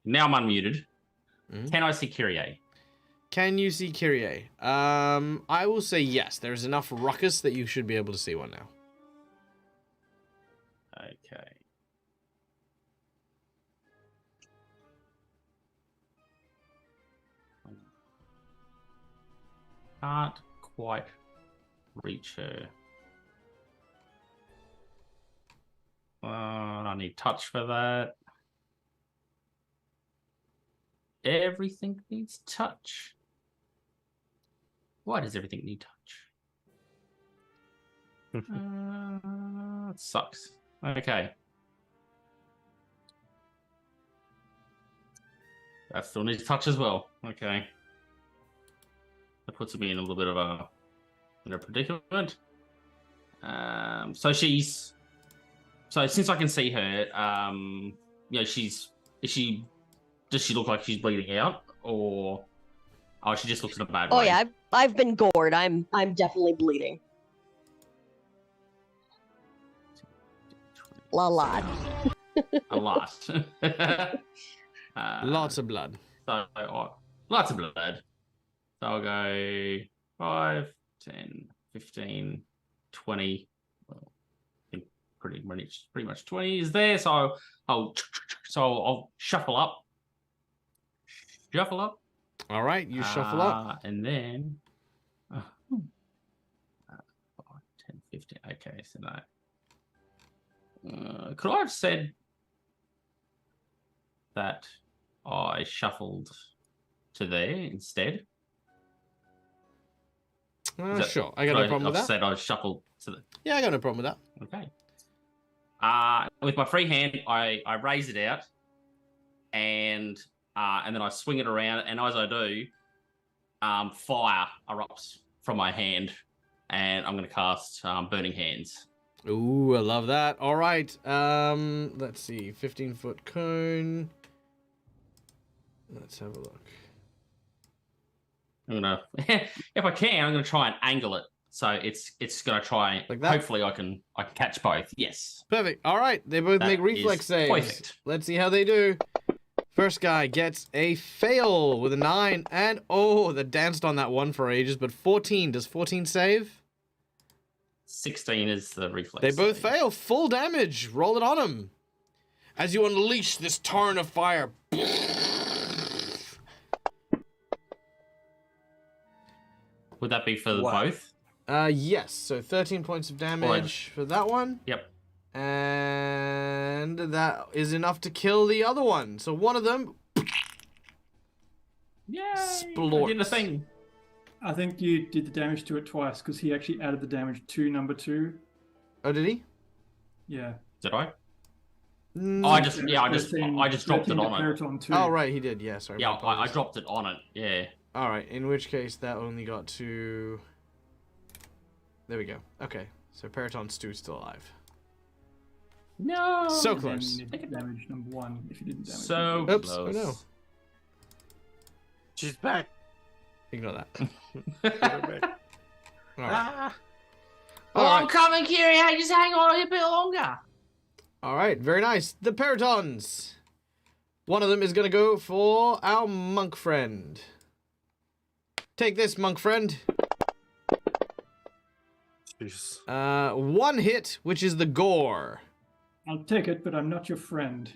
Now I'm unmuted. Mhm. Can I see Kyrie? Can you see Kyrie? I will say yes. There's enough ruckus that you should be able to see one now. Okay. can't quite reach her. I need touch for that. Everything needs touch. Why does everything need touch? It sucks. Okay. That still needs touch as well. Okay. That puts me in a little bit of a predicament. So since I can see her, does she look like she's bleeding out, or she just looks in a bad way? Oh yeah, I've been gored. I'm definitely bleeding. A lot. A lot. Lots of blood. So lots of blood. So I'll go 5, 10, 15, 20. Well, I think pretty much 20 is there. So I'll shuffle up. All right, you shuffle up. And then 5, 10, 15. Okay, so that. Could I have said that I shuffled to there instead? Sure, I got no problem with that. Said I shuffled to the. Yeah, I got no problem with that. Okay. With my free hand, I raise it out, and then I swing it around, and as I do, fire erupts from my hand, and I'm going to cast Burning Hands. Ooh, I love that. All right. Let's see. 15-foot cone. Let's have a look. I'm gonna, if I can, I'm gonna try and angle it so it's gonna try. Like that? Hopefully, I can catch both. Yes. Perfect. All right. They both That make reflex is saves. perfect. Let's see how they do. First guy gets a fail with a 9, and that danced on that one for ages. But 14. Does 14 save? 16 is the reflex. They both save. fail. Full damage. Roll it on him. As you unleash this torrent of fire. Would that be for Wow. both? Yes. So 13 points of damage for that one. Yep. And that is enough to kill the other one. So one of them Yay! Splorts. I did the thing. I think you did the damage to it twice because he actually added the damage to number 2. Oh, did he? Yeah. Did I? Mm. I just dropped it on it. Periton too. Oh, right, he did. Yeah, sorry. Yeah, my I apologies. dropped it on it. Yeah. All right, in which case that only got to... There we go. Okay, so Periton Stew's still alive. No. So And then close. you did damage number 1 if you didn't damage. So Oops, close. oh no. She's back. Ignore that. Put her back. All right. Ah. All Oh, right. I'm coming, Kiri. Just hang on a bit longer. All right, very nice. The Peritons. One of them is going to go for our monk friend. Take this, monk friend. Jeez. One hit, which is the gore. I'll take it, but I'm not your friend.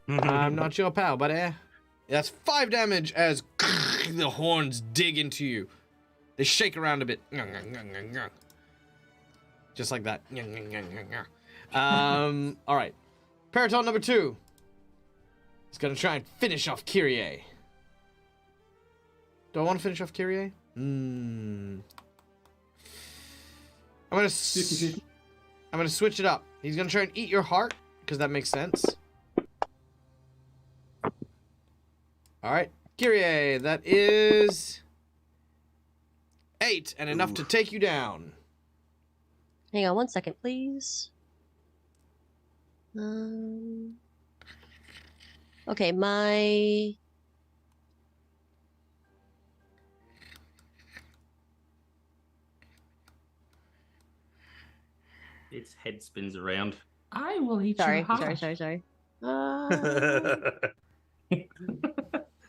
I'm not your pal, buddy. That's 5 damage as the horns dig into you. They shake around a bit. Just like that. All right. Periton number 2. He's going to try and finish off Kyrie. Do I want to finish off Kyrie? I'm going to switch it up. He's going to try and eat your heart, because that makes sense. All right. Kyrie, that is 8 and enough to take you down. Hang on one second, please. Okay, my... Its head spins around. I will eat Sorry, your heart. sorry.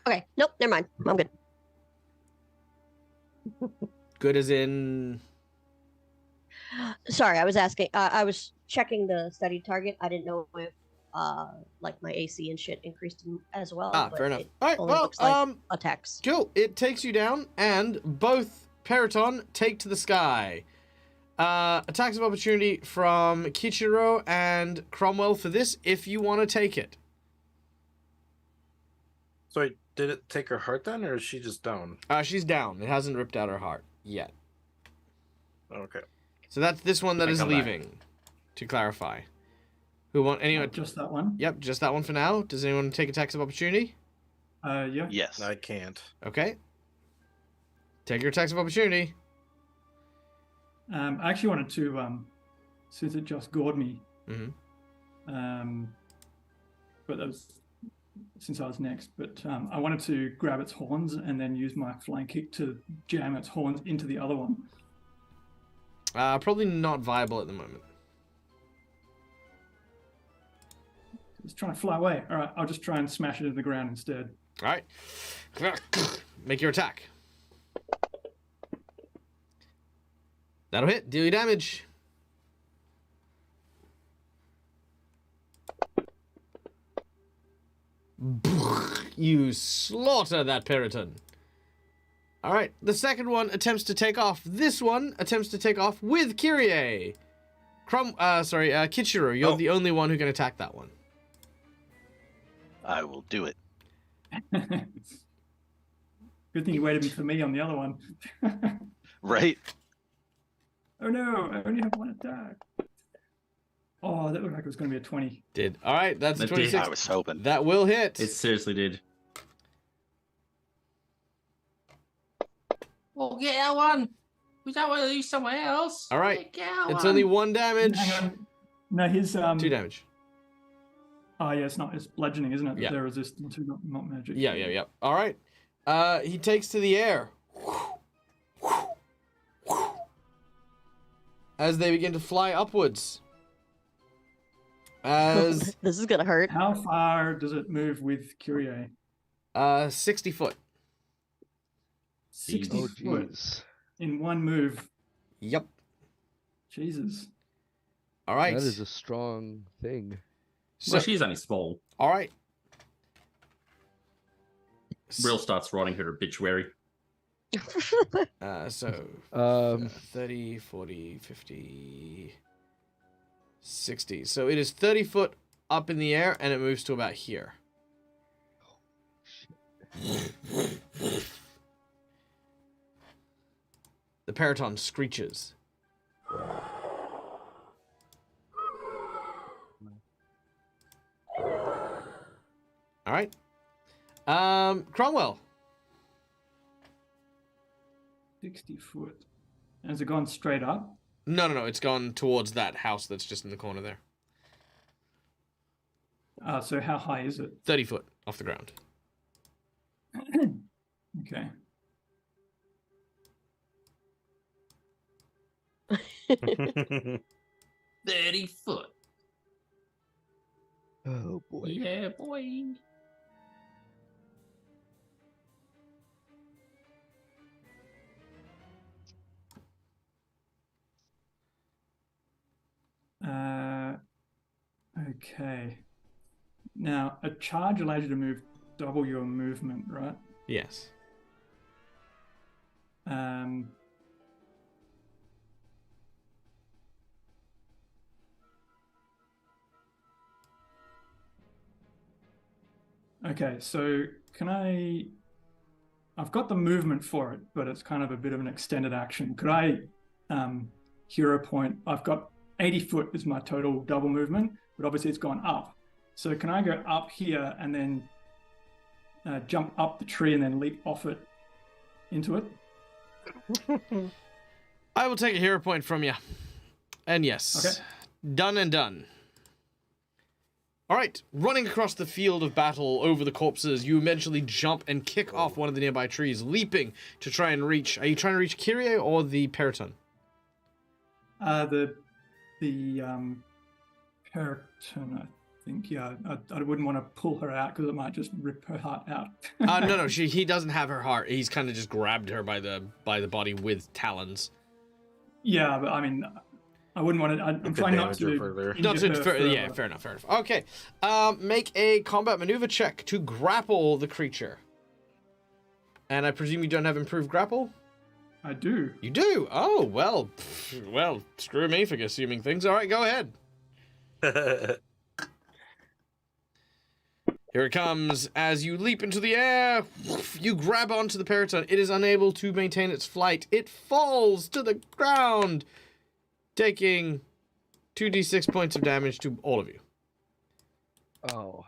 Okay, nope, never mind. I'm good. Good as in... Sorry, I was asking. I was checking the study target. I didn't know if, like my AC and shit increased as well. Ah, but fair enough. it All right, only well, looks like attacks. cool. It takes you down, and both Periton, take to the sky. Attacks of opportunity from Kichiro and Cromwell for this, if you want to take it. So did it take her heart then, or is she just down? She's down. It hasn't ripped out her heart yet. Okay. So that's this one that I is come back. leaving, to clarify. Who want anyone? Just that one. Yep, just that one for now. Does anyone take attacks of opportunity? Yeah. Yes. I can't. Okay. Take your attacks of opportunity. I actually wanted to, since it just gored me, Mm-hmm. but that was since I was next. But I wanted to grab its horns and then use my flying kick to jam its horns into the other one. Probably not viable at the moment. It's trying to fly away. All right, I'll just try and smash it into the ground instead. All right. Make your attack. That'll hit. Deal you damage. You slaughter that Periton. All right. The second one attempts to take off. This one attempts to take off with Kyrie. Kichiro, you're the only one who can attack that one. I will do it. Good thing you waited for me on the other one. Right? Oh no, I only have one attack. Oh, that looked like it was going to be a 20. Did. All right. That's a That did. 26. I was hoping. That will hit. It seriously did. Oh, get that one. We don't want to use somewhere else. All right. Get that It's one. only 1 damage. Hang on. No, his 2 damage. Oh yeah, it's not. It's bludgeoning, isn't it? Yeah. They're resistant to not magic. Yeah. All right. He takes to the air. As they begin to fly upwards. As This is gonna hurt. How far does it move with Kyrie? 60 foot. 60 Oh, foot jeez. in one move. Yep. Jesus. All right. That is a strong thing. So, Well, she's only small. all right. Brill starts riding her obituary. So 30, 40, 50, 60. So it is 30 foot up in the air, and it moves to about here. The Periton screeches. All right. Cromwell. 60 foot. And has it gone straight up? No. It's gone towards that house that's just in the corner there. So how high is it? 30 foot off the ground. Okay. 30 foot. Oh boy. Yeah, boy. Okay. Now, a charge allows you to move double your movement, right? Yes. Okay, so can I've got the movement for it, but it's kind of a bit of an extended action. Could I hero point? I've got 80 foot is my total double movement, but obviously it's gone up. So can I go up here and then jump up the tree and then leap off it into it? I will take a hero point from you. And yes. Okay. Done and done. All right, running across the field of battle over the corpses, you eventually jump and kick off one of the nearby trees, leaping to try and reach. Are you trying to reach Kyrie or the Periton? The Periton, I think. Yeah, I wouldn't want to pull her out because it might just rip her heart out. No. He doesn't have her heart. He's kind of just grabbed her by the body with talons. Yeah, but I mean, I wouldn't want to. I'm could trying not damage her to. further. Not injure to, her fair, further. yeah, fair enough. Okay, make a combat maneuver check to grapple the creature. And I presume you don't have improved grapple? I do. You do? Oh, well, well, screw me for assuming things. All right, go ahead. Here it comes. As you leap into the air, you grab onto the Periton. It is unable to maintain its flight. It falls to the ground, taking 2d6 points of damage to all of you. Oh.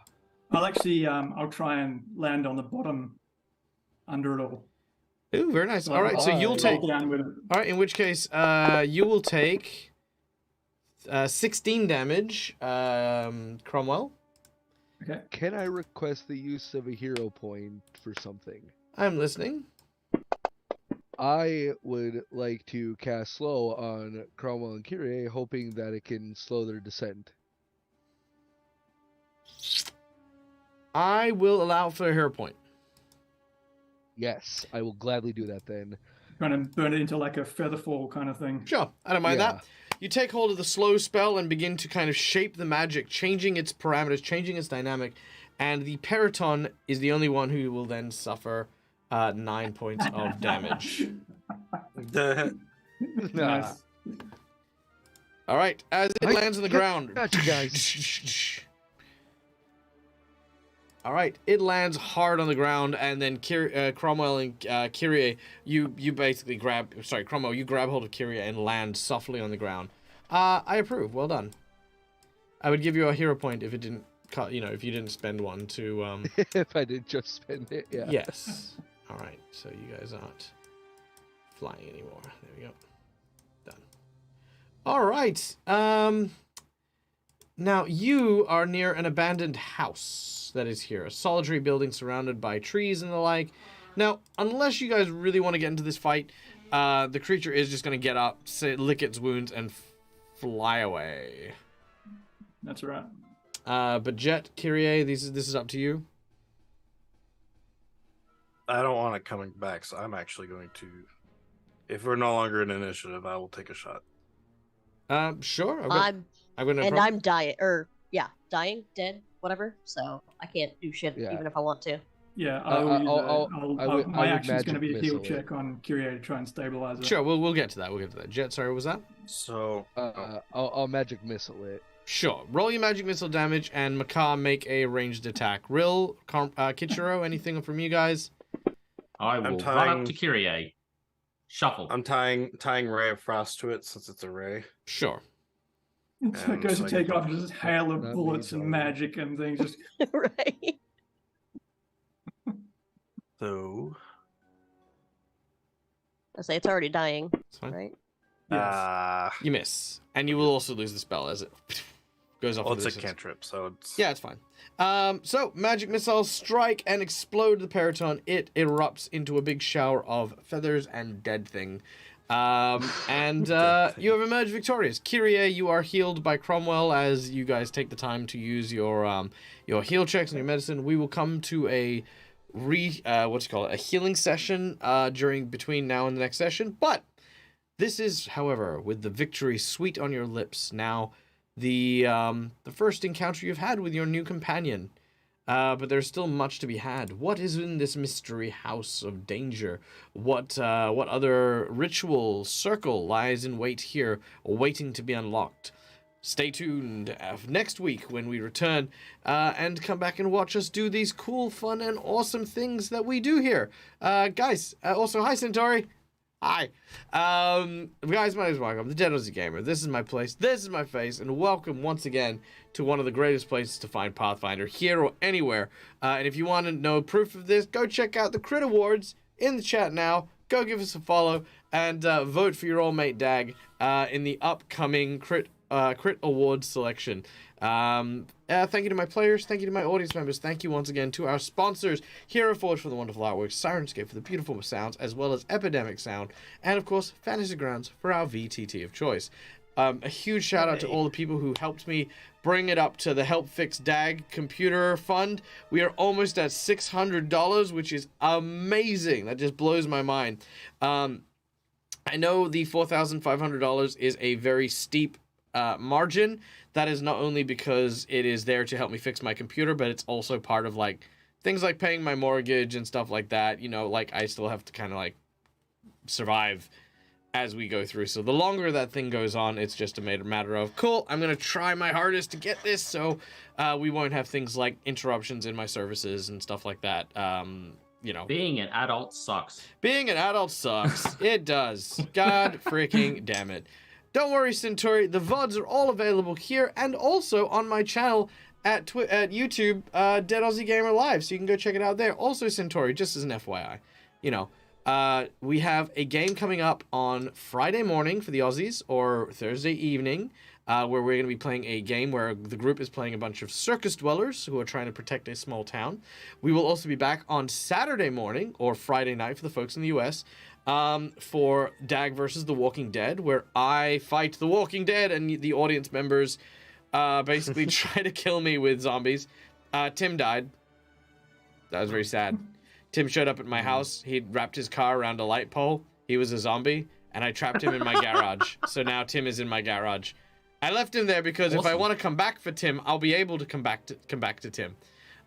I'll actually, I'll try and land on the bottom under it all. Ooh, very nice. All right, so I'll you'll take... roll down with it. All right, in which case, you will take 16 damage, Cromwell. Okay. Can I request the use of a hero point for something? I'm listening. I would like to cast slow on Cromwell and Kyrie, hoping that it can slow their descent. I will allow for a hero point. Yes, I will gladly do that then. Trying to burn it into like a feather fall kind of thing. Sure, I don't mind Yeah. that. You take hold of the slow spell and begin to kind of shape the magic, changing its parameters, changing its dynamic, and the Periton is the only one who will then suffer 9 points of damage. Nice. All right, as it lands on the ground. Got you guys. All right, it lands hard on the ground, and then Cromwell and Kyrie, you basically grab... Sorry, Cromwell, you grab hold of Kyrie and land softly on the ground. I approve. Well done. I would give you a hero point if it didn't... if you didn't spend one to... If I did just spend it, yeah. Yes. All right, so you guys aren't flying anymore. There we go. Done. All right. Now, you are near an abandoned house that is here. A solitary building surrounded by trees and the like. Now, unless you guys really want to get into this fight, the creature is just going to get up, lick its wounds, and fly away. That's right. But Jet, Kyrie, this is up to you. I don't want it coming back, so I'm actually going to... If we're no longer in initiative, I will take a shot. Sure. I'm I'm dying, dying, dead, whatever. So I can't do shit Yeah. even if I want to. Yeah, I would my action's magic going to be a heal missile it. check on Kyrie to try and stabilize it. Sure, we'll get to that. We'll get to that. Jet, sorry, what was that? So... I'll magic missile it. Sure. Roll your magic missile damage, and Makar make a ranged attack. Rill, Kichiro, anything from you guys? I will run tying- up to Kyrie. Shuffle. I'm tying Ray of Frost to it since it's a ray. Sure. So it goes to so take you off, don't- just hail of That bullets means and I'll- magic and things. Just Right. So... I say it's already dying, It's fine. right? yes. You miss. And you will also lose the spell as it goes off. Well, into it's the a distance. cantrip, so it's... Yeah, it's fine. So, magic missiles strike and explode the Periton. It erupts into a big shower of feathers and dead thing. And you have emerged victorious. Kyrie, you are healed by Cromwell as you guys take the time to use your heal checks and your medicine. We will come to a a healing session between now and the next session. But this is, however, with the victory sweet on your lips now, the first encounter you've had with your new companion. But there's still much to be had. What is in this mystery house of danger? What other ritual circle lies in wait here, waiting to be unlocked? Stay tuned next week when we return and come back and watch us do these cool, fun, and awesome things that we do here. Guys, also, hi, Centauri. Hi. Guys, my name is Mark. I'm the Dead Aussie Gamer. This is my place. This is my face. And welcome once again to one of the greatest places to find Pathfinder, here or anywhere. And if you want to know proof of this, go check out the Crit Awards in the chat now. Go give us a follow and vote for your old mate Dag in the upcoming Crit Awards selection. Thank you to my players. Thank you to my audience members. Thank you once again to our sponsors, Hero Forge for the wonderful artwork, Sirenscape for the beautiful sounds, as well as Epidemic Sound, and of course, Fantasy Grounds for our VTT of choice. A huge shout out to all the people who helped me bring it up to the Help Fix DAG computer fund. We are almost at $600, which is amazing. That just blows my mind. I know the $4,500 is a very steep margin. That is not only because it is there to help me fix my computer, but it's also part of like things like paying my mortgage and stuff like that. You know, like I still have to kind of like survive as we go through. So the longer that thing goes on, it's just a matter of, cool, I'm going to try my hardest to get this so we won't have things like interruptions in my services and stuff like that. You know, Being an adult sucks. being an adult sucks. It does. God freaking damn it. Don't worry, Centauri. The VODs are all available here and also on my channel at YouTube, Dead Aussie Gamer Live. So you can go check it out there. Also, Centauri, just as an FYI, you know, we have a game coming up on Friday morning for the Aussies or Thursday evening, where we're going to be playing a game where the group is playing a bunch of circus dwellers who are trying to protect a small town. We will also be back on Saturday morning or Friday night for the folks in the US for Dag versus The Walking Dead, where I fight The Walking Dead and the audience members basically try to kill me with zombies. Tim died. That was very sad. Tim showed up at my house. He'd wrapped his car around a light pole. He was a zombie, and I trapped him in my garage. So now Tim is in my garage. I left him there because if I want to come back for Tim, I'll be able to come back to Tim.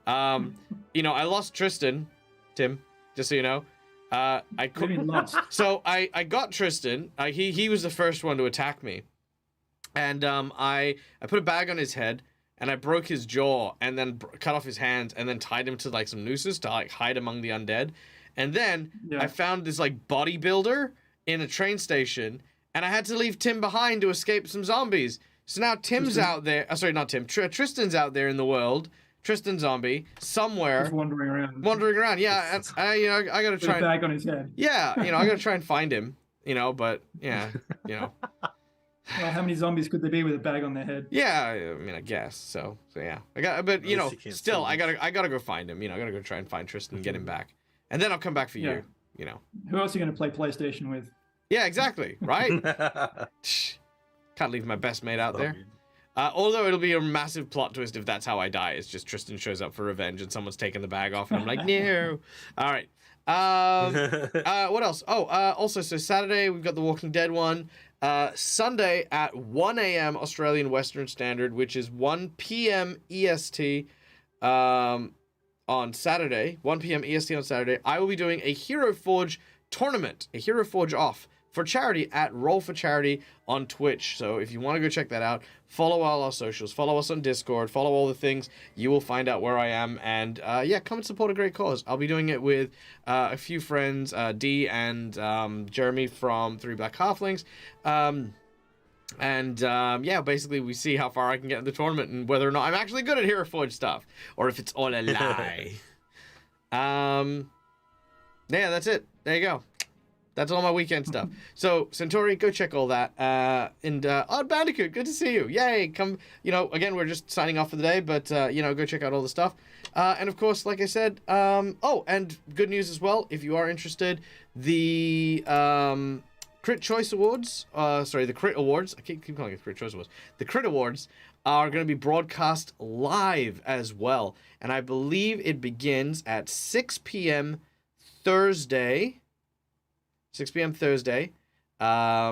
You know, I lost Tristan, Tim, just so you know. I couldn't. So I got Tristan. He was the first one to attack me, and I put a bag on his head. And I broke his jaw and then cut off his hands and then tied him to like some nooses to like hide among the undead. And then I found this like bodybuilder in a train station and I had to leave Tim behind to escape some zombies. So now Tim's out there. Sorry, not Tim. Tristan's out there in the world. Tristan zombie somewhere. Just wandering around. Wandering around. Yeah. And you know, I got to try. With a bag on his head. Yeah. You know, I got to try and find him, you know, but yeah, you know. Well, how many zombies could there be with a bag on their head? Yeah, I mean, I guess so. So yeah, but you know, still, I gotta go find him. You know, I gotta go try and find Tristan and get him back, and then I'll come back for you. You know, who else are you gonna play PlayStation with? Yeah, exactly. Right. Can't leave my best mate out there. Although it'll be a massive plot twist if that's how I die. It's just Tristan shows up for revenge and someone's taking the bag off, and I'm like, no. All right. What else? Oh, also, so Saturday we've got the Walking Dead one. Sunday at 1 a.m. Australian Western Standard, which is 1 p.m. EST on Saturday. 1 p.m. EST on Saturday. I will be doing a Hero Forge tournament, a Hero Forge off for charity at Roll for Charity on Twitch. So if you want to go check that out, follow all our socials, follow us on Discord, follow all the things. You will find out where I am. And yeah, come and support a great cause. I'll be doing it with a few friends, Dee and Jeremy from 3 Black Halflings. Yeah, basically we see how far I can get in the tournament and whether or not I'm actually good at Hero Forge stuff or if it's all a lie. Yeah, that's it. There you go. That's all my weekend stuff. So, Centauri, go check all that. And Odd Bandicoot, good to see you. Yay, come, you know, again, we're just signing off for the day, but, you know, go check out all the stuff. And, of course, like I said, oh, and good news as well, if you are interested, the Crit Choice Awards, the Crit Awards, I keep calling it Crit Choice Awards, the Crit Awards are going to be broadcast live as well. And I believe it begins at 6 p.m. Thursday. 6 p.m. Thursday. I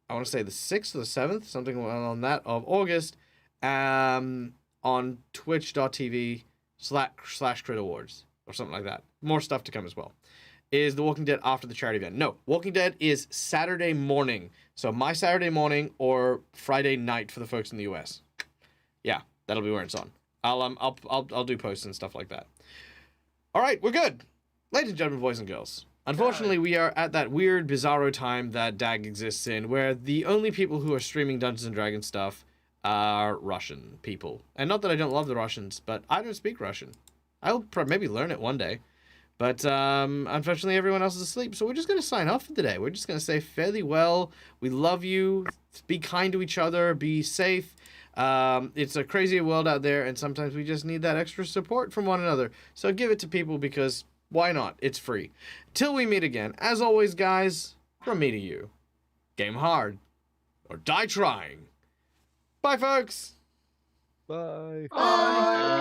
want to say the 6th or the 7th, something on that, of August, on twitch.tv/Crit Awards, or something like that. More stuff to come as well. Is The Walking Dead after the charity event? No, Walking Dead is Saturday morning. So my Saturday morning or Friday night for the folks in the US. Yeah, that'll be where it's on. I'll do posts and stuff like that. All right, we're good. Ladies and gentlemen, boys and girls. Unfortunately, we are at that weird, bizarro time that DAG exists in, where the only people who are streaming Dungeons & Dragons stuff are Russian people. And not that I don't love the Russians, but I don't speak Russian. I'll maybe learn it one day. But unfortunately, everyone else is asleep, so we're just going to sign off for the day. We're just going to say fairly well. We love you. Be kind to each other. Be safe. It's a crazy world out there, and sometimes we just need that extra support from one another. So give it to people because... why not? It's free. Till we meet again, as always, guys, from me to you, game hard or die trying. Bye, folks. Bye. Bye.